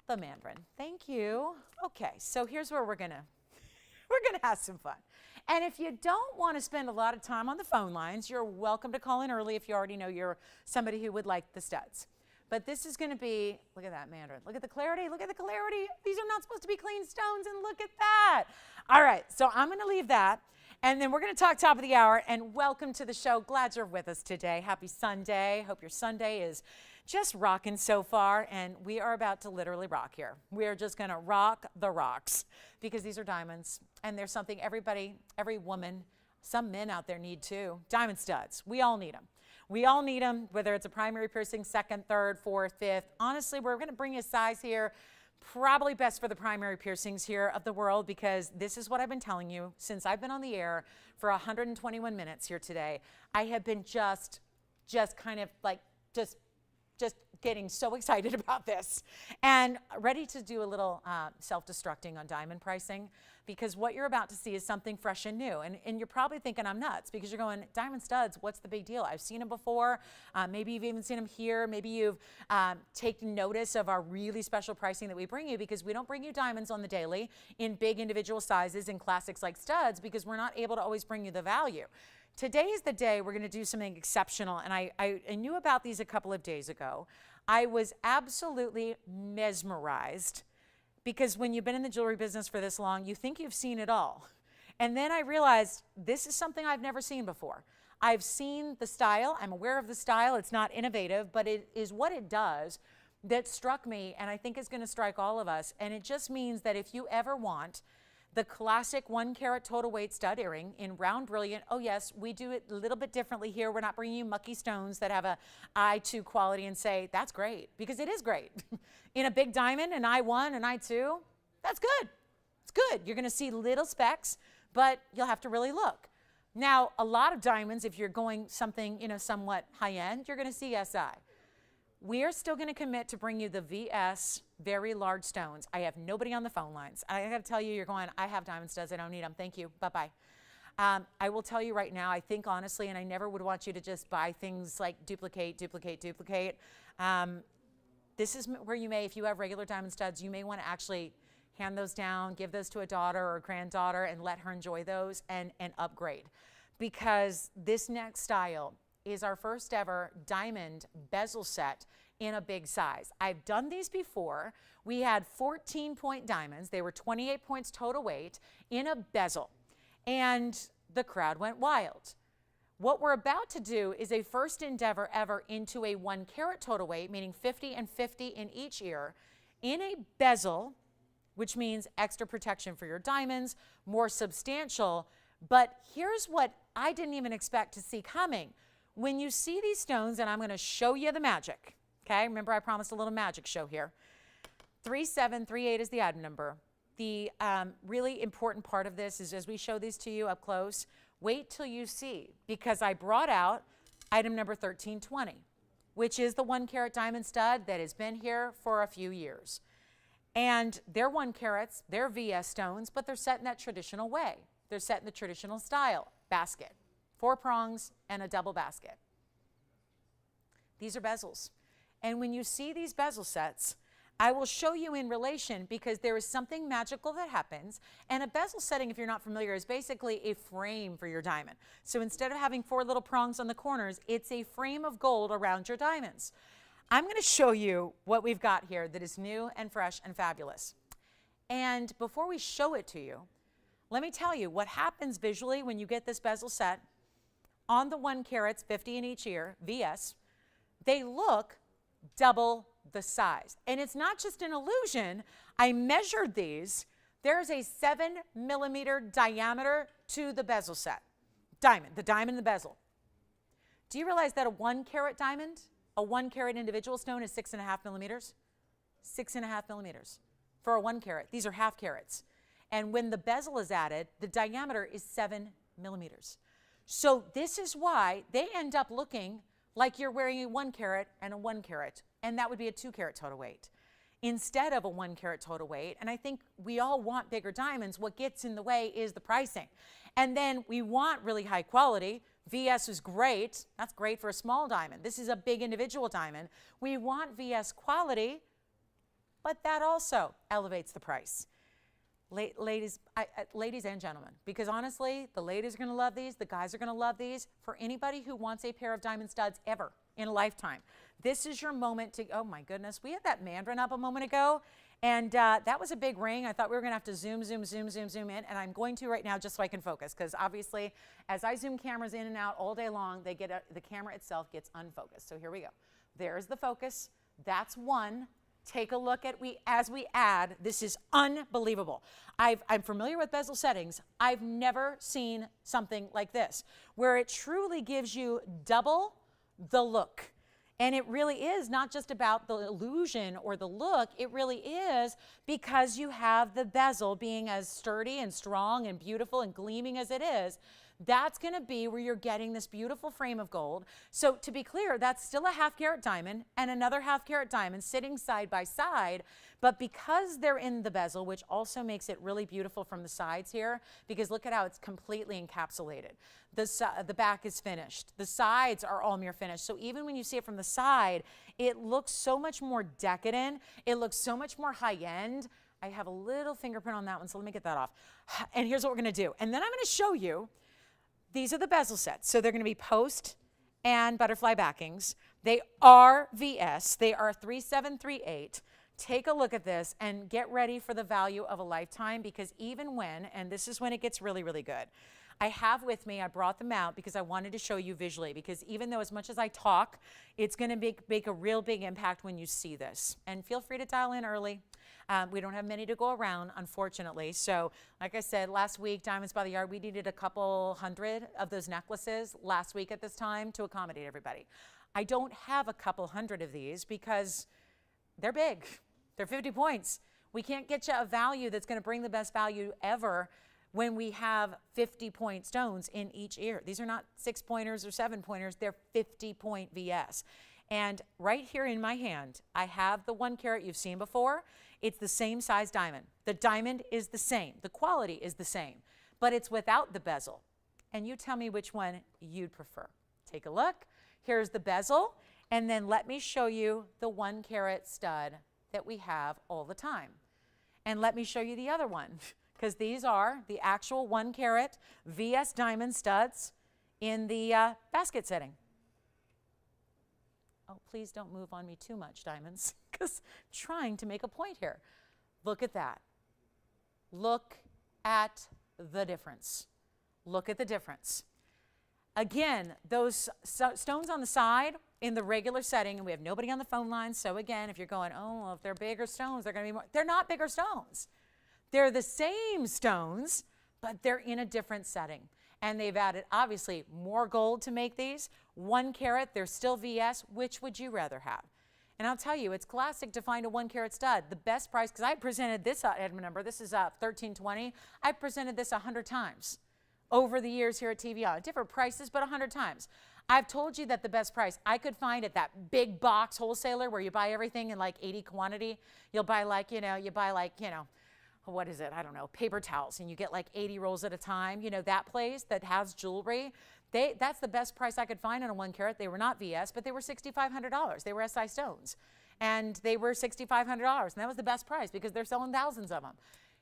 the mandarin. Thank you. Okay, so here's where we're gonna have some fun. And if you don't want to spend a lot of time on the phone lines, you're welcome to call in early if you already know you're somebody who would like the studs. But this is going to be, look at that mandarin. Look at the clarity. Look at the clarity. These are not supposed to be clean stones, and look at that. All right, so I'm going to leave that. And then we're going to talk top of the hour, and welcome to the show. Glad you're with us today. Happy Sunday. Hope your Sunday is just rocking so far, and we are about to literally rock here. We are just going to rock the rocks because these are diamonds, and there's something everybody, every woman, some men out there need too. Diamond studs. We all need them. We all need them, whether it's a primary piercing, 2nd, 3rd, 4th, 5th. Honestly, we're going to bring you a size here. Probably best for the primary piercings here of the world because this is what I've been telling you since I've been on the air for 121 minutes here today. I have been just kind of like just getting so excited about this and ready to do a little self-destructing on diamond pricing because what you're about to see is something fresh and new. And you're probably thinking I'm nuts because you're going, diamond studs, what's the big deal? I've seen them before. Maybe you've even seen them here. Maybe you've taken notice of our really special pricing that we bring you, because we don't bring you diamonds on the daily in big individual sizes and classics like studs, because we're not able to always bring you the value. Today is the day we're going to do something exceptional, and I knew about these a couple of days ago. I was absolutely mesmerized, because when you've been in the jewelry business for this long, you think you've seen it all. And then I realized this is something I've never seen before. I've seen the style, I'm aware of the style, it's not innovative, but it is what it does that struck me, and I think is going to strike all of us. And it just means that if you ever want the classic 1 carat total weight stud earring in round brilliant, oh yes, we do it a little bit differently here. We're not bringing you mucky stones that have a I2 quality and say, that's great, because it is great. In a big diamond, an I1, an I2, that's good. It's good. You're going to see little specks, but you'll have to really look. Now, a lot of diamonds, if you're going something, somewhat high-end, you're going to see SI. We are still going to commit to bring you the VS very large stones. I have nobody on the phone lines. I got to tell you, you're going, I have diamond studs. I don't need them. Thank you. Bye-bye. I will tell you right now, I think honestly, and I never would want you to just buy things like duplicate. This is where you may, if you have regular diamond studs, you may want to actually hand those down, give those to a daughter or a granddaughter and let her enjoy those and upgrade. Because this next style is our first ever diamond bezel set in a big size. I've done these before. We had 14-point diamonds. They were 28 points total weight in a bezel, and the crowd went wild. What we're about to do is a first endeavor ever into a 1 carat total weight, meaning 50 and 50 in each ear, in a bezel, which means extra protection for your diamonds, more substantial. But here's what I didn't even expect to see coming. When you see these stones, and I'm going to show you the magic, okay? Remember, I promised a little magic show here. 3738 is the item number. The really important part of this is, as we show these to you up close, wait till you see, because I brought out item number 1320, which is the 1 carat diamond stud that has been here for a few years. And they're 1 carats, they're VS stones, but they're set in that traditional way. They're set in the traditional style, basket. 4 prongs and a double basket. These are bezels. And when you see these bezel sets, I will show you in relation, because there is something magical that happens. And a bezel setting, if you're not familiar, is basically a frame for your diamond. So instead of having 4 little prongs on the corners, it's a frame of gold around your diamonds. I'm going to show you what we've got here that is new and fresh and fabulous. And before we show it to you, let me tell you what happens visually when you get this bezel set. On the 1 carats, 50 in each ear, VS, they look double the size. And it's not just an illusion. I measured these. There's a 7-millimeter diameter to the bezel set. Diamond, the diamond and the bezel. Do you realize that a 1 carat diamond, a 1 carat individual stone, is 6.5 millimeters? 6.5 millimeters for a 1 carat. These are half carats. And when the bezel is added, the diameter is 7 millimeters. So this is why they end up looking like you're wearing a 1 carat and a 1 carat, and that would be a 2 carat total weight instead of a 1 carat total weight. And I think we all want bigger diamonds. What gets in the way is the pricing. And then we want really high quality. VS is great. That's great for a small diamond. This is a big individual diamond. We want VS quality, but that also elevates the price. Ladies and gentlemen, because honestly, the ladies are going to love these, the guys are going to love these. For anybody who wants a pair of diamond studs ever in a lifetime, this is your moment to, oh my goodness, we had that mandarin up a moment ago, and that was a big ring. I thought we were going to have to zoom in, and I'm going to right now just so I can focus, because obviously, as I zoom cameras in and out all day long, the camera itself gets unfocused. So here we go. There's the focus. That's one. Take a look at as we add. This is unbelievable. I'm familiar with bezel settings. I've never seen something like this, where it truly gives you double the look. And it really is not just about the illusion or the look. It really is because you have the bezel being as sturdy and strong and beautiful and gleaming as it is. That's going to be where you're getting this beautiful frame of gold. So to be clear, that's still a 1/2 carat diamond and another 1/2 carat diamond sitting side by side. But because they're in the bezel, which also makes it really beautiful from the sides here, because look at how it's completely encapsulated. The back is finished. The sides are all mirror finished. So even when you see it from the side, it looks so much more decadent. It looks so much more high-end. I have a little fingerprint on that one, so let me get that off. And here's what we're going to do. And then I'm going to show you, these are the bezel sets. So they're going to be post and butterfly backings. They are VS. They are 3738. Take a look at this and get ready for the value of a lifetime, because even when, and this is when it gets really, really good, I have with me, I brought them out because I wanted to show you visually, because even though as much as I talk, it's going to make a real big impact when you see this. And feel free to dial in early. We don't have many to go around, unfortunately. So like I said, last week, Diamonds by the Yard, we needed a couple hundred of those necklaces last week at this time to accommodate everybody. I don't have a couple hundred of these because they're big. They're 50 points. We can't get you a value that's going to bring the best value ever when we have 50-point stones in each ear. These are not 6-pointers or 7-pointers. They're 50-point VS. And right here in my hand, I have the 1 carat you've seen before. It's the same size diamond. The diamond is the same. The quality is the same, but it's without the bezel. And you tell me which one you'd prefer. Take a look. Here's the bezel. And then let me show you the 1 carat stud that we have all the time. And let me show you the other one, because these are the actual 1 carat VS diamond studs in the basket setting. Oh, please don't move on me too much, diamonds, because I'm trying to make a point here. Look at that. Look at the difference. Look at the difference. Again, those stones on the side in the regular setting, and we have nobody on the phone line, so again, if you're going, oh, well, if they're bigger stones, they're going to be more. They're not bigger stones. They're the same stones, but they're in a different setting. And they've added, obviously, more gold to make these. 1 carat, they're still VS. Which would you rather have? And I'll tell you, it's classic to find a 1 carat stud. The best price, because I presented this item number, this is 1320. I presented this 100 times over the years here at TVON. Different prices, but 100 times. I've told you that the best price I could find at that big box wholesaler where you buy everything in like 80 quantity. You'll buy like, what is it? I don't know, paper towels, and you get like 80 rolls at a time. You know, that place that has jewelry, that's the best price I could find on a 1 carat. They were not VS, but they were $6,500. They were SI stones, and they were $6,500, and that was the best price because they're selling thousands of them.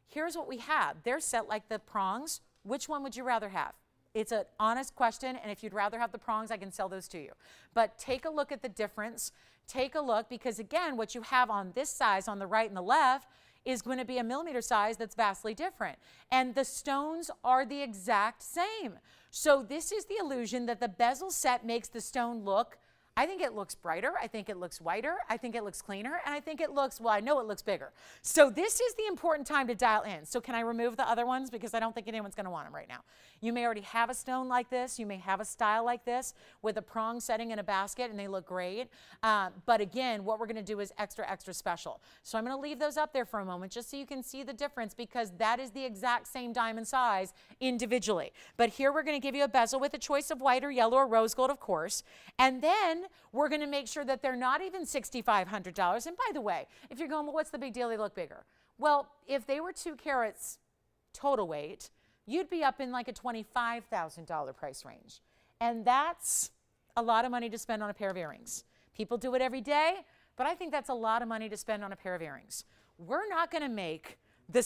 Here's what we have. They're set like the prongs. Which one would you rather have? It's an honest question, and if you'd rather have the prongs, I can sell those to you. But take a look at the difference. Take a look, because again, what you have on this size on the right and the left is going to be a millimeter size that's vastly different. And the stones are the exact same. So this is the illusion that the bezel set makes the stone look, I think it looks brighter, I think it looks whiter, I think it looks cleaner, and I think it looks, well, I know it looks bigger. So this is the important time to dial in. So can I remove the other ones? Because I don't think anyone's going to want them right now. You may already have a stone like this. You may have a style like this with a prong setting in a basket, and they look great. But again, what we're going to do is extra, extra special. So I'm going to leave those up there for a moment just so you can see the difference, because that is the exact same diamond size individually. But here we're going to give you a bezel with a choice of white or yellow or rose gold, of course. And then we're going to make sure that they're not even $6,500. And by the way, if you're going, well, what's the big deal? They look bigger. Well, if they were 2 carats total weight, you'd be up in like a $25,000 price range. And that's a lot of money to spend on a pair of earrings. People do it every day, but I think that's a lot of money to spend on a pair of earrings. We're not going to make the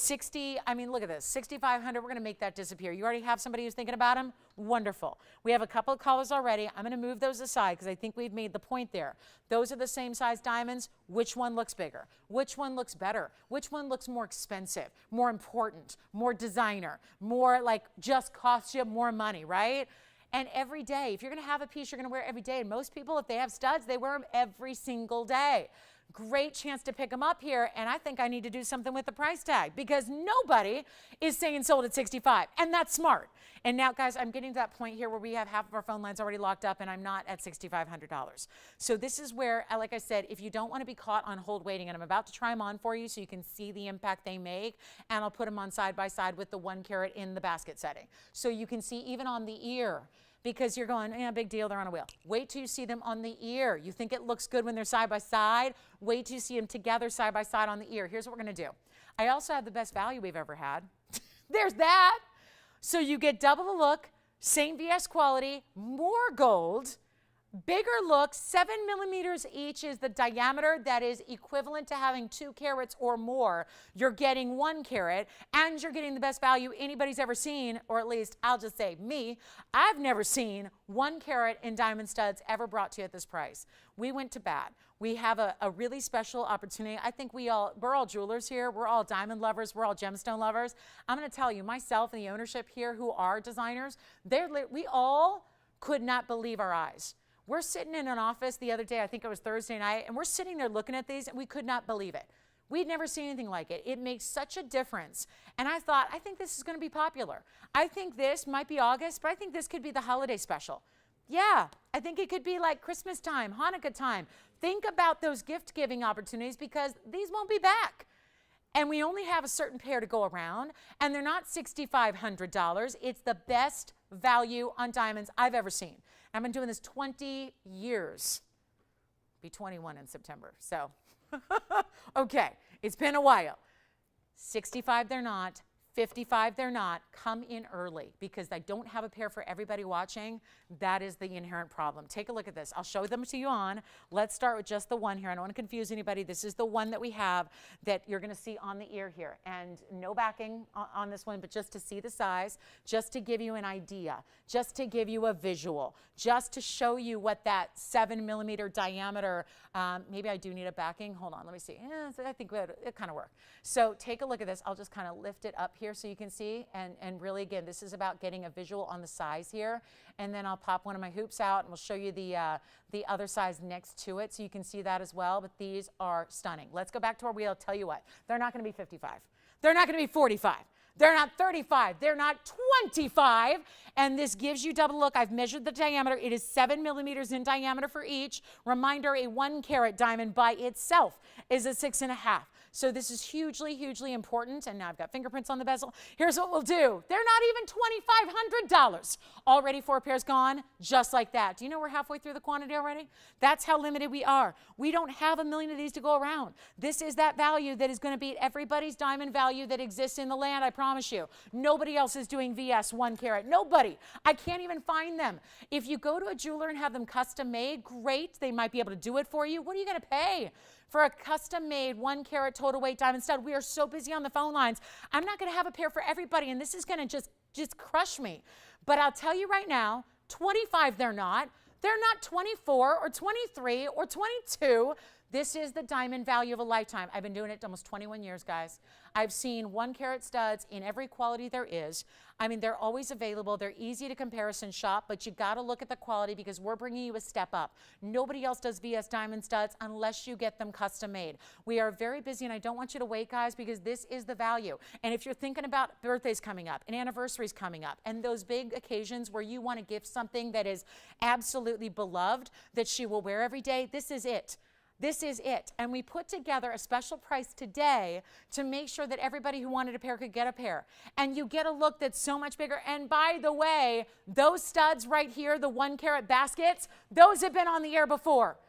look at this, 6,500, we're going to make that disappear. You already have somebody who's thinking about them? Wonderful. We have a couple of colors already. I'm going to move those aside because I think we've made the point there. Those are the same size diamonds. Which one looks bigger? Which one looks better? Which one looks more expensive, more important, more designer, more like just costs you more money, right? And every day, if you're going to have a piece you're going to wear every day, and most people, if they have studs, they wear them every single day. Great chance to pick them up here, and I think I need to do something with the price tag because nobody is saying sold at 65, and that's smart. And now, guys, I'm getting to that point here where we have half of our phone lines already locked up, and I'm not at $6,500. So this is where, like I said, if you don't want to be caught on hold waiting, and I'm about to try them on for you so you can see the impact they make, and I'll put them on side by side with the 1 carat in the basket setting. So you can see even on the ear, because you're going, yeah, big deal, they're on a wheel. Wait till you see them on the ear. You think it looks good when they're side by side? Wait till you see them together side by side on the ear. Here's what we're gonna do. I also have the best value we've ever had. There's that. So you get double the look, same VS quality, more gold, bigger look, 7 millimeters each is the diameter. That is equivalent to having 2 carats or more. You're getting 1 carat, and you're getting the best value anybody's ever seen, or at least I'll just say me. I've never seen 1 carat in diamond studs ever brought to you at this price. We went to bat. We have a really special opportunity. I think we're all jewelers here. We're all diamond lovers. We're all gemstone lovers. I'm going to tell you, myself and the ownership here who are designers, we all could not believe our eyes. We're sitting in an office the other day, I think it was Thursday night, and we're sitting there looking at these, and we could not believe it. We'd never seen anything like it. It makes such a difference. And I thought, I think this is going to be popular. I think this might be August, but I think this could be the holiday special. Yeah, I think it could be like Christmas time, Hanukkah time. Think about those gift-giving opportunities because these won't be back. And we only have a certain pair to go around, and they're not $6,500. It's the best value on diamonds I've ever seen. I've been doing this 20 years. Be 21 in September, so. Okay, it's been a while. 65 they're not, 55 they're not. Come in early because I don't have a pair for everybody watching. That is the inherent problem. Take a look at this. I'll show them to you on. Let's start with just the one here. I don't want to confuse anybody. This is the one that we have that you're going to see on the ear here. And no backing on this one, but just to see the size, just to give you an idea, just to give you a visual, just to show you what that 7 millimeter diameter, maybe I do need a backing. Hold on, let me see. I think it kind of worked. So take a look at this. I'll just kind of lift it up here so you can see. And really, again, this is about getting a visual on the size here. And then I'll pop one of my hoops out and we'll show you the other size next to it so you can see that as well. But these are stunning. Let's go back to our wheel. Tell you what, they're not going to be 55. They're not going to be 45. They're not 35. They're not 25. And this gives you double look. I've measured the diameter. It is 7 millimeters in diameter for each. Reminder, a 1 carat diamond by itself is a 6.5. So this is hugely, hugely important. And now I've got fingerprints on the bezel. Here's what we'll do. They're not even $2,500. Already 4 pairs gone, just like that. Do you know we're halfway through the quantity already? That's how limited we are. We don't have a million of these to go around. This is that value that is going to beat everybody's diamond value that exists in the land, I promise you. Nobody else is doing VS 1 carat. Nobody. I can't even find them. If you go to a jeweler and have them custom made, great. They might be able to do it for you. What are you going to pay for a custom-made 1 carat total weight diamond stud? We are so busy on the phone lines. I'm not going to have a pair for everybody, and this is going to just crush me. But I'll tell you right now, 25 they're not. They're not 24 or 23 or 22. This is the diamond value of a lifetime. I've been doing it almost 21 years, guys. I've seen 1 carat studs in every quality there is. I mean, they're always available. They're easy to comparison shop, but you got to look at the quality because we're bringing you a step up. Nobody else does VS diamond studs unless you get them custom made. We are very busy, and I don't want you to wait, guys, because this is the value. And if you're thinking about birthdays coming up and anniversaries coming up and those big occasions where you want to gift something that is absolutely beloved that she will wear every day, this is it. This is it. And we put together a special price today to make sure that everybody who wanted a pair could get a pair. And you get a look that's so much bigger. And by the way, those studs right here, the 1 carat baskets, those have been on the air before.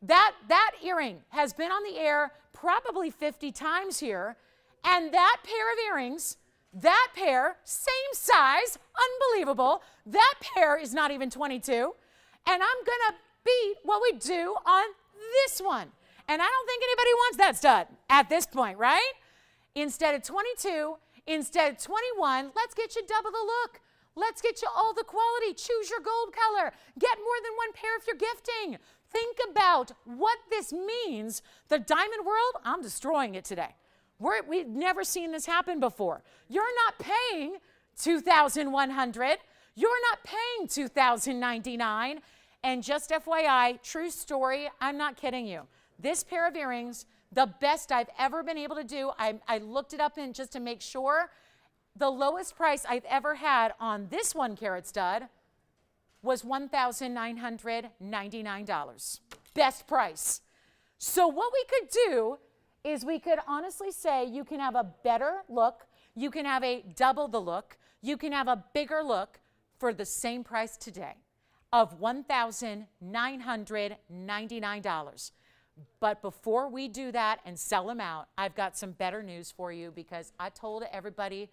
That earring has been on the air probably 50 times here. And that pair of earrings, that pair, same size, unbelievable. That pair is not even 22. And I'm going to beat what we do on this one. And I don't think anybody wants that stud at this point, right? Instead of 22, instead of 21, let's get you double the look. Let's get you all the quality. Choose your gold color. Get more than 1 pair if you're gifting. Think about what this means. The diamond world, I'm destroying it today. We've never seen this happen before. You're not paying $2,100. You're not paying $2,099. And just FYI, true story, I'm not kidding you. This pair of earrings, the best I've ever been able to do. I looked it up just to make sure. The lowest price I've ever had on this 1 carat stud was $1,999. Best price. So what we could do is we could honestly say you can have a better look, you can have a double the look, you can have a bigger look for the same price today of $1,999. But before we do that and sell them out, I've got some better news for you, because I told everybody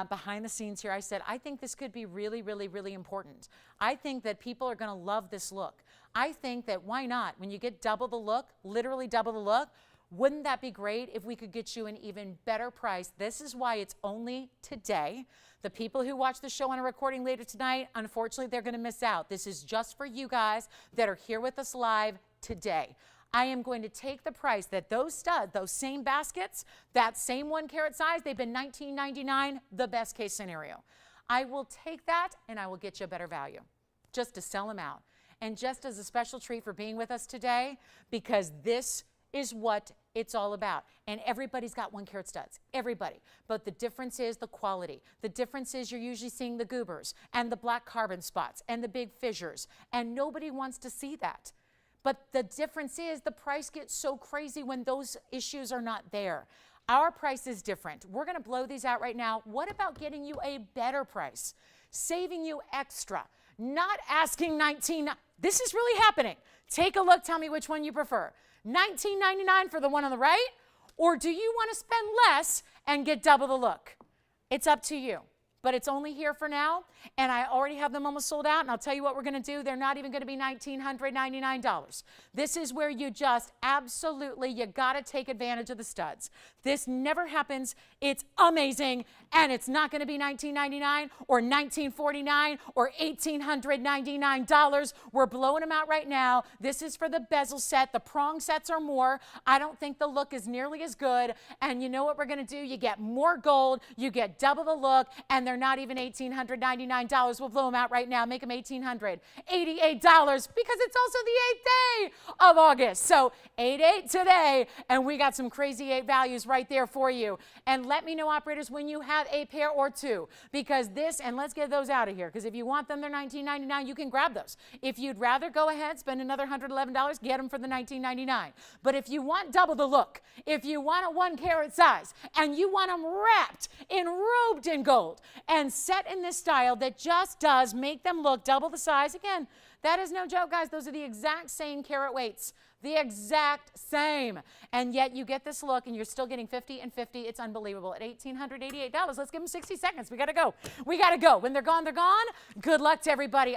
behind the scenes here, I said, I think this could be really, really, really important. I think that people are going to love this look. I think that why not? When you get double the look, literally double the look, wouldn't that be great if we could get you an even better price? This is why it's only today. The people who watch the show on a recording later tonight, unfortunately, they're going to miss out. This is just for you guys that are here with us live today. I am going to take the price that those studs, those same baskets, that same 1 carat size, they've been $19.99, the best case scenario. I will take that and I will get you a better value just to sell them out. And just as a special treat for being with us today, because this is what it's all about. And everybody's got 1 carat studs, everybody. But the difference is the quality. The difference is you're usually seeing the goobers and the black carbon spots and the big fissures, and nobody wants to see that. But the difference is the price gets so crazy when those issues are not there. Our price is different. We're going to blow these out right now. What about getting you a better price? Saving you extra. Not asking $19. This is really happening. Take a look. Tell me which one you prefer. $19.99 for the one on the right? Or do you want to spend less and get double the look? It's up to you. But it's only here for now, and I already have them almost sold out, and I'll tell you what we're going to do. They're not even going to be $1,999. This is where you just absolutely, you got to take advantage of the studs. This never happens. It's amazing, and it's not going to be $19.99 or $19.49 or $1,899. We're blowing them out right now. This is for the bezel set. The prong sets are more. I don't think the look is nearly as good, and you know what we're going to do? You get more gold, you get double the look, and they're not even $1,899. We'll blow them out right now. Make them $1,888 because it's also the 8th day of August. So 8/8 today, and we got some crazy 8 values right there for you. And let me know, operators, when you have a pair or two, because this, and let's get those out of here, because if you want them, they're $19.99. You can grab those. If you'd rather go ahead, spend another $111, get them for the $19.99. But if you want double the look, if you want a 1 carat size, and you want them wrapped in robed in gold, and set in this style that just does make them look double the size. Again, that is no joke, guys. Those are the exact same carat weights. The exact same. And yet you get this look and you're still getting 50 and 50. It's unbelievable. At $1,888, let's give them 60 seconds. We got to go. We got to go. When they're gone, they're gone. Good luck to everybody.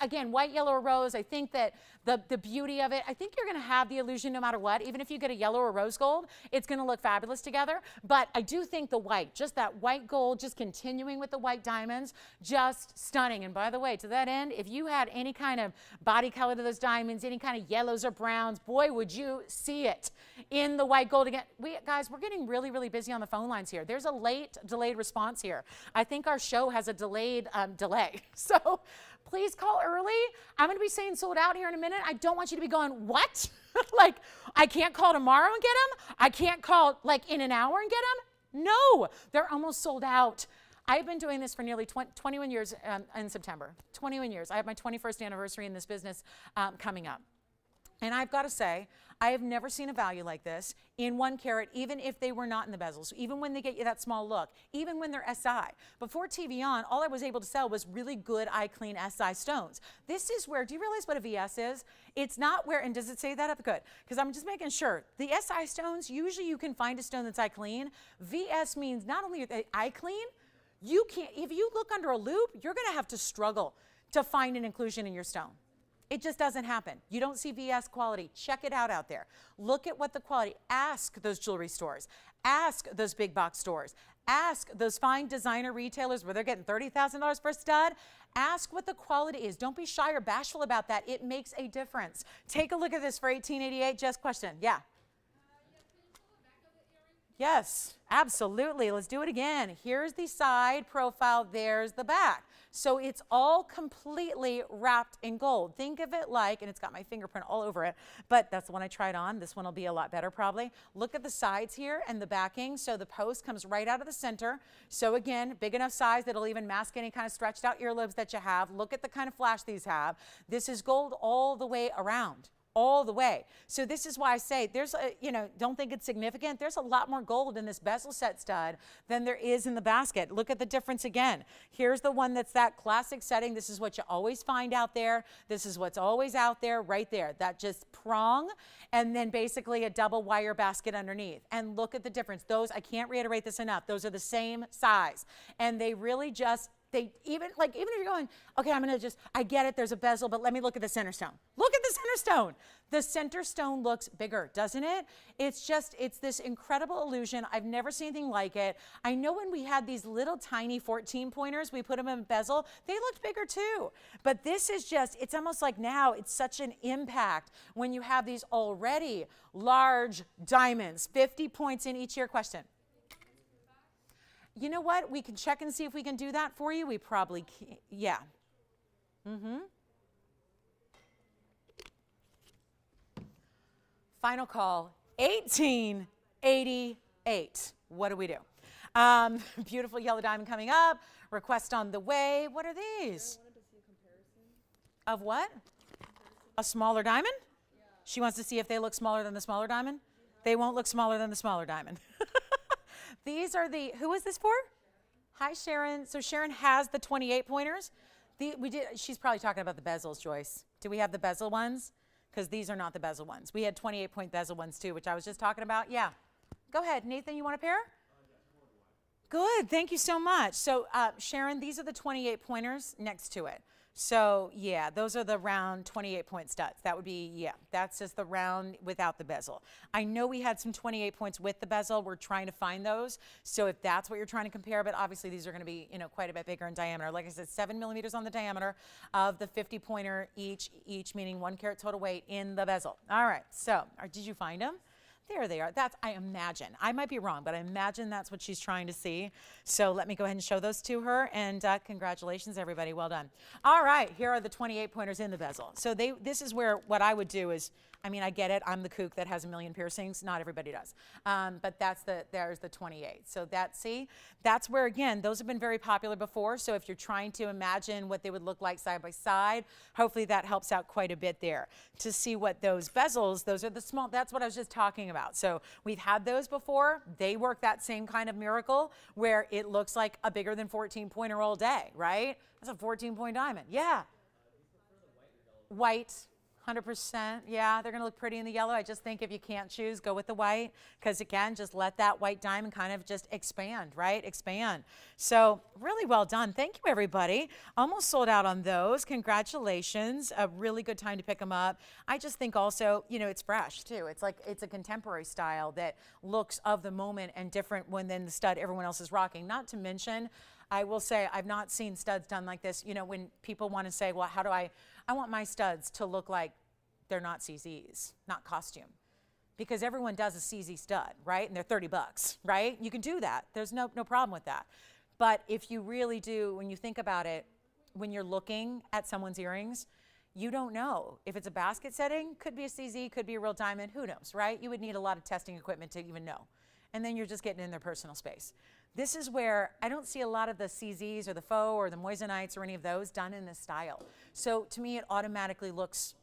Again, white, yellow, or rose, I think that the beauty of it, I think you're going to have the illusion no matter what. Even if you get a yellow or rose gold, it's going to look fabulous together. But I do think the white, just that white gold, just continuing with the white diamonds, just stunning. And by the way, to that end, if you had any kind of body color to those diamonds, any kind of yellows or browns, boy, would you see it in the white gold again. Guys, we're getting really, really busy on the phone lines here. There's a delayed response here. I think our show has a delayed delay. So please call early. I'm going to be saying sold out here in a minute. I don't want you to be going, what? Like, I can't call tomorrow and get them? I can't call like in an hour and get them? No, they're almost sold out. I've been doing this for nearly 21 years in September. 21 years. I have my 21st anniversary in this business coming up. And I've got to say, I have never seen a value like this in 1 carat, even if they were not in the bezels, even when they get you that small look, even when they're SI. Before TVON, all I was able to sell was really good eye clean SI stones. This is where, do you realize what a VS is? It's not where, and does it say that up? Good, because I'm just making sure. The SI stones, usually you can find a stone that's eye clean. VS means not only eye clean, you can't, if you look under a loupe, you're going to have to struggle to find an inclusion in your stone. It just doesn't happen. You don't see VS quality. Check it out there. Look at what the quality. Ask those jewelry stores. Ask those big box stores. Ask those fine designer retailers where they're getting $30,000 for a stud. Ask what the quality is. Don't be shy or bashful about that. It makes a difference. Take a look at this for $1,888. Just question. Yeah. Yes, absolutely. Let's do it again. Here's the side profile. There's the back. So it's all completely wrapped in gold. Think of it like, and it's got my fingerprint all over it, but that's the one I tried on. This one will be a lot better probably. Look at the sides here and the backing. So the post comes right out of the center. So again, big enough size that it'll even mask any kind of stretched out earlobes that you have. Look at the kind of flash these have. This is gold all the way around. All the way. So this is why I say there's a, don't think it's significant. There's a lot more gold in this bezel set stud than there is in the basket. Look at the difference again. Here's the one that's that classic setting. This is what you always find out there. This is what's always out there right there. That just prong and then basically a double wire basket underneath. And look at the difference. Those, I can't reiterate this enough. Those are the same size. And they really just, even if you're going, okay, I get it, there's a bezel, but let me look at the center stone. Look at the center stone. The center stone looks bigger, doesn't it? It's this incredible illusion. I've never seen anything like it. I know when we had these little tiny 14 pointers, we put them in bezel, they looked bigger too. But this is it's almost like now it's such an impact when you have these already large diamonds, 50 points in each year. Question. You know what? We can check and see if we can do that for you. We probably can. Yeah. Final call, 1888. What do we do? Beautiful yellow diamond coming up. Request on the way. What are these? I wanted to see a comparison. Of what? A smaller diamond? Yeah. She wants to see if they look smaller than the smaller diamond. They won't look smaller than the smaller diamond. These are who is this for? Hi, Sharon. So Sharon has the 28 pointers. She's probably talking about the bezels, Joyce. Do we have the bezel ones? Because these are not the bezel ones. We had 28 point bezel ones too, which I was just talking about. Yeah. Go ahead. Nathan, you want a pair? Good. Thank you so much. So Sharon, these are the 28 pointers next to it. So yeah, those are the round 28 point studs. That would be, yeah, that's just the round without the bezel. I know we had some 28 points with the bezel. We're trying to find those. So if that's what you're trying to compare, but obviously these are going to be, quite a bit bigger in diameter. Like I said, 7 millimeters on the diameter of the 50 pointer each meaning 1 carat total weight in the bezel. All right. So did you find them? There they are. I imagine. I might be wrong, but I imagine that's what she's trying to see. So let me go ahead and show those to her. And congratulations, everybody. Well done. All right. Here are the 28 pointers in the bezel. So this is where what I would do is, I get it. I'm the kook that has a million piercings. Not everybody does. But there's the 28. So that's where, again, those have been very popular before. So if you're trying to imagine what they would look like side by side, hopefully that helps out quite a bit there. To see what those bezels, those are the small, that's what I was just talking about. So we've had those before. They work that same kind of miracle where it looks like a bigger than 14 pointer all day, right? That's a 14 point diamond. Yeah. White. 100%. Yeah, they're going to look pretty in the yellow. I just think if you can't choose, go with the white because, again, just let that white diamond kind of just expand, right? Expand. So really well done. Thank you, everybody. Almost sold out on those. Congratulations. A really good time to pick them up. I just think also, it's fresh, too. It's like it's a contemporary style that looks of the moment and different than the stud everyone else is rocking. Not to mention, I will say I've not seen studs done like this. When people want to say, well, how do I want my studs to look like they're not CZs, not costume. Because everyone does a CZ stud, right? And they're $30, right? You can do that. There's no problem with that. But if you really do, when you think about it, when you're looking at someone's earrings, you don't know. If it's a basket setting, could be a CZ, could be a real diamond, who knows, right? You would need a lot of testing equipment to even know. And then you're just getting in their personal space. This is where I don't see a lot of the CZs or the faux or the moissanite's or any of those done in this style. So to me, it automatically looks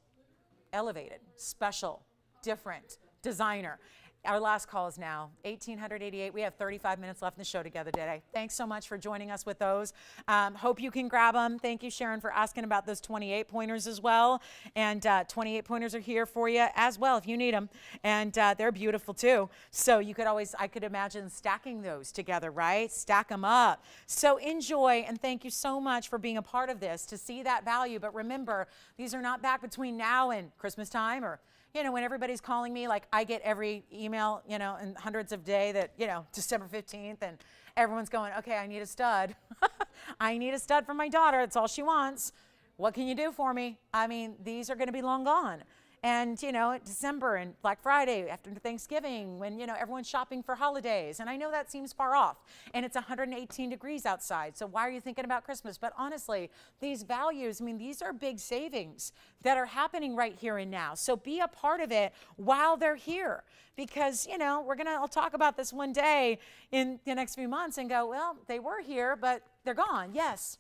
elevated, special, different, designer. Our last call is now 1888. We have 35 minutes left in the show together today. Thanks so much for joining us with those. Hope you can grab them. Thank you, Sharon, for asking about those 28 pointers as well. And 28 pointers are here for you as well if you need them. And they're beautiful too. So you could I could imagine stacking those together, right? Stack them up. So enjoy and thank you so much for being a part of this to see that value. But remember, these are not back between now and Christmas time or when everybody's calling me, like I get every email, in hundreds of day that, December 15th and everyone's going, okay, I need a stud. I need a stud for my daughter. That's all she wants. What can you do for me? These are going to be long gone. And, you know, December and Black Friday after Thanksgiving when, you know, everyone's shopping for holidays. And I know that seems far off and it's 118 degrees outside. So why are you thinking about Christmas? But honestly, these values, I mean, these are big savings that are happening right here and now. So be a part of it while they're here because, you know, I'll talk about this one day in the next few months and go, well, they were here, but they're gone. Yes.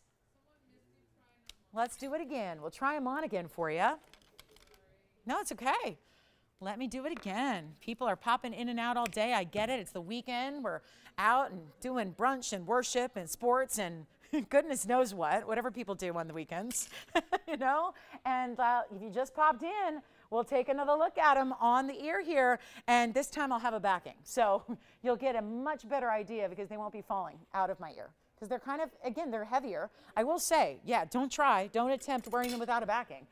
Let's do it again. We'll try them on again for you. No, it's okay. Let me do it again. People are popping in and out all day. I get it. It's the weekend. We're out and doing brunch and worship and sports and goodness knows whatever people do on the weekends, you know? And if you just popped in, we'll take another look at them on the ear here. And this time I'll have a backing. So you'll get a much better idea because they won't be falling out of my ear. Because they're kind of, again, they're heavier. I will say, yeah, don't attempt wearing them without a backing.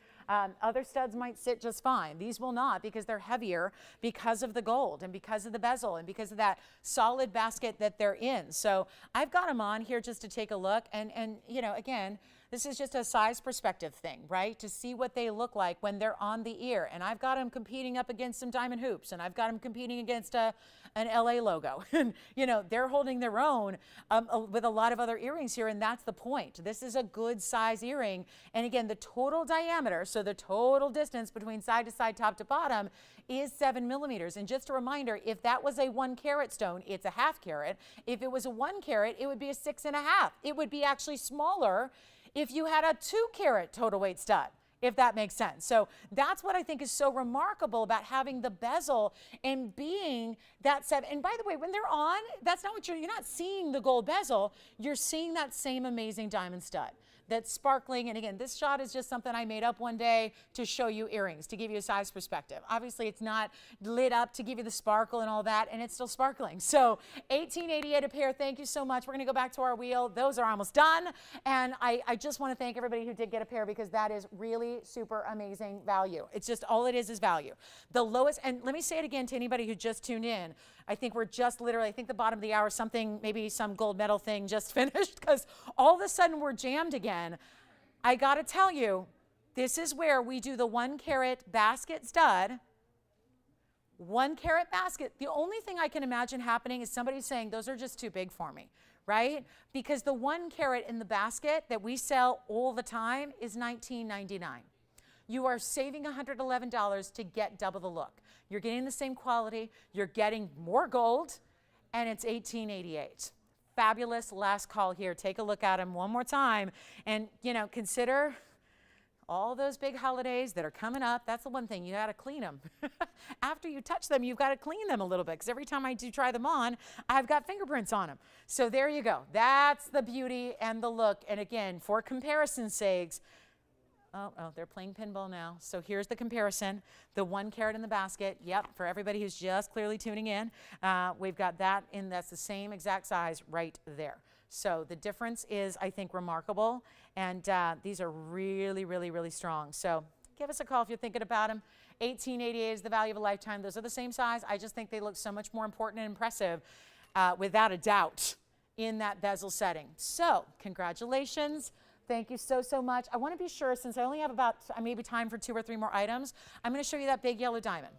Other studs might sit just fine. These will not because they're heavier because of the gold and because of the bezel and because of that solid basket that they're in. So I've got them on here just to take a look. And you know, again, this is just a size perspective thing, right? To see what they look like when they're on the ear. And I've got them competing up against some diamond hoops. And I've got them competing against an LA logo. And, you know, they're holding their own with a lot of other earrings here. And that's the point. This is a good size earring. And again, the total diameter, so the total distance between side to side, top to bottom, is 7 millimeters. And just a reminder, if that was a 1 carat stone, it's a 1/2 carat. If it was a 1 carat, it would be a 6.5. It would be actually smaller if you had a 2 carat total weight stud, if that makes sense. So that's what I think is so remarkable about having the bezel and being that 7. And by the way, when they're on, that's not what you're not seeing the gold bezel, you're seeing that same amazing diamond stud that's sparkling. And again, this shot is just something I made up one day to show you earrings, to give you a size perspective. Obviously, it's not lit up to give you the sparkle and all that, and it's still sparkling. So $18.88 a pair. Thank you so much. We're going to go back to our wheel. Those are almost done. And I just want to thank everybody who did get a pair because that is really super amazing value. It's just all it is value. The lowest, and let me say it again to anybody who just tuned in. I think we're just literally, I think the bottom of the hour, something, maybe some gold medal thing just finished because all of a sudden we're jammed again. I got to tell you, this is where we do the 1 carat basket stud. 1 carat basket. The only thing I can imagine happening is somebody saying, those are just too big for me, right? Because the 1 carat in the basket that we sell all the time is $19.99. You are saving $111 to get double the look. You're getting the same quality, you're getting more gold, and it's $18.88. Fabulous. Last call here. Take a look at them one more time. And, you know, consider all those big holidays that are coming up. That's the one thing. You got to clean them. After you touch them, you've got to clean them a little bit because every time I do try them on, I've got fingerprints on them. So there you go. That's the beauty and the look. And again, for comparison's sakes, oh, they're playing pinball now. So here's the comparison. The 1 carat in the basket. Yep, for everybody who's just clearly tuning in, we've got that in, that's the same exact size right there. So the difference is, I think, remarkable. And these are really, really, really strong. So give us a call if you're thinking about them. $18.88 is the value of a lifetime. Those are the same size. I just think they look so much more important and impressive, without a doubt, in that bezel setting. So congratulations. Thank you so, so much. I want to be sure, since I only have about maybe time for 2 or 3 more items, I'm going to show you that big yellow diamond.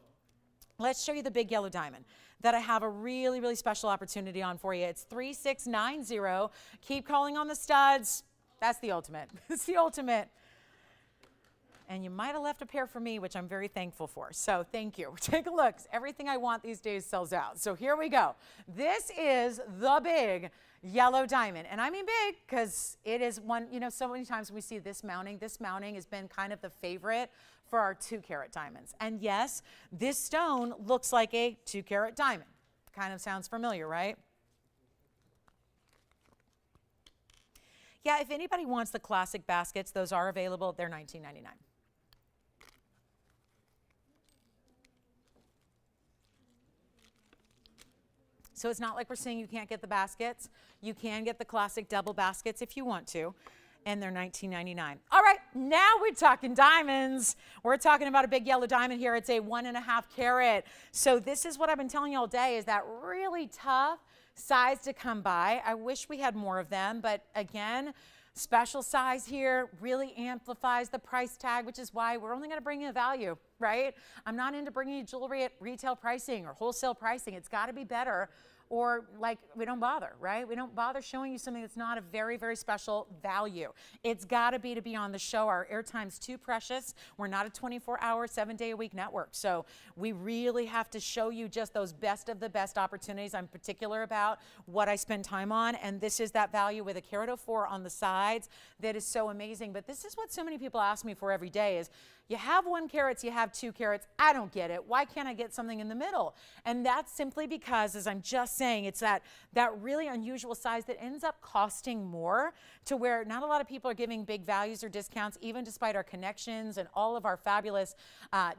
Let's show you the big yellow diamond that I have a really, really special opportunity on for you. It's 3690. Keep calling on the studs. That's the ultimate. It's the ultimate. And you might have left a pair for me, which I'm very thankful for. So thank you. Take a look. Everything I want these days sells out. So here we go. This is the big yellow diamond. And I mean big because it is one, you know, so many times we see this mounting has been kind of the favorite for our 2 carat diamonds. And yes, this stone looks like a 2 carat diamond. Kind of sounds familiar, right? Yeah, if anybody wants the classic baskets, those are available. They're $19.99. So it's not like we're saying you can't get the baskets. You can get the classic double baskets if you want to, and they're $19.99. All right, now we're talking diamonds. We're talking about a big yellow diamond here. It's a 1.5 carat. So this is what I've been telling you all day, is that really tough size to come by. I wish we had more of them, but again, Special size here really amplifies the price tag, which is why we're only going to bring you value, right? I'm not into bringing you jewelry at retail pricing or wholesale pricing. It's got to be better, or like we don't bother, right? We don't bother showing you something that's not a very, very special value. It's got to be on the show. Our airtime's too precious. We're not a 24-hour, 7-day-a-week network. So we really have to show you just those best of the best opportunities. I'm particular about what I spend time on, and this is that value with a carat 04 on the sides that is so amazing. But this is what so many people ask me for every day is, you have 1 carat, you have 2 carats. I don't get it. Why can't I get something in the middle? And that's simply because, as I'm just saying, it's that really unusual size that ends up costing more, to where not a lot of people are giving big values or discounts, even despite our connections and all of our fabulous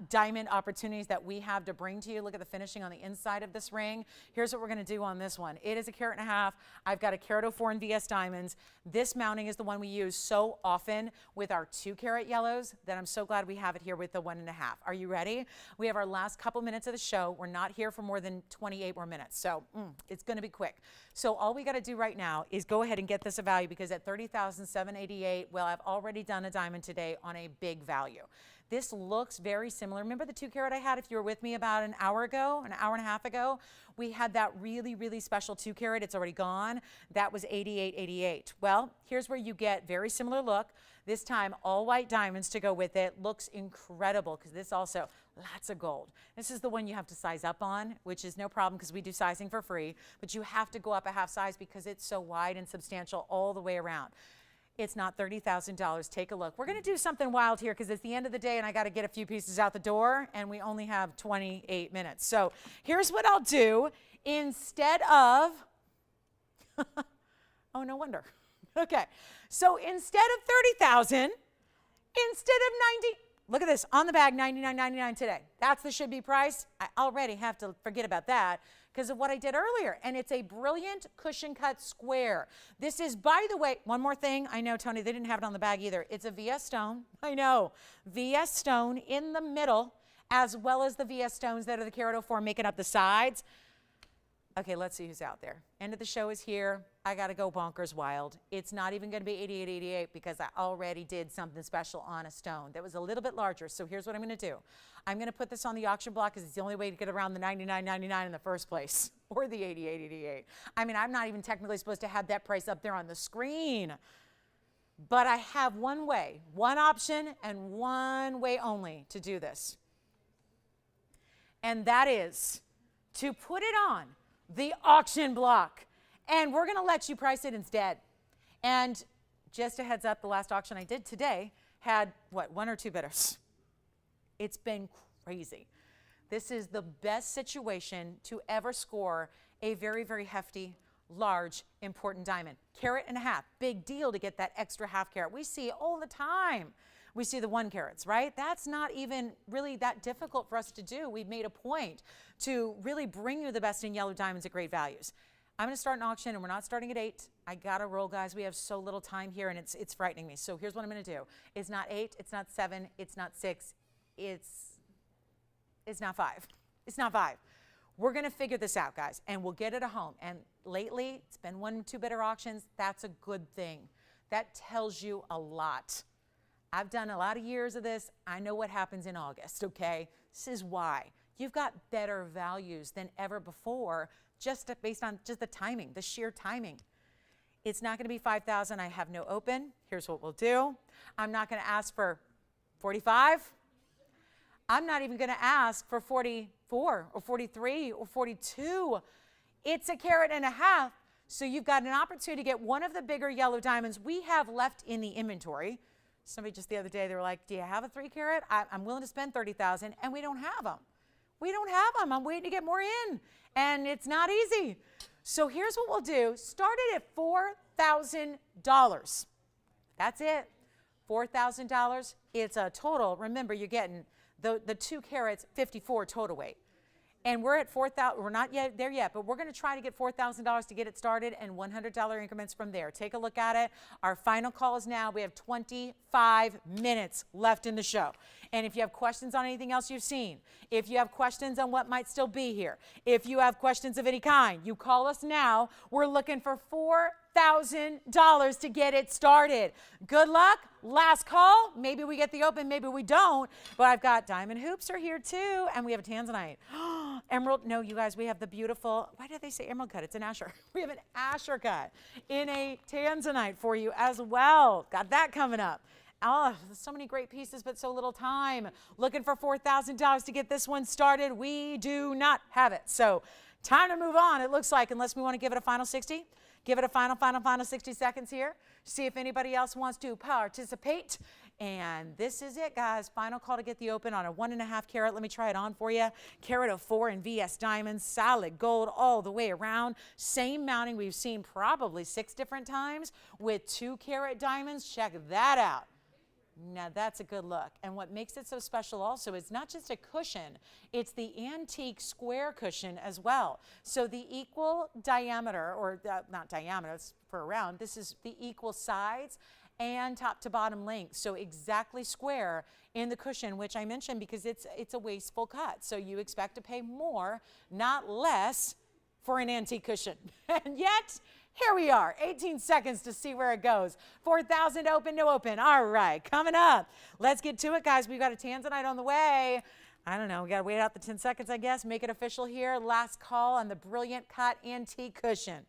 diamond opportunities that we have to bring to you. Look at the finishing on the inside of this ring. Here's what we're going to do on this one. It is a carat and a half. I've got a carat 04 in VS diamonds. This mounting is the one we use so often with our 2 carat yellows that I'm so glad we have it here with the 1.5. Are you ready? We have our last couple minutes of the show. We're not here for more than 28 more minutes, so it's going to be quick. So all we got to do right now is go ahead and get this a value, because at $30,788, well, I've already done a diamond today on a big value. This looks very similar. Remember the 2 carat I had, if you were with me about an hour ago, an hour and a half ago? We had that really, really special 2 carat. It's already gone. That was $88.88. Well, here's where you get very similar look. This time, all white diamonds to go with it. Looks incredible, because this also, lots of gold. This is the one you have to size up on, which is no problem because we do sizing for free, but you have to go up a half size because it's so wide and substantial all the way around. It's not $30,000. Take a look. We're going to do something wild here because it's the end of the day and I got to get a few pieces out the door, and we only have 28 minutes. So here's what I'll do. Instead of, oh, no wonder. Okay. So instead of 30,000, instead of 90, look at this, on the bag, $99.99 today. That's the should-be price. I already have to forget about that because of what I did earlier. And it's a brilliant cushion cut square. This is, by the way, one more thing. I know, Tony, they didn't have it on the bag either. It's a VS stone. I know. VS stone in the middle, as well as the VS stones that are the carat 04 making up the sides. Okay, let's see who's out there. End of the show is here. I got to go bonkers wild. It's not even going to be $88.88 because I already did something special on a stone that was a little bit larger. So here's what I'm going to do. I'm going to put this on the auction block because it's the only way to get around the $99.99 in the first place, or the $88.88. I mean, I'm not even technically supposed to have that price up there on the screen. But I have one way, one option, and one way only to do this. And that is to put it on the auction block. And we're going to let you price it instead. And just a heads up, the last auction I did today had, what, 1 or 2 bidders. It's been crazy. This is the best situation to ever score a very, very hefty, large, important diamond. Carat and a half, big deal to get that extra half carat. We see all the time. We see the 1 carats, right? That's not even really that difficult for us to do. We've made a point to really bring you the best in yellow diamonds at great values. I'm going to start an auction, and we're not starting at 8. I got to roll, guys. We have so little time here, and it's frightening me. So here's what I'm going to do. It's not 8. It's not 7. It's not 6. It's not 5. It's not 5. We're going to figure this out, guys, and we'll get it a home. And lately, it's been 1 or 2 bidder auctions. That's a good thing. That tells you a lot. I've done a lot of years of this. I know what happens in August, okay? This is why. You've got better values than ever before, just based on just the timing, the sheer timing. It's not going to be 5,000. I have no open. Here's what we'll do. I'm not going to ask for 45. I'm not even going to ask for 44 or 43 or 42. It's a carat and a half. So you've got an opportunity to get one of the bigger yellow diamonds we have left in the inventory. Somebody just the other day, they were like, do you have a 3 carat? I'm willing to spend 30,000, and we don't have them. We don't have them. I'm waiting to get more in, and it's not easy. So here's what we'll do. Start it at $4,000. That's it. $4,000. It's a total. Remember, you're getting the 2 carats, 54 total weight. And we're at 4,000. We're not yet there yet, but we're going to try to get $4,000 to get it started, and $100 increments from there. Take a look at it. Our final call is now. We have 25 minutes left in the show. And if you have questions on anything else you've seen, if you have questions on what might still be here, if you have questions of any kind, you call us now. We're looking for $4,000 to get it started. Good luck. Last call. Maybe we get the open, maybe we don't. But I've got diamond hoops are here too, and we have a tanzanite. Emerald. No, you guys, we have the beautiful, why did they say emerald cut? It's an Asher. We have an Asher cut in a tanzanite for you as well. Got that coming up. Oh, so many great pieces, but so little time. Looking for $4,000 to get this one started. We do not have it. So time to move on, it looks like, unless we want to give it a final 60. Give it a final 60 seconds here. See if anybody else wants to participate. And this is it, guys. Final call to get the open on a 1.5 carat. Let me try it on for you. Carat of 4 in VS diamonds, solid gold all the way around. Same mounting we've seen probably 6 different times with 2 carat diamonds. Check that out. Now that's a good look. And what makes it so special also is not just a cushion, it's the antique square cushion as well. So the equal diameter, or not diameter, it's for a round, this is the equal sides and top to bottom length. So exactly square in the cushion, which I mentioned because it's a wasteful cut. So you expect to pay more, not less, for an antique cushion. And yet, here we are, 18 seconds to see where it goes. 4,000 open, no open. All right, coming up. Let's get to it, guys. We've got a tanzanite on the way. I don't know, we got to wait out the 10 seconds, I guess. Make it official here. Last call on the brilliant cut antique cushion.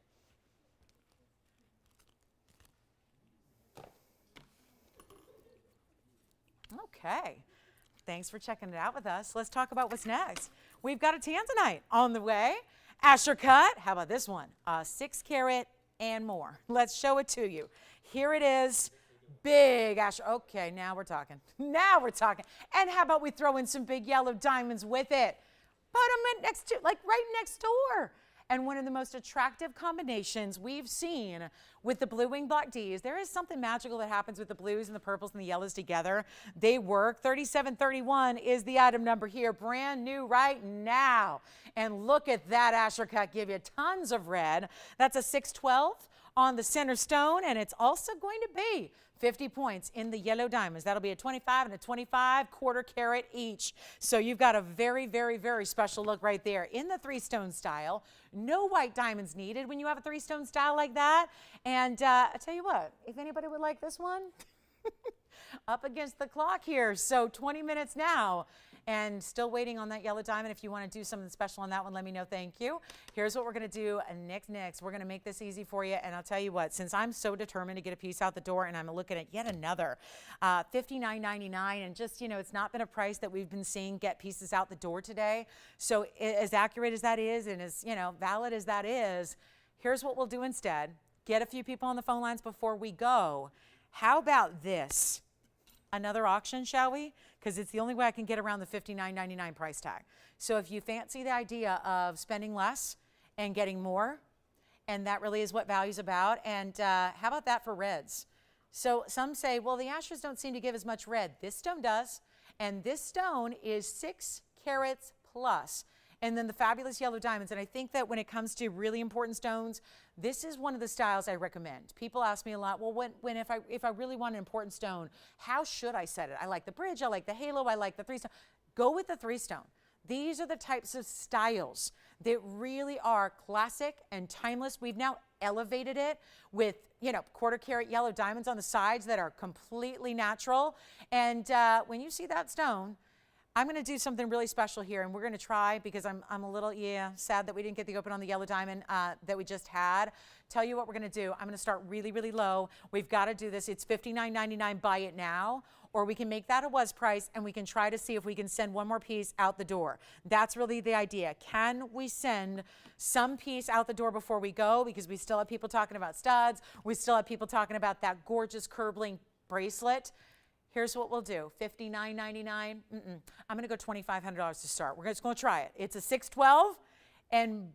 Okay, thanks for checking it out with us. Let's talk about what's next. We've got a tanzanite on the way. Asher cut, how about this one? 6 carat and more. Let's show it to you. Here it is, big Asher. Okay, now we're talking. Now we're talking. And how about we throw in some big yellow diamonds with it? Put them next to, like right next door. And one of the most attractive combinations we've seen with the blue wing block Ds, there is something magical that happens with the blues and the purples and the yellows together. They work. 3731 is the item number here, brand new right now. And look at that Asher cut, give you tons of red. That's a 612 on the center stone, and it's also going to be 50 points in the yellow diamonds. That'll be a 25 and a 25 quarter carat each. So you've got a very, very, very special look right there in the 3-stone style. No white diamonds needed when you have a 3-stone style like that. And I tell you what, if anybody would like this one, up against the clock here. So 20 minutes now. And still waiting on that yellow diamond. If you want to do something special on that one, let me know. Thank you. Here's what we're going to do next. We're going to make this easy for you. And I'll tell you what, since I'm so determined to get a piece out the door, and I'm looking at yet another $59.99, and just, you know, it's not been a price that we've been seeing get pieces out the door today. So as accurate as that is, and as, you know, valid as that is, here's what we'll do instead. Get a few people on the phone lines before we go. How about this? Another auction, shall we? Because it's the only way I can get around the $59.99 price tag. So if you fancy the idea of spending less and getting more, and that really is what value's about, and how about that for reds? So some say, well, the Ashers don't seem to give as much red. This stone does, and this stone is 6 carats plus. And then the fabulous yellow diamonds. And I think that when it comes to really important stones, this is one of the styles I recommend. People ask me a lot, well, if I really want an important stone, how should I set it? I like the bridge, I like the halo, I like the 3-stone. Go with the 3-stone. These are the types of styles that really are classic and timeless. We've now elevated it with, you know, quarter carat yellow diamonds on the sides that are completely natural. And when you see that stone, I'm going to do something really special here, and we're going to try, because I'm a little, sad that we didn't get the open on the yellow diamond that we just had. Tell you what we're going to do. I'm going to start really, really low. We've got to do this. It's $59.99, buy it now, or we can make that a was price, and we can try to see if we can send one more piece out the door. That's really the idea. Can we send some piece out the door before we go? Because we still have people talking about studs. We still have people talking about that gorgeous curb link bracelet. Here's what we'll do, $59.99, I'm gonna go $2,500 to start. We're just gonna try it. It's a 612, and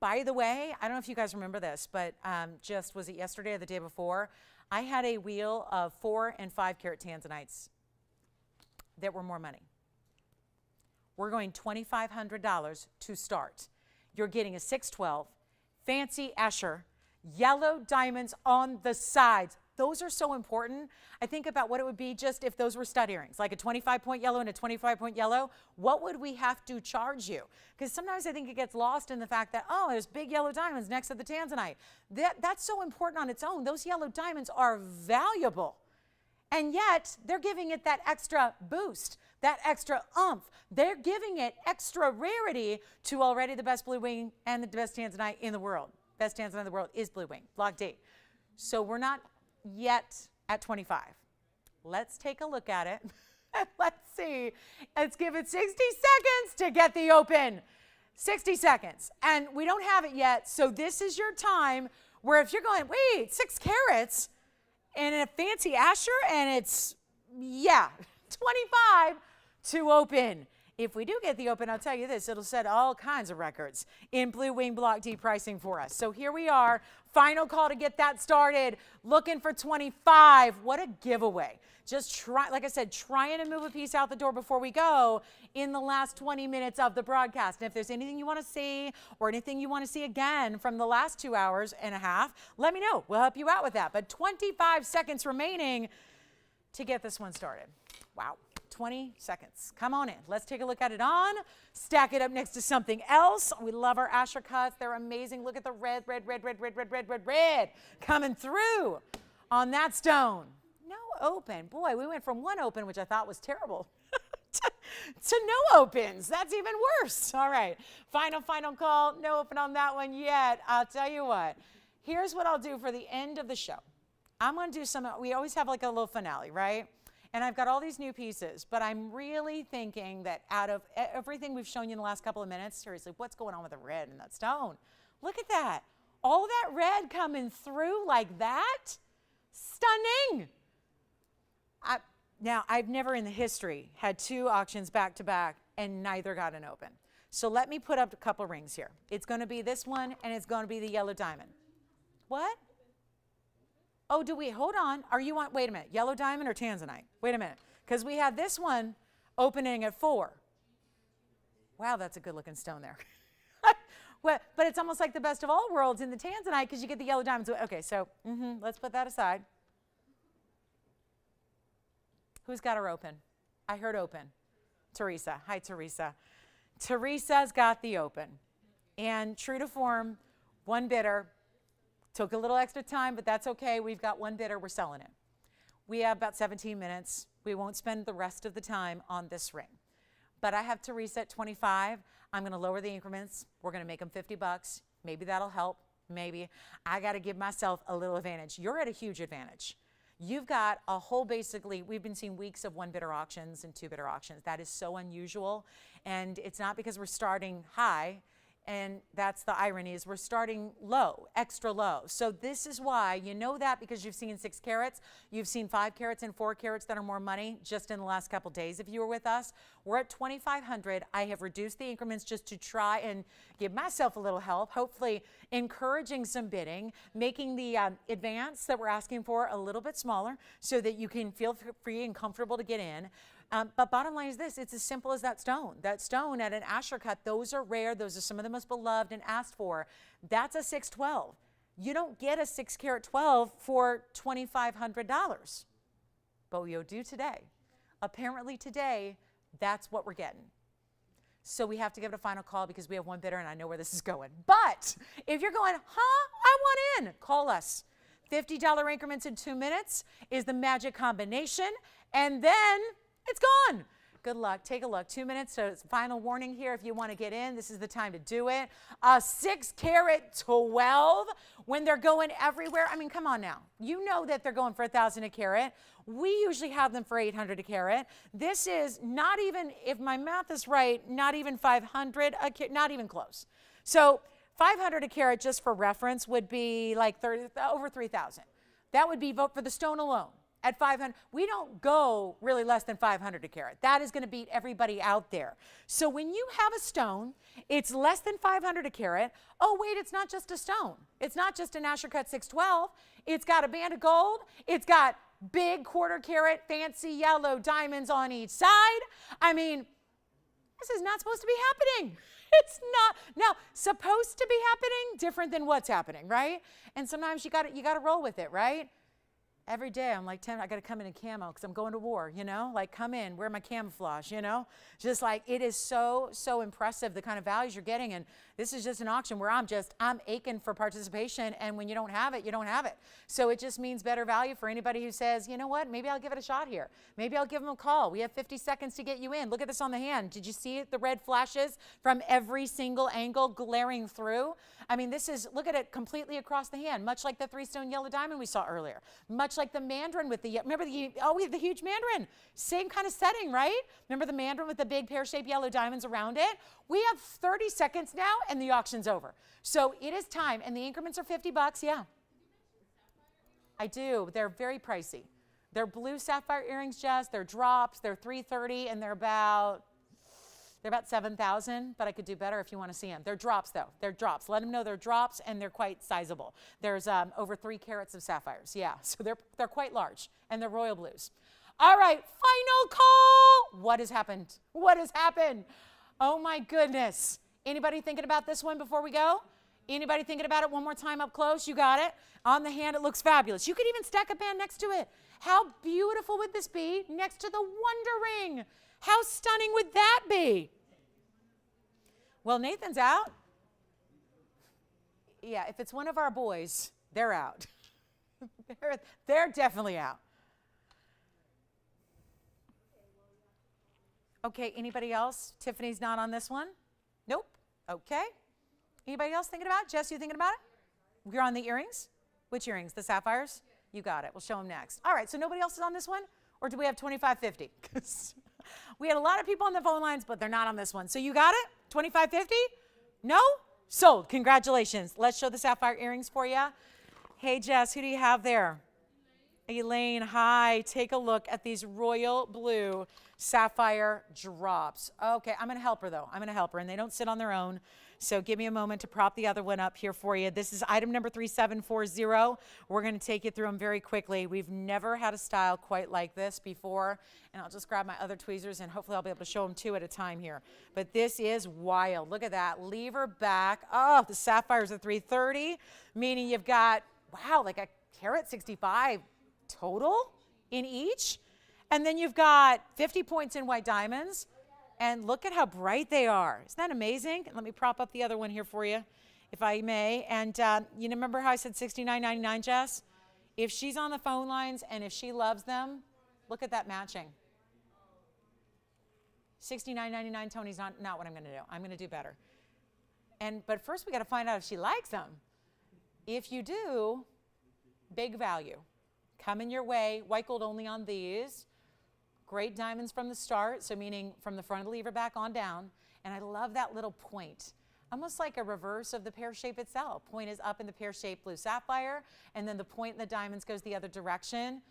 by the way, I don't know if you guys remember this, but just, was it yesterday or the day before? I had a wheel of 4 and 5 carat tanzanites that were more money. We're going $2,500 to start. You're getting a 612, fancy Escher, yellow diamonds on the sides, those are so important. I think about what it would be just if those were stud earrings, like a 25-point yellow and a 25-point yellow. What would we have to charge you? Because sometimes I think it gets lost in the fact that, oh, there's big yellow diamonds next to the tanzanite. That's so important on its own. Those yellow diamonds are valuable. And yet, they're giving it that extra boost, that extra oomph. They're giving it extra rarity to already the best blue wing and the best tanzanite in the world. Best tanzanite in the world is blue wing, Block D. So we're not yet at 25. Let's take a look at it. Let's see. Let's give it 60 seconds to get the open. 60 seconds. And we don't have it yet, so this is your time where if you're going, wait, 6 carats and a fancy Asher, and it's, yeah, 25 to open. If we do get the open, I'll tell you this, it'll set all kinds of records in Blue Wing Block D pricing for us. So here we are, final call to get that started, looking for 25. What a giveaway. Just try, like I said, trying to move a piece out the door before we go in the last 20 minutes of the broadcast. And if there's anything you want to see or anything you want to see again from the last 2 hours and a half, let me know. We'll help you out with that. But 25 seconds remaining to get this one started. Wow. 20 seconds. Come on in. Let's take a look at it on. Stack it up next to something else. We love our Asher cuts. They're amazing. Look at the red coming through on that stone. No open. Boy, we went from one open, which I thought was terrible, to no opens. That's even worse. All right. Final call. No open on that one yet. I'll tell you what. Here's what I'll do for the end of the show. I'm going to do some, we always have like a little finale, right? And I've got all these new pieces, but I'm really thinking that out of everything we've shown you in the last couple of minutes, seriously, what's going on with the red in that stone? Look at that. All that red coming through like that? Stunning. Now, I've never in the history had 2 auctions back to back and neither got an open. So let me put up a couple rings here. It's going to be this one and it's going to be the yellow diamond. What? Oh, do we? Hold on. Are you on? Wait a minute. Yellow diamond or tanzanite? Wait a minute. Because we had this one opening at 4. Wow, that's a good looking stone there. Well, but it's almost like the best of all worlds in the tanzanite because you get the yellow diamonds. Okay, so let's put that aside. Who's got her open? I heard open. Teresa. Hi, Teresa. Teresa's got the open. And true to form, one bidder. Took a little extra time, but that's okay. We've got one bidder. We're selling it. We have about 17 minutes. We won't spend the rest of the time on this ring. But I have Teresa at 25. I'm going to lower the increments. We're going to make them $50. Maybe that'll help. Maybe. I got to give myself a little advantage. You're at a huge advantage. You've got a whole, basically, we've been seeing weeks of 1 bidder auctions and 2 bidder auctions. That is so unusual. And it's not because we're starting high. And that's the irony, is we're starting low, extra low. So this is why, you know that because you've seen 6 carats, you've seen 5 carats and 4 carats that are more money just in the last couple days if you were with us. We're at 2,500. I have reduced the increments just to try and give myself a little help, hopefully encouraging some bidding, making the advance that we're asking for a little bit smaller so that you can feel free and comfortable to get in. But bottom line is this, it's as simple as that stone. That stone at an Asher cut, those are rare. Those are some of the most beloved and asked for. That's a 612. You don't get a 6 carat 12 for $2,500. But you'll do today. Apparently today, that's what we're getting. So we have to give it a final call because we have one bidder and I know where this is going. But if you're going, I want in, call us. $50 increments in 2 minutes is the magic combination. And then it's gone. Good luck. Take a look. 2 minutes. So it's final warning here. If you want to get in, this is the time to do it. A 6 carat 12 when they're going everywhere. I mean, come on now. You know that they're going for $1,000 a carat. We usually have them for $800 a carat. This is not even, if my math is right, not even $500 a carat, not even close. So $500 a carat, just for reference, would be like over $3,000. That would be vote for the stone alone. At $500, we don't go really less than $500 a carat. That is going to beat everybody out there. So when you have a stone, it's less than $500 a carat. Oh, wait, it's not just a stone. It's not just an Asher Cut 612. It's got a band of gold. It's got big 1/4 carat fancy yellow diamonds on each side. I mean, this is not supposed to be happening. It's not. Now, supposed to be happening, different than what's happening, right? And sometimes you got to roll with it, right? Every day I'm like, Tim, I got to come in camo because I'm going to war, you know? Like, come in, wear my camouflage, you know? Just like, it is so, so impressive the kind of values you're getting. And this is just an auction where I'm aching for participation. And when you don't have it, you don't have it. So it just means better value for anybody who says, you know what, maybe I'll give it a shot here. Maybe I'll give them a call. We have 50 seconds to get you in. Look at this on the hand. Did you see it? The red flashes from every single angle glaring through. I mean, this is, look at it completely across the hand, much like the 3-stone yellow diamond we saw earlier. Much like the mandarin with the, remember we have the huge mandarin. Same kind of setting, right? Remember the mandarin with the big pear-shaped yellow diamonds around it? We have 30 seconds now and the auction's over. So it is time, and the increments are 50 bucks, yeah. I do, they're very pricey. They're blue sapphire earrings, Jess, they're drops, they're $330 and they're about 7,000, but I could do better if you want to see them. They're drops though, they're drops. Let them know they're drops and they're quite sizable. There's over 3 carats of sapphires, yeah, so they're quite large and they're royal blues. All right, final call. What has happened? What has happened? Oh my goodness. Anybody thinking about this one before we go? Anybody thinking about it one more time up close? You got it. On the hand, it looks fabulous. You could even stack a band next to it. How beautiful would this be next to the Wonder Ring? How stunning would that be? Well, Nathan's out. Yeah, if it's one of our boys, they're out. they're definitely out. Okay, anybody else? Tiffany's not on this one? Nope. Okay. Anybody else thinking about it? Jess, you thinking about it? You're on the earrings? Which earrings? The sapphires? You got it. We'll show them next. All right, so nobody else is on this one? Or do we have 2550? We had a lot of people on the phone lines, but they're not on this one. So you got it? 2550? No? Sold. Congratulations. Let's show the sapphire earrings for you. Hey, Jess, who do you have there? Elaine, hi. Take a look at these royal blue sapphire drops. Okay, I'm going to help her, though. I'm going to help her, and they don't sit on their own. So give me a moment to prop the other one up here for you. This is item number 3740. We're going to take you through them very quickly. We've never had a style quite like this before. And I'll just grab my other tweezers, and hopefully I'll be able to show them 2 at a time here. But this is wild. Look at that. Lever back. Oh, the sapphires are 330, meaning you've got, wow, like a carat 65 total in each. And then you've got 50 points in white diamonds. And look at how bright they are. Isn't that amazing? Let me prop up the other one here for you, if I may. And you remember how I said $69.99, Jess? If she's on the phone lines and if she loves them, look at that matching. $69.99, Tony's not what I'm going to do. I'm going to do better. But first we got to find out if she likes them. If you do, big value. Coming your way. White gold only on these. Great diamonds from the start, so meaning from the front of the lever back on down. And I love that little point. Almost like a reverse of the pear shape itself. Point is up in the pear shaped blue sapphire, and then the point in the diamonds goes the other direction.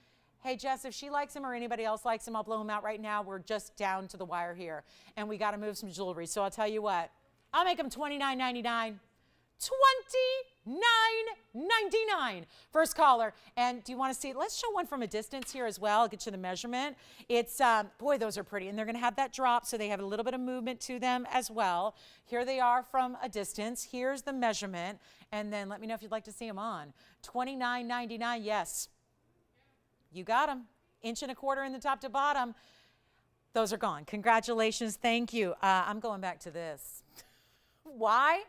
Hey, Jess, if she likes them or anybody else likes them, I'll blow them out right now. We're just down to the wire here, and we got to move some jewelry. So I'll tell you what, I'll make them $29.99. $29.99. First caller. And do you want to see, let's show one from a distance here as well. I'll get you the measurement. It's, boy, those are pretty. And they're going to have that drop, so they have a little bit of movement to them as well. Here they are from a distance. Here's the measurement. And then let me know if you'd like to see them on. $29.99, yes. You got them. 1.25 inches in the top to bottom. Those are gone. Congratulations. Thank you. I'm going back to this. Why?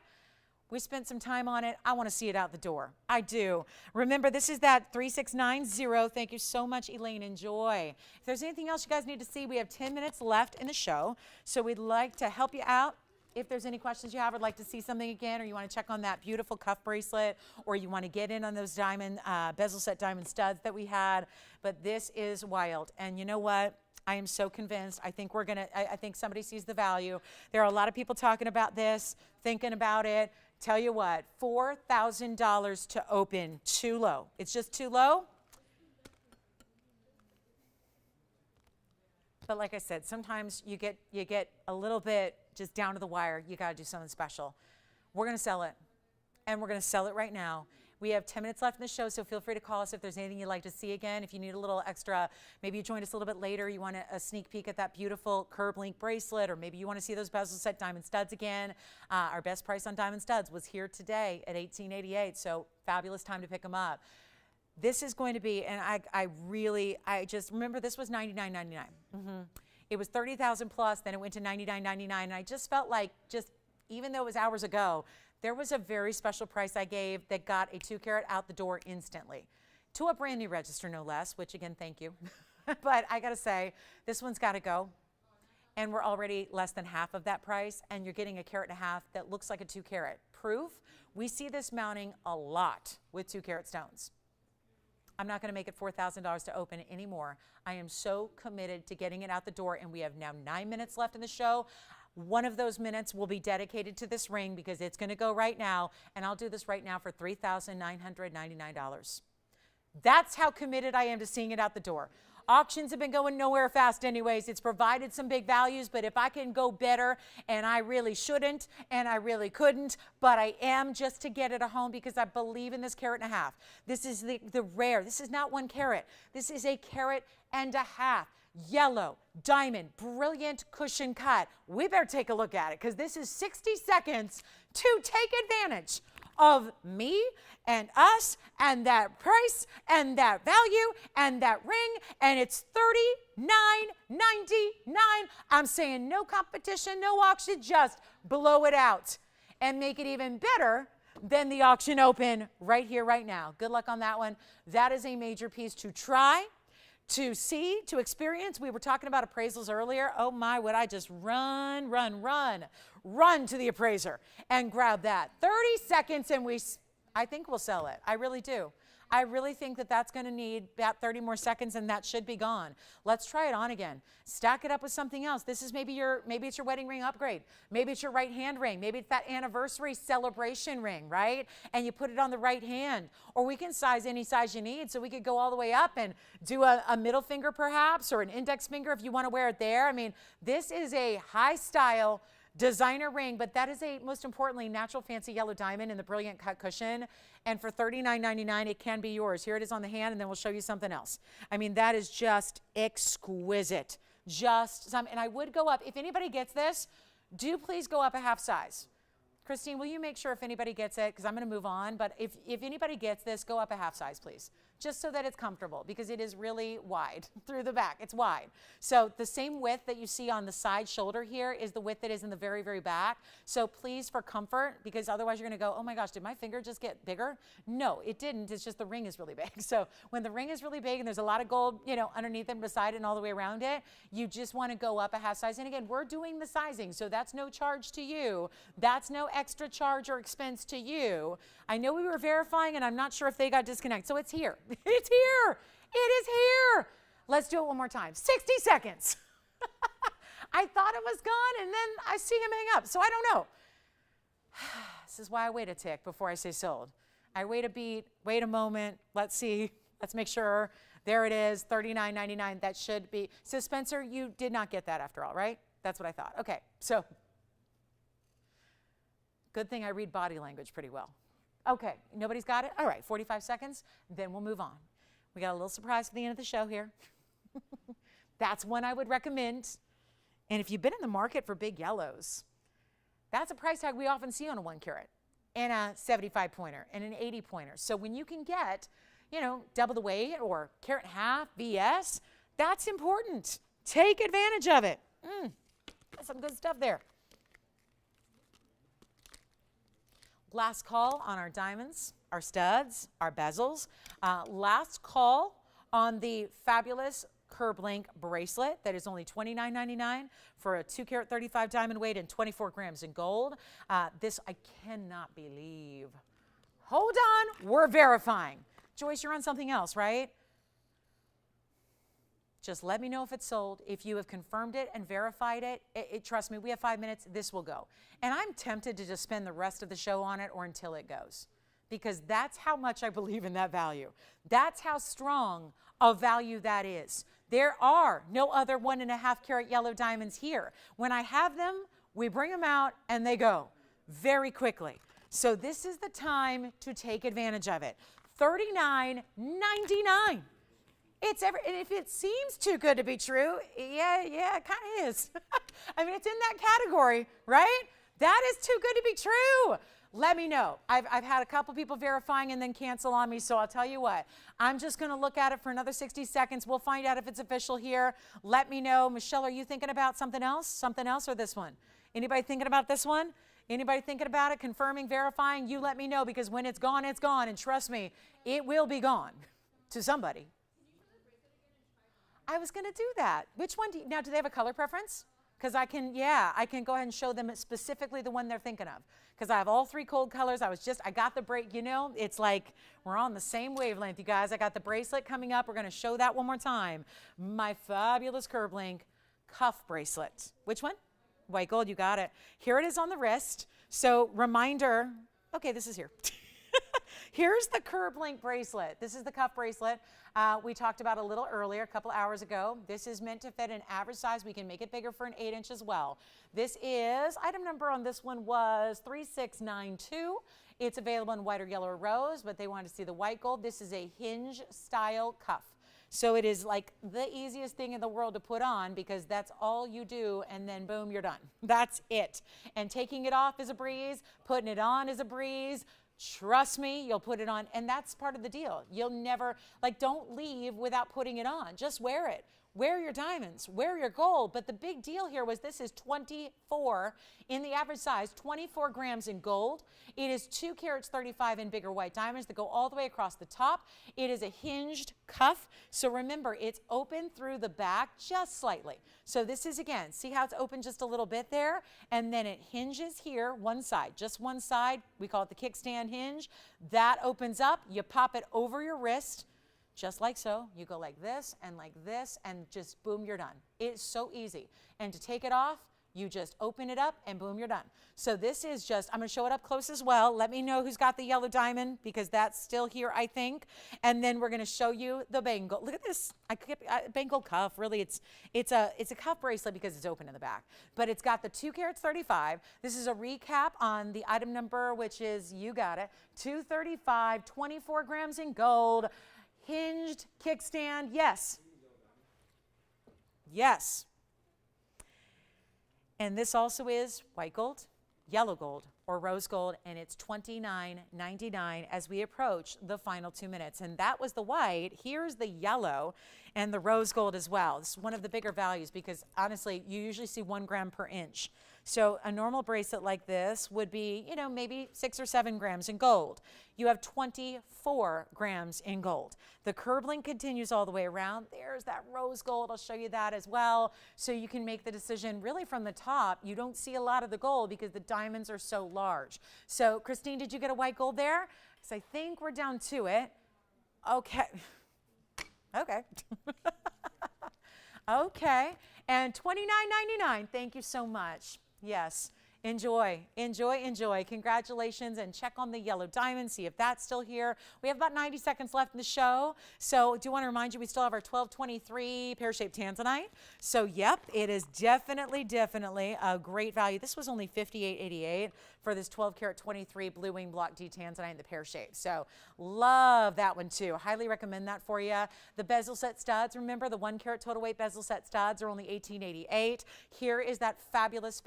We spent some time on it. I want to see it out the door. I do. Remember, this is that 3690. Thank you so much, Elaine. Enjoy. If there's anything else you guys need to see, we have 10 minutes left in the show. So we'd like to help you out. If there's any questions you have or like to see something again, or you want to check on that beautiful cuff bracelet, or you want to get in on those diamond bezel set diamond studs that we had. But this is wild. And you know what? I am so convinced. I think I think somebody sees the value. There are a lot of people talking about this, thinking about it. Tell you what, $4,000 to open, too low. It's just too low. But like I said, sometimes you get a little bit just down to the wire. You got to do something special. We're going to sell it, and we're going to sell it right now. We have 10 minutes left in the show, so feel free to call us if there's anything you'd like to see again. If you need a little extra, maybe you joined us a little bit later, you want a sneak peek at that beautiful curb link bracelet, or maybe you want to see those bezel set diamond studs again. Our best price on diamond studs was here today at $18.88, so fabulous time to pick them up. This is going to be, and I just remember this was $99.99. It was 30,000 plus, then it went to $99.99, and I just felt like, even though it was hours ago, there was a very special price I gave that got a 2 carat out the door instantly to a brand new register, no less, which again, thank you. But I gotta say, this one's gotta go. And we're already less than half of that price, and you're getting a 1.5 carat that looks like a 2 carat. Proof, we see this mounting a lot with 2 carat stones. I'm not gonna make it $4,000 to open anymore. I am so committed to getting it out the door, and we have now 9 minutes left in the show. One of those minutes will be dedicated to this ring because it's gonna go right now, and I'll do this right now for $3,999. That's how committed I am to seeing it out the door. Auctions have been going nowhere fast anyways. It's provided some big values, but if I can go better, and I really shouldn't, and I really couldn't, but I am just to get it a home because I believe in this 1.5 carat. This is the rare. This is not 1 carat. This is a 1.5 carat. Yellow, diamond, brilliant cushion cut. We better take a look at it because this is 60 seconds to take advantage of me and us and that price and that value and that ring, and it's $39.99. I'm saying no competition, no auction, just blow it out and make it even better than the auction open right here, right now. Good luck on that one. That is a major piece to try, to see, to experience. We were talking about appraisals earlier. Oh my, would I just run to the appraiser and grab that. 30 seconds and I think we'll sell it. I really do. I really think that that's going to need about 30 more seconds and that should be gone. Let's try it on again. Stack it up with something else. This is maybe it's your wedding ring upgrade. Maybe it's your right hand ring. Maybe it's that anniversary celebration ring, right? And you put it on the right hand. Or we can size any size you need. So we could go all the way up and do a middle finger perhaps, or an index finger if you want to wear it there. I mean, this is a high style designer ring, but that is a, most importantly, natural fancy yellow diamond in the brilliant cut cushion. And for $39.99, it can be yours. Here it is on the hand, and then we'll show you something else. I mean, that is just exquisite. And I would go up, if anybody gets this, do please go up a half size. Christine, will you make sure if anybody gets it, because I'm going to move on, but if anybody gets this, go up a half size, please, just so that it's comfortable, because it is really wide through the back. It's wide. So the same width that you see on the side shoulder here is the width that is in the very, very back. So please, for comfort, because otherwise you're going to go, oh my gosh, did my finger just get bigger? No, it didn't. It's just the ring is really big. So when the ring is really big and there's a lot of gold, underneath and beside it and all the way around it, you just want to go up a half size. And again, we're doing the sizing, so that's no charge to you. That's no extra charge or expense to you. I know we were verifying, and I'm not sure if they got disconnected. So it's here. It's here. It is here. Let's do it one more time. 60 seconds. I thought it was gone, and then I see him hang up. So I don't know. This is why I wait a tick before I say sold. I wait a beat, wait a moment. Let's see. Let's make sure. There it is, $39.99. That should be. So Spencer, you did not get that after all, right? That's what I thought. Okay, so good thing I read body language pretty well. Okay, nobody's got it? All right, 45 seconds, then we'll move on. We got a little surprise at the end of the show here. That's one I would recommend. And if you've been in the market for big yellows, that's a price tag we often see on a 1 carat and a 75 pointer and an 80 pointer. So when you can get, double the weight or 1.5 carat VS, that's important. Take advantage of it. That's some good stuff there. Last call on our diamonds, our studs, our bezels. Last call on the fabulous curb link bracelet that is only $29.99 for a 2 carat 35 diamond weight and 24 grams in gold. This I cannot believe. Hold on, we're verifying. Joyce, you're on something else, right? Just let me know if it's sold. If you have confirmed it and verified it, trust me, we have 5 minutes, this will go. And I'm tempted to just spend the rest of the show on it or until it goes, because that's how much I believe in that value. That's how strong a value that is. There are no other 1.5 carat yellow diamonds here. When I have them, we bring them out and they go very quickly. So this is the time to take advantage of it. $39.99. And if it seems too good to be true, yeah, it kind of is. I mean, it's in that category, right? That is too good to be true. let me know. I've had a couple people verifying and then cancel on me, so I'll tell you what. I'm just going to look at it for another 60 seconds. We'll find out if it's official here. Let me know. Michelle, are you thinking about something else? Something else or this one? Anybody thinking about this one? Anybody thinking about it, confirming, verifying? You let me know, because when it's gone, it's gone. And trust me, it will be gone to somebody. I was going to do that. Which one now, do they have a color preference? Because I can go ahead and show them specifically the one they're thinking of. Because I have all three cold colors. I got the break, it's like we're on the same wavelength, you guys. I got the bracelet coming up. We're going to show that one more time. My fabulous Curb Link cuff bracelet. Which one? White gold, you got it. Here it is on the wrist. So reminder, okay, this is here. Here's the Curb Link bracelet. This is the cuff bracelet we talked about a little earlier, a couple hours ago. This is meant to fit an average size. We can make it bigger for an 8-inch as well. This is, item number on this one was 3692. It's available in white or yellow or rose, but they wanted to see the white gold. This is a hinge style cuff. So it is like the easiest thing in the world to put on, because that's all you do, and then boom, you're done. That's it. And taking it off is a breeze, putting it on is a breeze. Trust me, you'll put it on, and that's part of the deal. You'll never, don't leave without putting it on. Just wear it. Wear your diamonds, wear your gold. But the big deal here was this is 24 in the average size, 24 grams in gold. It is 2 carats 35 in bigger white diamonds that go all the way across the top. It is a hinged cuff. So remember, it's open through the back just slightly. So this is, again, see how it's open just a little bit there? And then it hinges here, one side, just one side. We call it the kickstand hinge. That opens up. You pop it over your wrist. Just like so. You go like this, and just boom, you're done. It's so easy. And to take it off, you just open it up and boom, you're done. So this is just, I'm going to show it up close as well. Let me know who's got the yellow diamond, because that's still here, I think. And then we're going to show you the bangle. Look at this. Bangle cuff. Really, it's a cuff bracelet because it's open in the back. But it's got the 2 carats 35. This is a recap on the item number, which is, you got it, 235, 24 grams in gold. Hinged kickstand, yes. Yes. And this also is white gold, yellow gold, or rose gold, and it's $29.99 as we approach the final 2 minutes. And that was the white. Here's the yellow and the rose gold as well. This is one of the bigger values, because honestly, you usually see 1 gram per inch. So a normal bracelet like this would be, maybe 6 or 7 grams in gold. You have 24 grams in gold. The Curb Link continues all the way around. There's that rose gold. I'll show you that as well. So you can make the decision really from the top. You don't see a lot of the gold because the diamonds are so large. So Christine, did you get a white gold there? Because I think we're down to it. Okay. Okay. Okay. And $29.99. Thank you so much. Yes. Enjoy, enjoy, enjoy. Congratulations, and check on the yellow diamond, see if that's still here. We have about 90 seconds left in the show. So I do want to remind you, we still have our 1223 pear-shaped tanzanite. So yep, it is definitely a great value. This was only $58.88 for this 12 karat 23 blue wing block D tanzanite in the pear shape. So love that one too. Highly recommend that for you. The bezel set studs, remember the 1 karat total weight bezel set studs are only $18.88. Here is that fabulous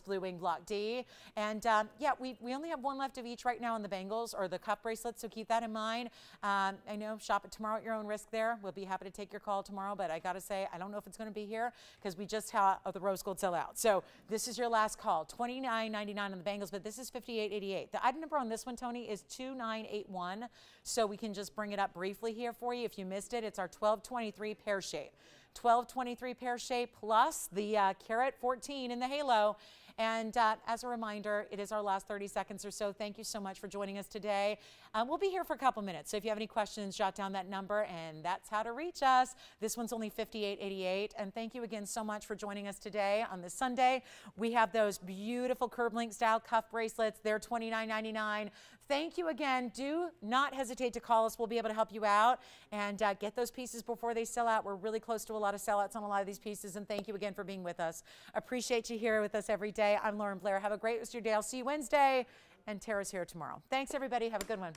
blue wing block D. And yeah, we only have one left of each right now on the bangles or the cuff bracelets, so keep that in mind. I know, shop it tomorrow at your own risk there. We'll be happy to take your call tomorrow, but I gotta say, I don't know if it's gonna be here because we just had the rose gold sell out. So this is your last call, $29.99 on the bangles, but this is $58.88. The item number on this one, Tony, is 2981. So we can just bring it up briefly here for you. If you missed it, it's our 1223 pear shape. 1223 pear shape plus the carat 14 in the halo. And as a reminder, it is our last 30 seconds or so. Thank you so much for joining us today. We'll be here for a couple minutes. So if you have any questions, jot down that number, and that's how to reach us. This one's only $58.88. And thank you again so much for joining us today on this Sunday. We have those beautiful Curb Link style cuff bracelets. They're $29.99. Thank you again. Do not hesitate to call us. We'll be able to help you out and get those pieces before they sell out. We're really close to a lot of sellouts on a lot of these pieces, and thank you again for being with us. Appreciate you here with us every day. I'm Lauren Blair. Have a great rest of your day. I'll see you Wednesday, and Tara's here tomorrow. Thanks, everybody. Have a good one.